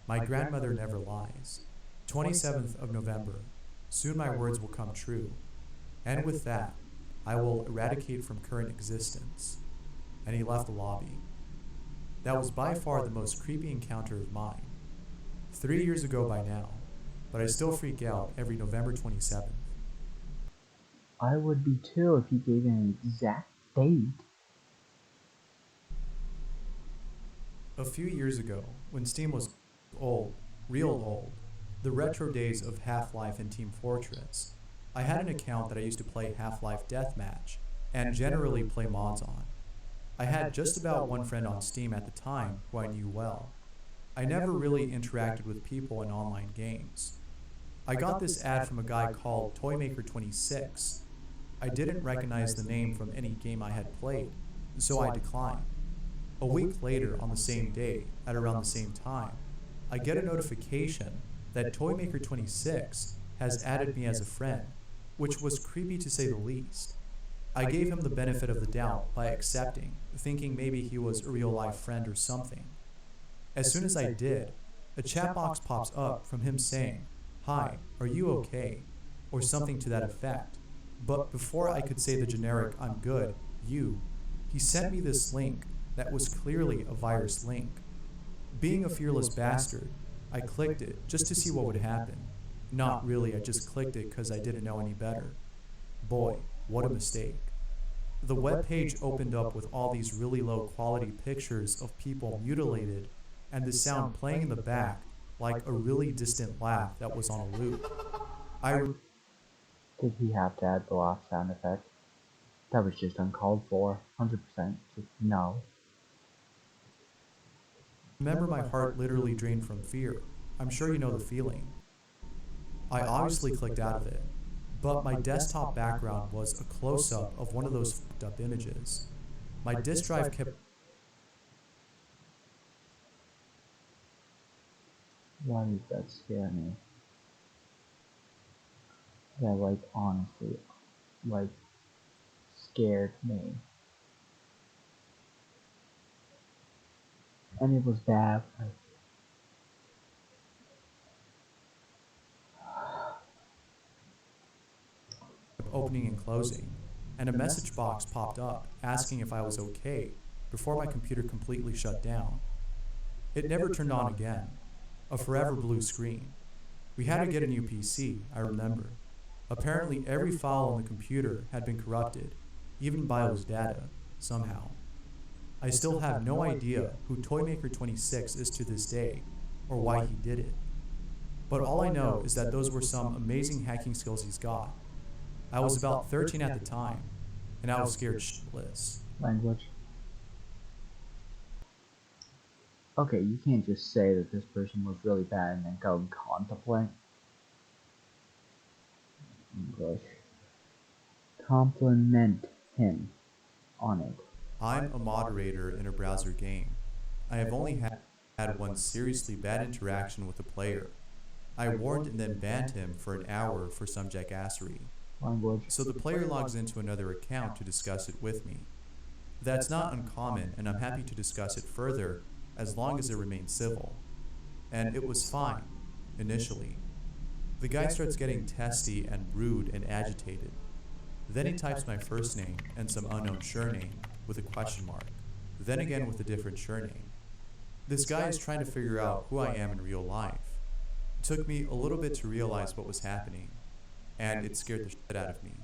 My grandmother never lies. 27th of November. Soon my words will come true. And with that, I will eradicate from current existence. And he left the lobby. That was by far the most creepy encounter of mine. 3 years ago by now, but I still freak out every November 27th. I would be too if he gave an exact date. A few years ago, when Steam was old, real old, the retro days of Half-Life and Team Fortress, I had an account that I used to play Half-Life Deathmatch and generally play mods on. I had just about one friend on Steam at the time who I knew well. I never really interacted with people in online games. I got this ad from a guy called Toymaker26. I didn't recognize the name from any game I had played, so I declined. A week later, on the same day, at around the same time, I get a notification that Toymaker26 has added me as a friend, which was creepy to say the least. I gave him the benefit of the doubt by accepting, thinking maybe he was a real-life friend or something. As soon as I did, a chat box pops up from him saying, "Hi, are you okay?" or something to that effect. But before I could say the generic "I'm good," he sent me this link that was clearly a virus link. Being a fearless bastard, I clicked it just to see what would happen. Not really, I just clicked it because I didn't know any better. Boy, what a mistake. The web page opened up with all these really low quality pictures of people mutilated and the sound playing in the back like a really distant laugh that was on a loop. Did he have to add the laugh sound effect? That was just uncalled for. 100%. Just no. Remember, my heart literally drained from fear. I'm sure you know the feeling. I obviously clicked out of it, but my desktop background was a close-up of one of those fucked up images. My disk drive kept... Why did that scare me? That, like, honestly, like, scared me. And it was bad. Opening and closing, and a message box popped up asking if I was okay before my computer completely shut down. It never turned on again. A forever blue screen. We had to get a new PC, I remember. Apparently every file on the computer had been corrupted, even BIOS data, somehow. I still have no idea who Toymaker26 is to this day, or why he did it. But all I know is that those were some amazing hacking skills he's got. I was about 13 at the time, and I was scared shitless. Language. Okay, you can't just say that this person was really bad and then go and contemplate. English. Compliment him on it. I'm a moderator in a browser game. I have only had one seriously bad interaction with a player. I warned and then banned him for an hour for some jackassery. Language. So the player logs into another account to discuss it with me. That's not uncommon, and I'm happy to discuss it further as long as it remains civil. And it was fine, initially. The guy starts getting testy and rude and agitated. Then he types my first name and some unknown surname with a question mark, then again with a different surname. This guy is trying to figure out who I am in real life. It took me a little bit to realize what was happening, and it scared the shit out of me.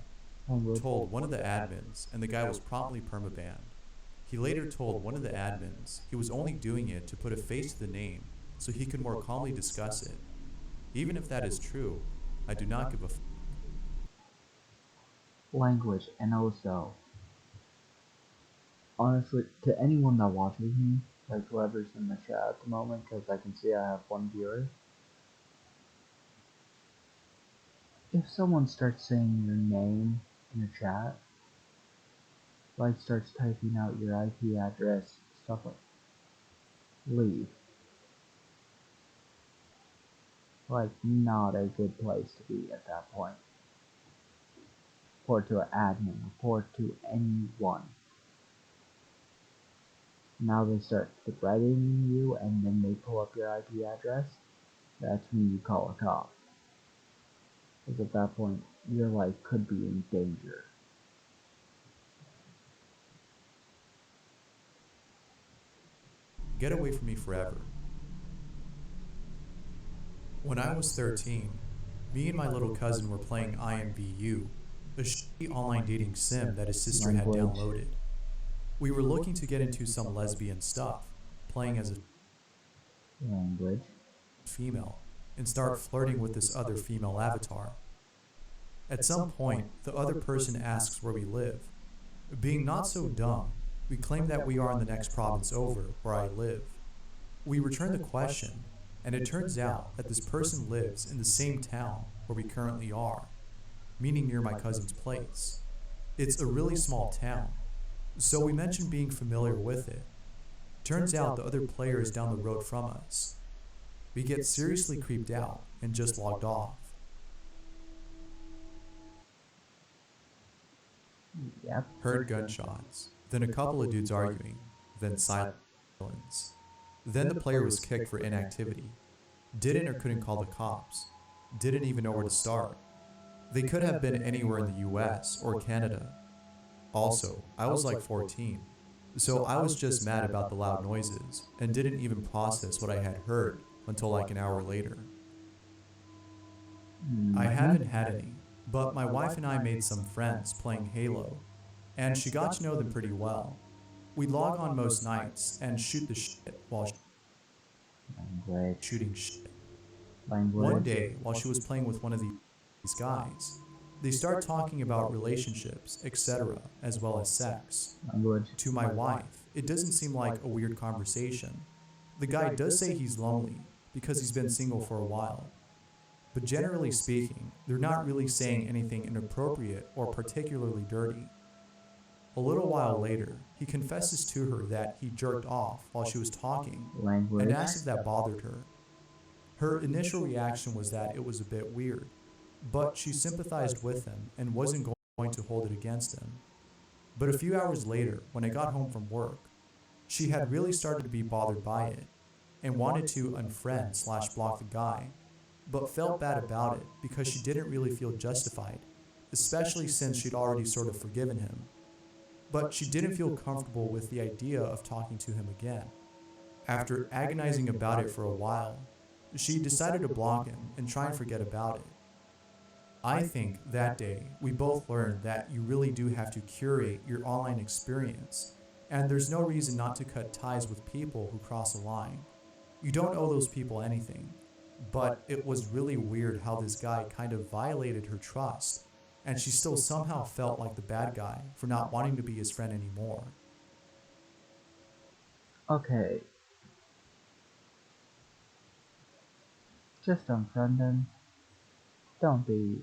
Told one of the admins, and the guy was promptly permabanned. He later told one of the admins he was only doing it to put a face to the name so he could more calmly discuss it. Even if that is true, I do not give a f. Language, and also, honestly, to anyone that watches me, like whoever's in the chat at the moment, because I can see I have one viewer, if someone starts saying your name in the chat, like starts typing out your IP address, stuff like, leave. Like, not a good place to be at that point. Report to an admin, report to anyone. Now they start threatening you and then they pull up your IP address. That's when you call a cop. Because at that point, your life could be in danger. Get away from me forever. When I was 13, me and my little cousin were playing IMVU, a shitty online dating sim that his sister had downloaded. We were looking to get into some lesbian stuff, playing as a female, and start flirting with this other female avatar. At some point, the other person asks where we live. Being not so dumb, we claim that we are in the next province over, where I live. We return the question, and it turns out that this person lives in the same town where we currently are, meaning near my cousin's place. It's a really small town, so we mentioned being familiar with it. Turns out the other player is down the road from us. We get seriously creeped out and just logged off. Yep. Heard gunshots, then a couple of dudes arguing, then silence. Then the player was kicked for inactivity. Didn't or couldn't call the cops. Didn't even know where to start. They could have been anywhere in the US or Canada. Also, I was like 14, so I was just mad about the loud noises and didn't even process what I had heard until like an hour later. I haven't had any, but my wife and I made some friends playing Halo, and she got to know them pretty well. We'd log on most nights and shoot the shit while shooting shit. One day, while she was playing with one of these guys, they start talking about relationships, etc., as well as sex. To my wife, it doesn't seem like a weird conversation. The guy does say he's lonely because he's been single for a while. But generally speaking, they're not really saying anything inappropriate or particularly dirty. A little while later, he confesses to her that he jerked off while she was talking and asked if that bothered her. Her initial reaction was that it was a bit weird, but she sympathized with him and wasn't going to hold it against him. But a few hours later, when I got home from work, she had really started to be bothered by it and wanted to unfriend/block the guy, but felt bad about it because she didn't really feel justified, especially since she'd already sort of forgiven him. But she didn't feel comfortable with the idea of talking to him again. After agonizing about it for a while, she decided to block him and try and forget about it. I think that day we both learned that you really do have to curate your online experience, and there's no reason not to cut ties with people who cross a line. You don't owe those people anything, but it was really weird how this guy kind of violated her trust, and she still somehow felt like the bad guy for not wanting to be his friend anymore. Okay, just unfriend him. Don't be.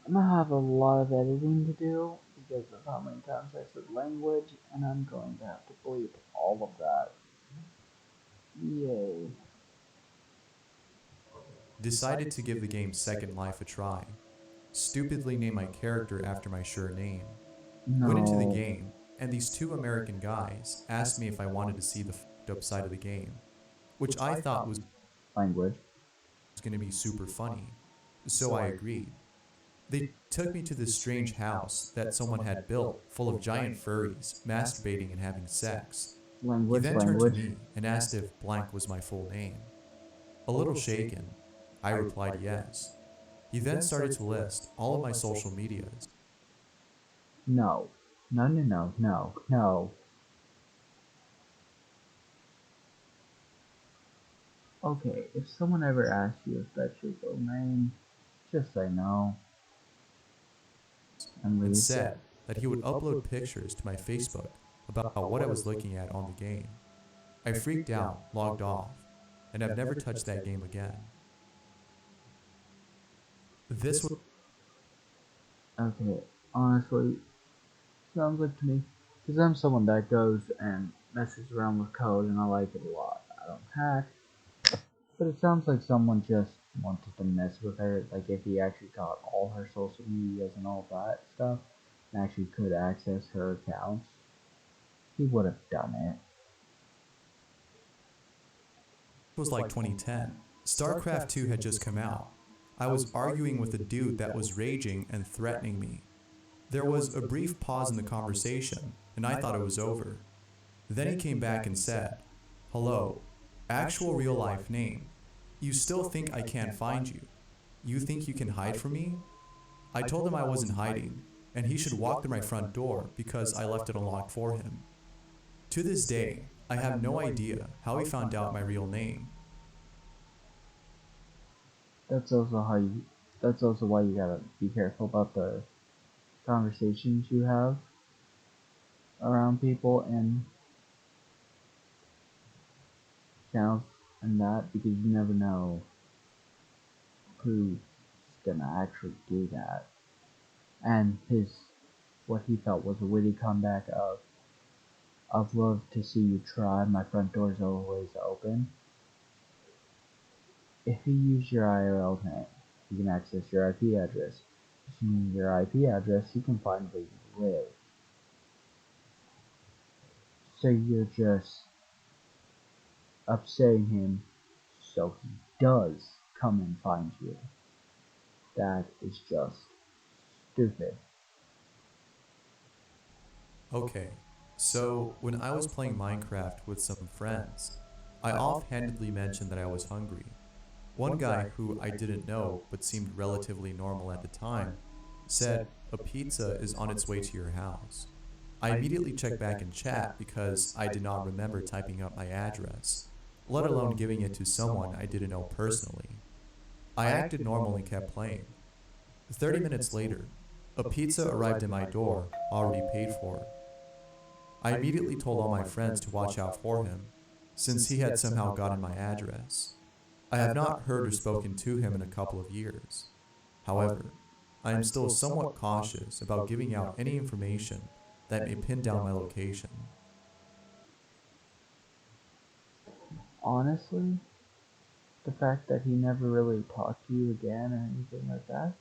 I'm gonna have a lot of editing to do because of how many times I said language, and I'm going to have to bleep all of that. Yay. Decided to give the game Second Life a try. Stupidly named my character after my sure name. Went into the No. game, and these two American guys asked me if I wanted to see the f***ed up side of the game, which I thought was Language. going to be super funny, so I agreed. They took me to this strange house that someone had built full of giant furries masturbating and having sex. He Language, then turned to language. me and asked if blank was my full name. A little shaken, I replied yes. He then started to list all of my social medias. No. No, no, no, no, no. Okay, if someone ever asks you if that's your full name, just say no. And And leave. said that he would upload pictures to my Facebook about what I was looking at on the game. I freaked out, logged off, and have never touched that game again. This was Okay, honestly, sounds like to me, because I'm someone that goes and messes around with code and I like it a lot. I don't hack, but it sounds like someone just wanted to mess with her, like if he actually got all her social medias and all that stuff, and actually could access her accounts, he would have done it. was like 2010. StarCraft 2 had just come out. I was arguing with a dude that was raging and threatening me. There was a brief pause in the conversation, and I thought it was over. Then he came back and said, "Hello, actual real life name. You still think I can't find you? You think you can hide from me?" I told him I wasn't hiding, and he should walk through my front door because I left it unlocked for him. To this day, I have no idea how he found out my real name. That's also how you. That's also why you gotta be careful about the conversations you have around people and channels and that, because you never know who's gonna actually do that. And what he felt was a witty comeback of love to see you try. My front door's always open. If you use your IRL name, you can access your IP address. If you use your IP address, you can find where you live. So you're just upsetting him so he does come and find you. That is just stupid. Okay, so when I was playing Minecraft with some friends, I offhandedly mentioned that I was hungry. One guy who I didn't know but seemed relatively normal at the time said, "A pizza is on its way to your house." I immediately checked back in chat because I did not remember typing up my address, let alone giving it to someone I didn't know personally. I acted normal and kept playing. 30 minutes later, a pizza arrived at my door, already paid for. I immediately told all my friends to watch out for him, since he had somehow gotten my address. I have not heard or spoken to him in a couple of years. However, I am still somewhat cautious about giving out any information that may pin down my location. Honestly, the fact that he never really talked to you again or anything like that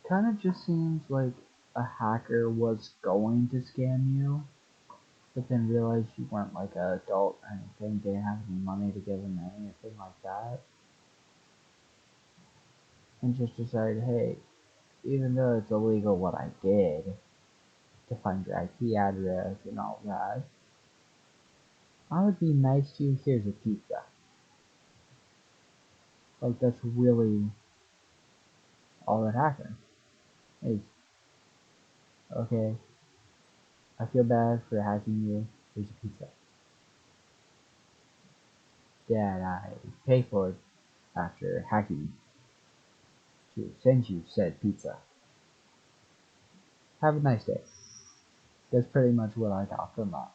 kind of just seems like a hacker was going to scam you, but then realized you weren't like an adult or anything, didn't have any money to give him anything like that, and just decided, hey, even though it's illegal what I did to find your IP address and all that, I would be nice to you. Here's a pizza. Like, that's really all that happened. Hey, okay, I feel bad for hacking you. Here's a pizza. Dad, I pay for it after hacking to send you said pizza. Have a nice day. That's pretty much what I got from that.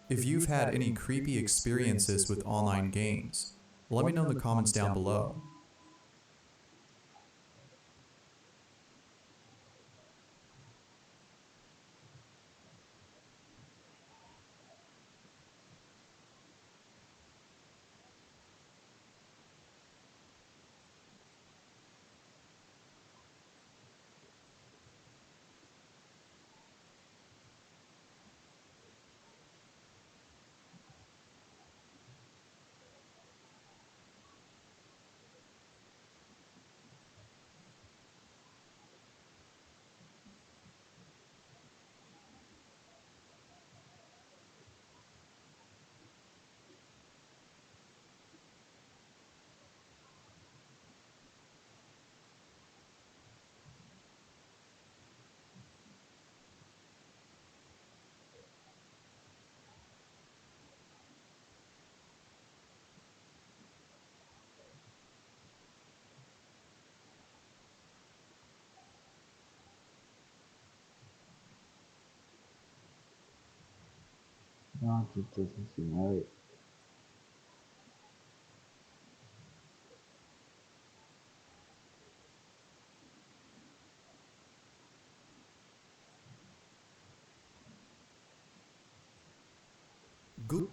If you've had any creepy experiences with online games, let me know in the comments down below. No, it just doesn't seem right. Good.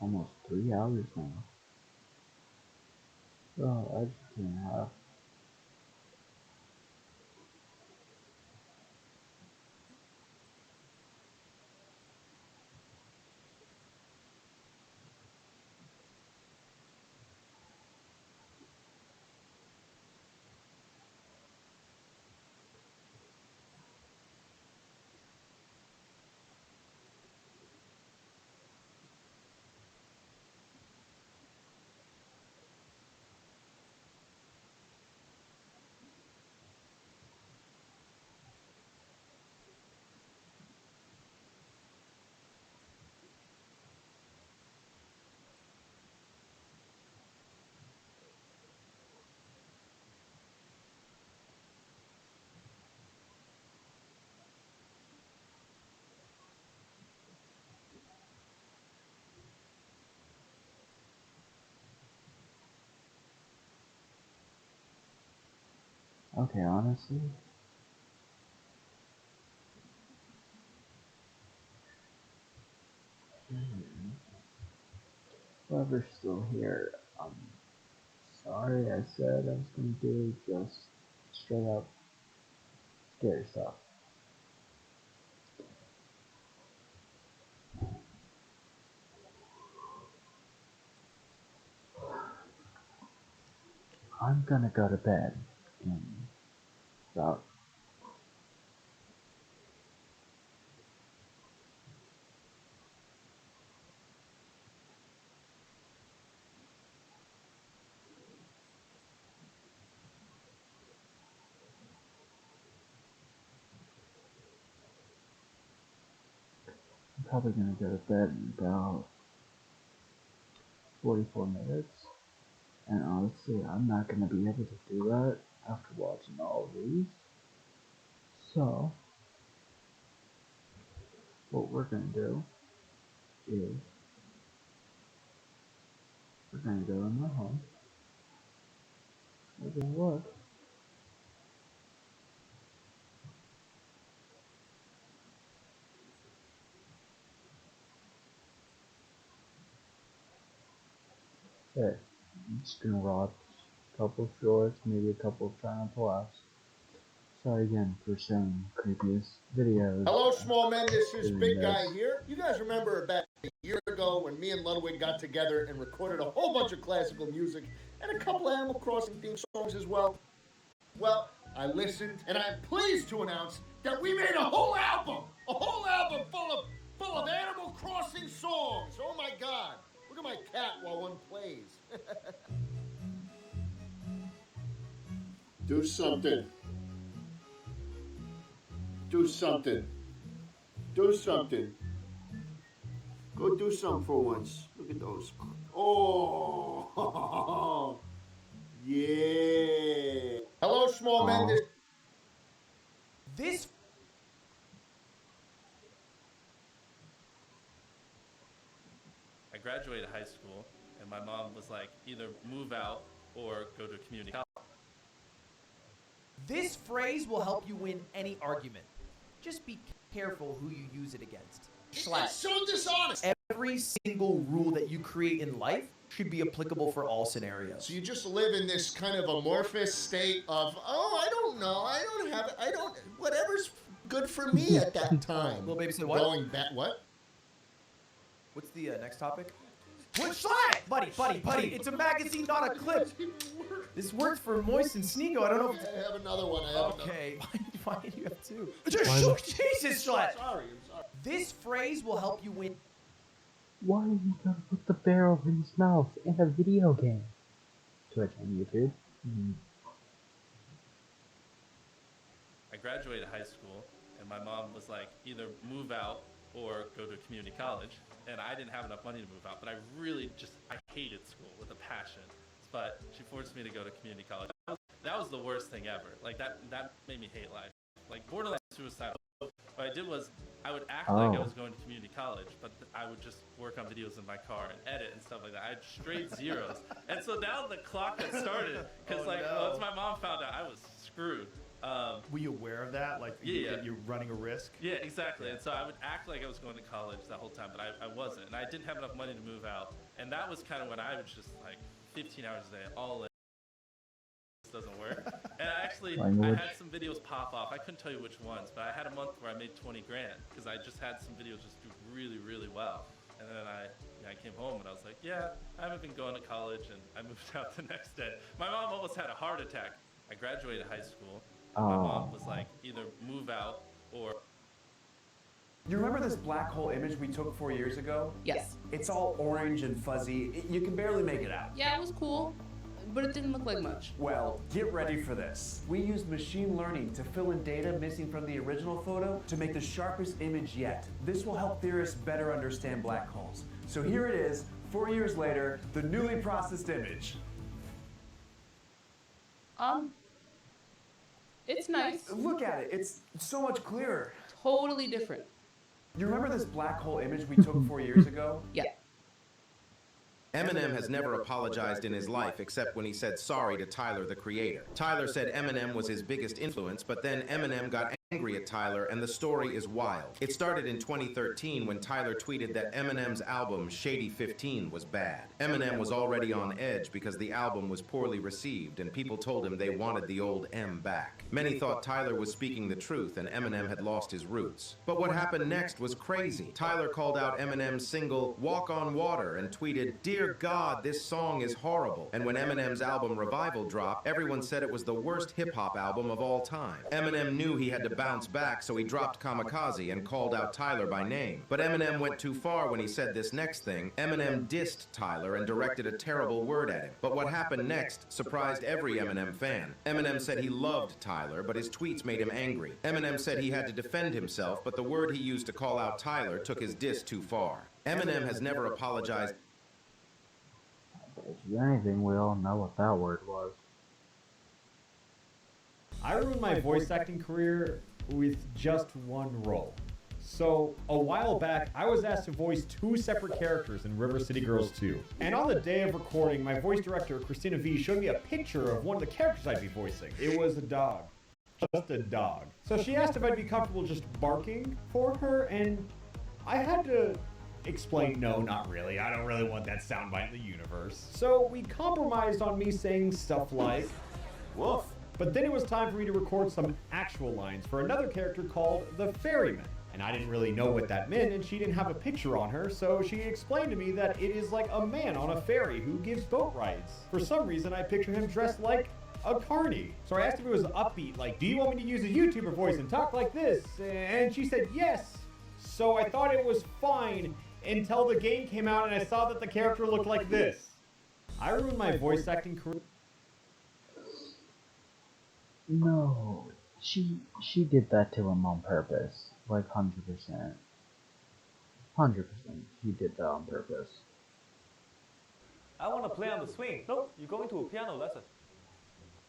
Almost 3 hours now. Oh, I just can't have. Okay, honestly, whoever's still here, sorry I said I was gonna do just straight up scary stuff. I'm gonna go to bed in about I'm probably gonna go to bed in about 44 minutes. And honestly, I'm not gonna be able to do that after watching all of these. So, what we're gonna do is we're gonna go in my home. We're gonna look. There. I'm just gonna watch couple shorts, maybe a couple of China Plus. Sorry again for saying creepiest videos. Hello, small men. This is Doing Big Guy this. here. You guys remember about a year ago when me and Ludwig got together and recorded a whole bunch of classical music and a couple Animal Crossing theme songs as well? Well, I listened and I am pleased to announce that we made a whole album full of Animal Crossing songs. Oh my God! Look at my cat while one plays. Do something. Do something. Do something. Go do something for once. Look at those. Oh, yeah. Hello, small men. This I graduated high school, and my mom was like, either move out or go to community college. This phrase will help you win any argument. Just be careful who you use it against. It's so dishonest. Every single rule that you create in life should be applicable for all scenarios. So you just live in this kind of amorphous state of, oh, I don't know, whatever's good for me at that time. Well, baby, say what? Going back, what? What's the next topic? Which slide? Buddy, it's a magazine, not a clip. This works for Moist and Sneeko. I don't know if I have another one. Okay, why do you have two? Jesus, Schlatt! I'm sorry. This phrase will help you win. Why are you gonna put the barrel in his mouth in a video game? Twitch and YouTube. I graduated high school, and my mom was like, either move out or go to community college. And I didn't have enough money to move out, but I hated school with a passion. But she forced me to go to community college. That was the worst thing ever. Like, that made me hate life. Like, borderline suicide. What I did was, I would act like I was going to community college, but I would just work on videos in my car and edit and stuff like that. I had straight zeros. And so now the clock had started, because once my mom found out, I was screwed. Were you aware of that? Like, you're running a risk? Yeah, exactly. And so I would act like I was going to college that whole time, but I wasn't. And I didn't have enough money to move out. And that was kind of when I was just like 15 hours a day, all in. This doesn't work. And I had some videos pop off. I couldn't tell you which ones, but I had a month where I made 20 grand because I just had some videos just do really, really well. And then I came home and I was like, yeah, I haven't been going to college, and I moved out the next day. My mom almost had a heart attack. I graduated high school. My mom was like, either move out or... You remember this black hole image we took 4 years ago? Yes. It's all orange and fuzzy. You can barely make it out. Yeah, it was cool, but it didn't look like much. Well, get ready for this. We used machine learning to fill in data missing from the original photo to make the sharpest image yet. This will help theorists better understand black holes. So here it is, 4 years later, the newly processed image. It's nice. Look at it. It's so much clearer. Totally different. You remember this black hole image we took 4 years ago? Yeah. Eminem has never apologized in his life except when he said sorry to Tyler, the Creator. Tyler said Eminem was his biggest influence, but then Eminem got angry at Tyler, and the story is wild. It started in 2013 when Tyler tweeted that Eminem's album, Shady 15, was bad. Eminem was already on edge because the album was poorly received, and people told him they wanted the old M back. Many thought Tyler was speaking the truth, and Eminem had lost his roots. But what happened next was crazy. Tyler called out Eminem's single, Walk on Water, and tweeted, "Dear God, this song is horrible." And when Eminem's album Revival dropped, everyone said it was the worst hip-hop album of all time. Eminem knew he had to bounce back, so he dropped Kamikaze and called out Tyler by name. But Eminem went too far when he said this next thing. Eminem dissed Tyler and directed a terrible word at him. But what happened next surprised every Eminem fan. Eminem said he loved Tyler, but his tweets made him angry. Eminem said he had to defend himself, but the word he used to call out Tyler took his diss too far. Eminem has never apologized. If you anything, we all know what that word was. I ruined my voice acting career with just one role. So, a while back, I was asked to voice 2 separate characters in River City Girls 2. And on the day of recording, my voice director, Christina V, showed me a picture of one of the characters I'd be voicing. It was a dog. Just a dog. So she asked if I'd be comfortable just barking for her, and I had to explained, no, not really. I don't really want that soundbite in the universe. So we compromised on me saying stuff like, woof. But then it was time for me to record some actual lines for another character called the Ferryman. And I didn't really know what that meant, and she didn't have a picture on her, so she explained to me that it is like a man on a ferry who gives boat rides. For some reason, I picture him dressed like a carny. So I asked if it was upbeat, like, do you want me to use a YouTuber voice and talk like this? And she said yes. So I thought it was fine until the game came out and I saw that the character looked like this. I ruined my voice acting career. No, she did that to him on purpose. Like 100%. 100%. She did that on purpose. I want to play on the swing. No, you're going to a piano lesson.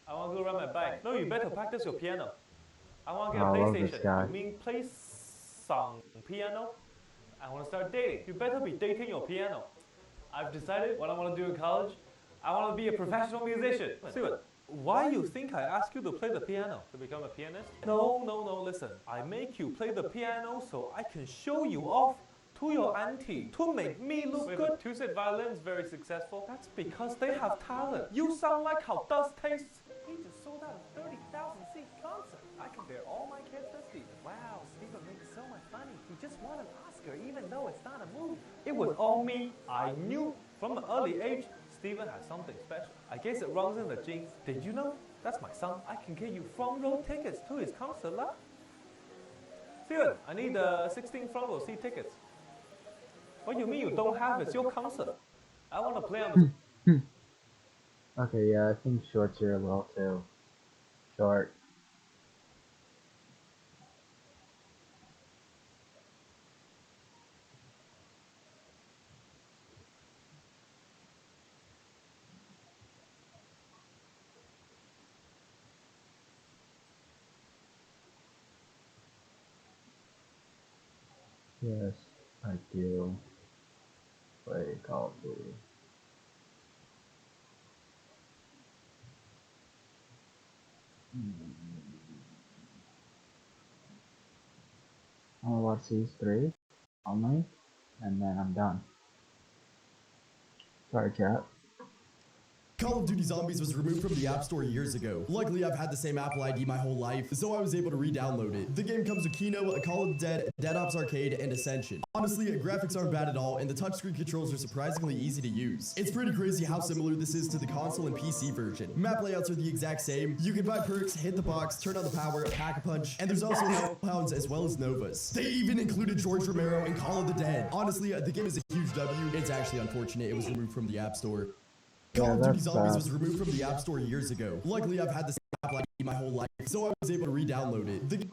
I want to go ride my bike. No, you better practice your piano. I want to get a PlayStation. You mean play some piano? I want to start dating. You better be dating your piano. I've decided what I want to do in college. I want to be a professional musician. Steven, why you think I ask you to play the piano? To become a pianist? No, listen. I make you play the piano so I can show you off to your auntie to make me look good. Two said violin's very successful. That's because they have talent. You sound like how dust tastes. He just sold out a 30,000-seat concert. I can bear all my kids with Steven. Wow, Steven makes so much money. He just won an Oscar even though it's not a movie. It was all me. I knew from an early age Steven has something special. I guess it runs in the genes. Did you know? That's my son. I can get you front row tickets to his concert lot. Steven, I need 16 front row seat tickets. What do you mean you don't have? It's your concert. I want to play on the... Okay, yeah, I think shorts are a little too short. Yes, I do play Call of Duty. I'm gonna watch these 3 only, and then I'm done. Sorry, chat. Call of Duty Zombies was removed from the App Store years ago. Luckily, I've had the same Apple ID my whole life, so I was able to re-download it. The game comes with Kino, Call of the Dead, Dead Ops Arcade, and Ascension. Honestly, graphics aren't bad at all, and the touchscreen controls are surprisingly easy to use. It's pretty crazy how similar this is to the console and PC version. Map layouts are the exact same. You can buy perks, hit the box, turn on the power, pack a punch, and there's also Hellhounds as well as Novas. They even included George Romero and Call of the Dead. Honestly, the game is a huge W. It's actually unfortunate it was removed from the App Store. Call of Duty Zombies was removed from the App Store years ago. Luckily, I've had the same Apple ID my whole life, so I was able to re-download it.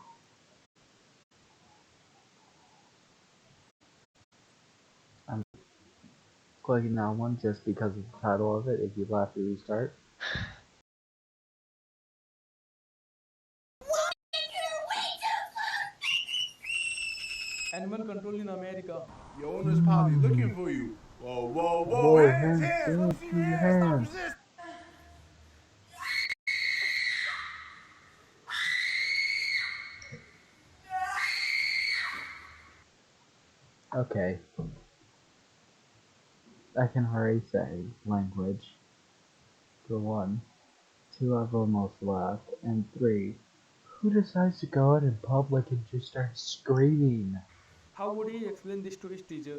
I'm clicking that one just because of the title of it. If you laugh, you restart. Animal control in America. Your owner's probably looking for you. Whoa, whoa, whoa, hands, hands, don't see your hands, stop resisting. Okay. I can already say language. For 1. 2, I've almost left. And 3, who decides to go out in public and just start screaming? How would he explain this to his teacher?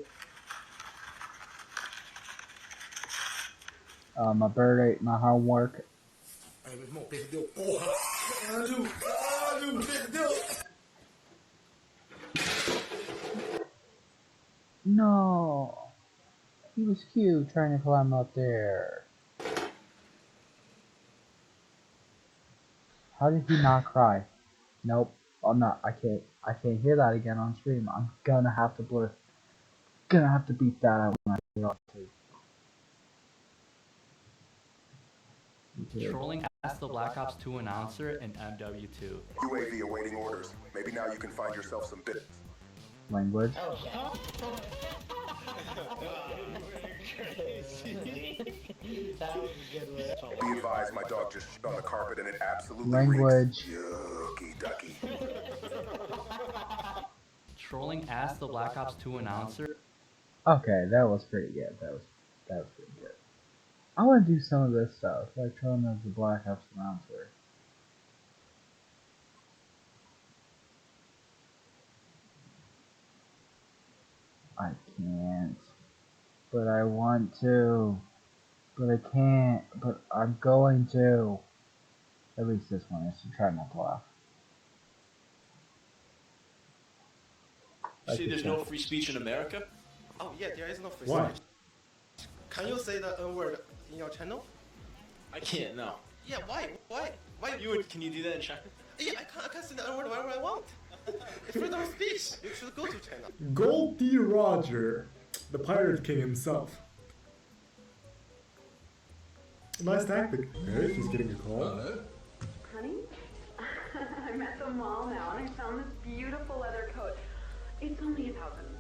My bird ate my homework. No. He was cute trying to climb up there. How did he not cry? Nope. I'm not. I can't hear that again on stream. I'm gonna have to blur. Gonna have to beat that out when I get to. Trolling asked the Black Ops 2 announcer in MW2. UAV awaiting orders. Maybe now you can find yourself some business. Language. Be advised, my dog just shit on the carpet and it absolutely Language. reeks. Yucky ducky. Trolling asked the Black Ops 2 announcer. Okay, that was pretty good. That was pretty good. I want to do some of this stuff, like trying as the Black Ops announcer. I can't, but I want to, but I can't, but I'm going to. At least this one is to try not to laugh. You say there's no free speech in America? Oh yeah, there is no free Why? speech. Can you say the N word in your channel? I can't, no. Yeah, why? Why? Why? Can you do that in China? Yeah, I can say the N word whenever I want. It's freedom of speech. You should go to China. Goldie Roger, the Pirate King himself. Nice tactic. Okay, she's getting a call. Honey, I'm at the mall now and I found this beautiful leather coat. It's only $1,000.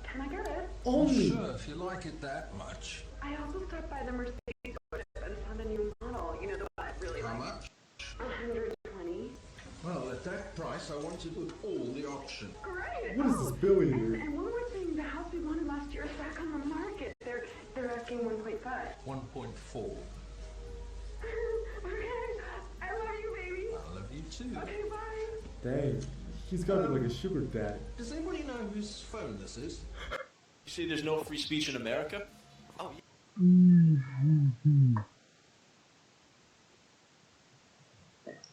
Can I get it? Only. Sure, if you like it that much. I also stopped by the Mercedes dealership and found a new model. You know the one I really like. How much? 120. Well, at that price, I want you to put all the options. Great. What is this Billy here? And one more thing, the house we wanted last year is back on the market. They're asking 1.5. 1.4. Okay, I love you, baby. I love you too. Okay, bye. Dang, he's got to be like a sugar daddy. Does anybody know whose phone this is? You say there's no free speech in America? Oh yeah.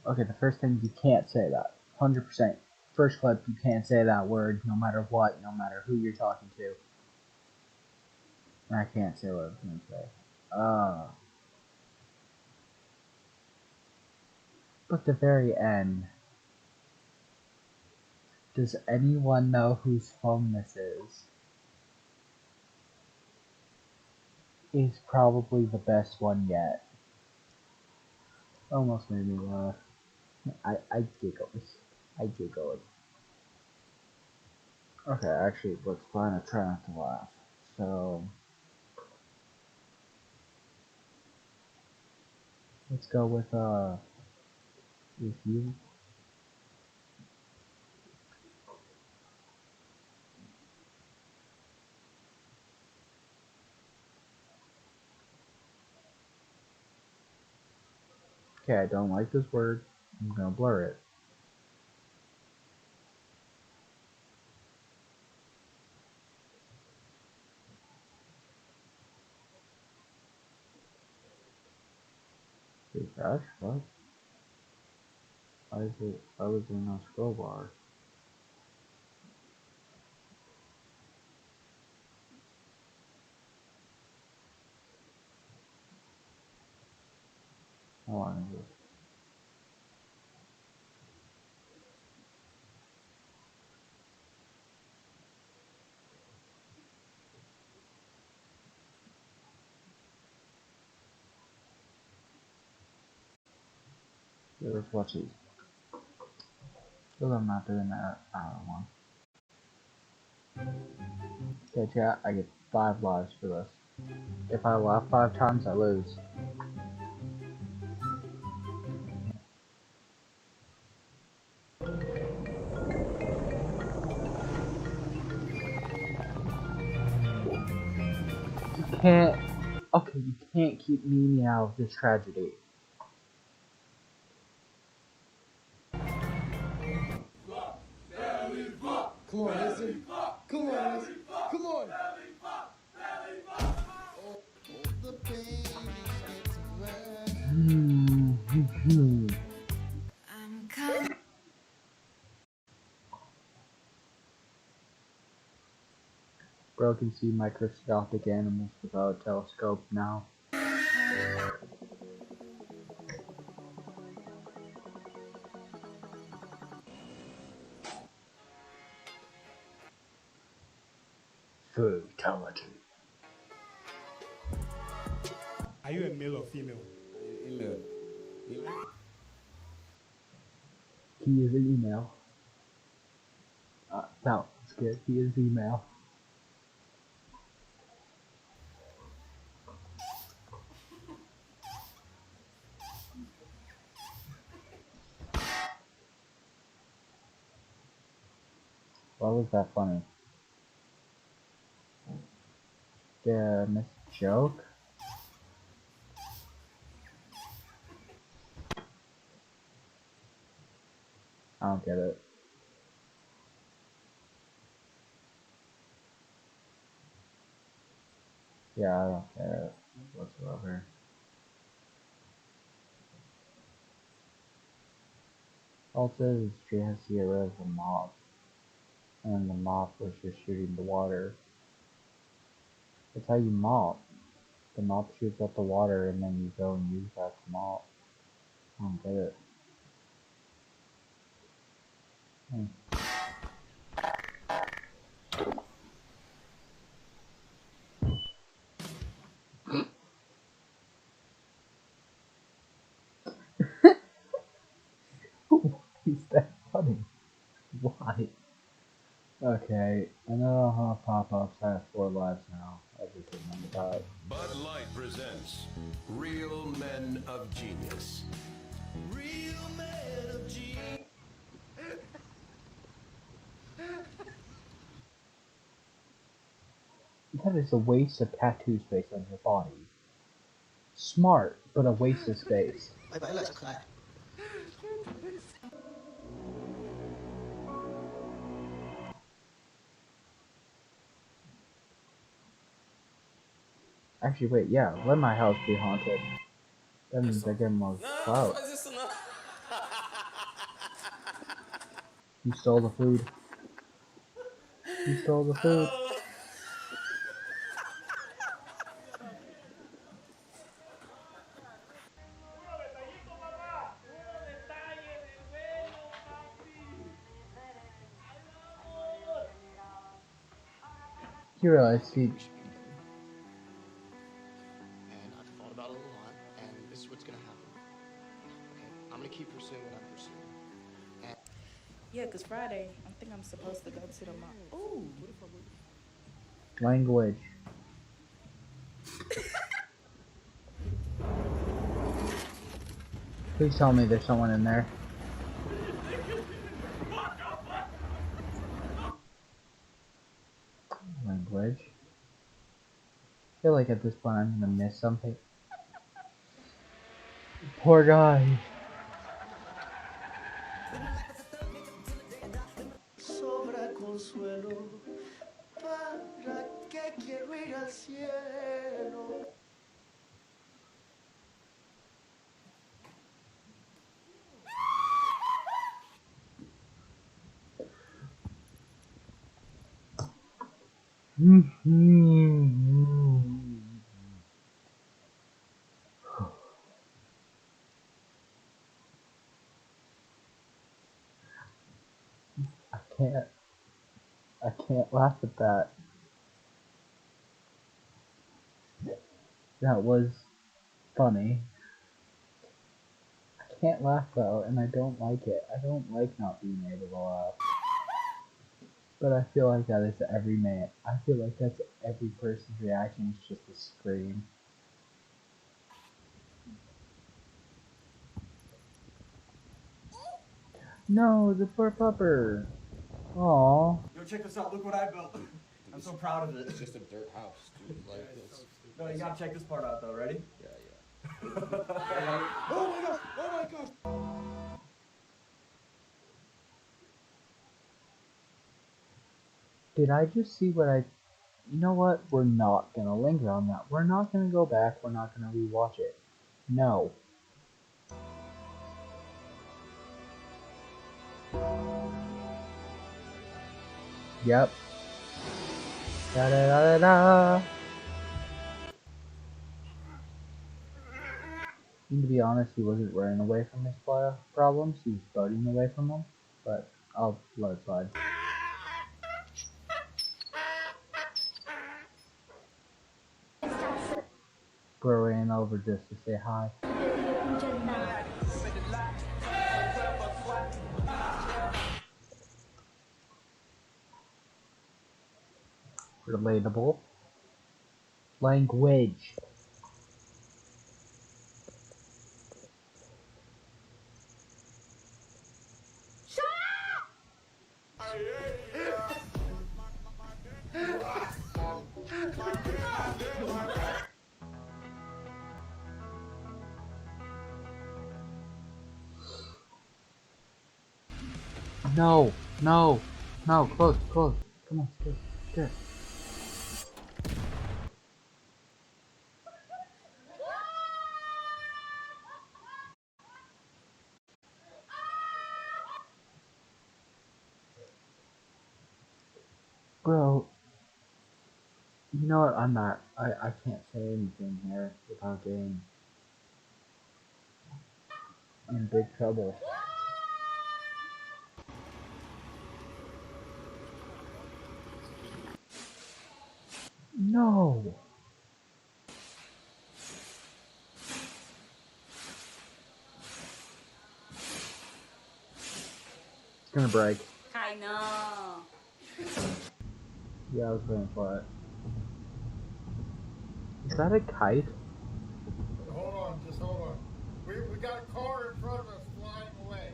Okay, the first thing, you can't say that. 100%. First clip, you can't say that word no matter what, no matter who you're talking to. And I can't say what I was going to say. But the very end. Does anyone know whose phone this is? Is probably the best one yet. Almost made me laugh. I giggled. I giggled. Okay, actually, let's find a try not to laugh. So, let's go with you. Okay, I don't like this word. I'm gonna blur it. Refresh? What? Why is it? Why was there no scroll bar? How long is this? Yeah, let's watch these. Because I'm not doing that one. Okay, chat, I get 5 lives for this. If I laugh 5 times, I lose. You can't. Okay, you can't keep Mimi out of this tragedy. Come on, Izzy. Come on, Izzy. Come on. Bro can see microscopic animals without a telescope now. Fatality. Are you a male or female? Email. He is an email. No, it's good. He is email. Why was that funny? Yeah, miss joke. I don't get it. Yeah, I don't care whatsoever. All it says is she has to get rid of the mop. And the mop was just shooting the water. That's how you mop. The mop shoots up the water and then you go and use that to mop. I don't get it. Why is that funny? Why? Okay, I know how pop-ups have 4 lives now. I just remember that. Bud Light presents Real Men of Genius. Real Men of Genius. That is a waste of tattoo space on your body. Smart, but a waste of space. Actually, wait, yeah, let my house be haunted. That means I get more clout. You stole the food. You stole the food. You realize he... And I've thought about it a lot, and this is what's gonna happen. Okay, I'm gonna keep pursuing what I'm pursuing. Yeah, because Friday, I think I'm supposed to go to the mall. Ooh. Language. Please tell me there's someone in there. Language. I feel like at this point I'm gonna miss something. Poor guy. Sobra consuelo, ¿para qué quiero ir al cielo? I can't laugh at that. That was funny. I can't laugh though, and I don't like it. I don't like not being able to laugh. But I feel like that is every man. I feel like that's every person's reaction is just a scream. No, the poor pupper. Aww. Yo, check this out. Look what I built. I'm so proud of it. It's just a dirt house, dude. Like it's. No, you gotta check this part out though. Ready? Yeah. Oh my god! Oh my god! Did I just see what I... You know what? We're not gonna linger on that. We're not gonna go back. We're not gonna rewatch it. No. Yep. Da da da da da. And to be honest, he wasn't running away from his problems. He was boating away from them. But I'll let it slide. Bro ran over just to say hi. Relatable. Language. No, no, no, close, close. Come on, get, get. Bro, you know what? I'm not. I can't say anything here without getting in big trouble. No. It's gonna break. I know. Yeah, I was waiting for it. Is that a kite? Hold on, just hold on. We got a car in front of us flying away.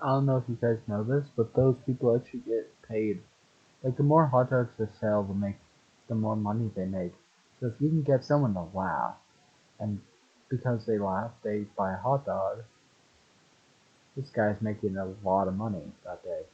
I don't know if you guys know this, but those people actually get paid. Like, the more hot dogs they sell, the more money they make. So if you can get someone to laugh, and because they laugh, they buy a hot dog, this guy's making a lot of money that day.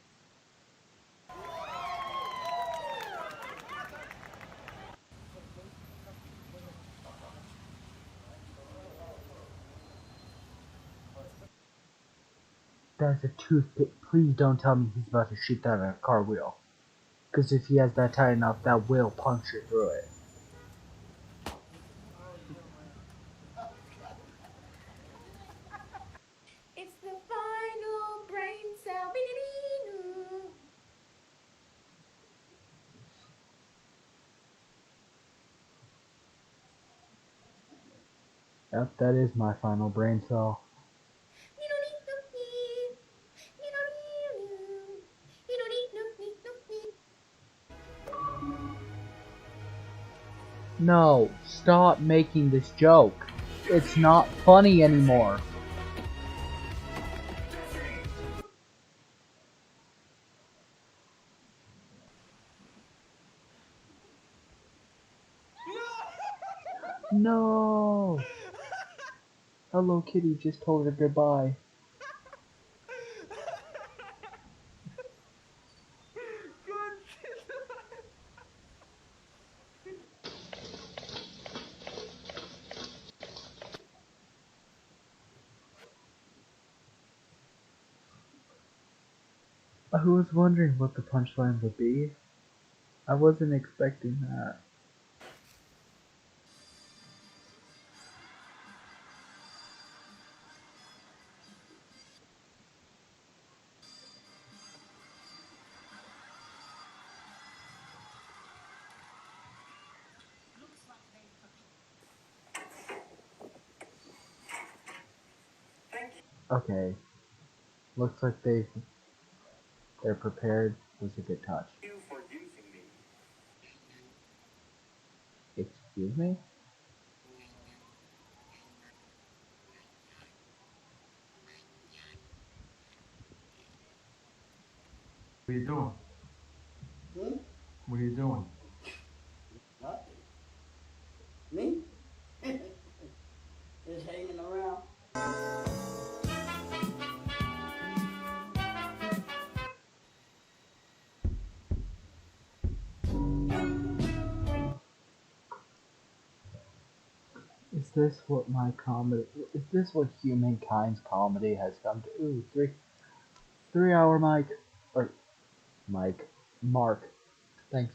That's a toothpick. Please don't tell me he's about to shoot that at a car wheel. Because if he has that tight enough, that will puncture through it. It's the final brain cell. Yep, that is my final brain cell. No, stop making this joke. It's not funny anymore. No! Hello Kitty just told her goodbye. I was wondering what the punchline would be. I wasn't expecting that. Okay. Looks like they're prepared. Was a good touch. Excuse me? What are you doing? What are you doing? Nothing. Me? Just hanging around. Is this what my comedy? Is this what humankind's comedy has come to? Ooh, 3 hour mic, or mic, Mark. Thanks.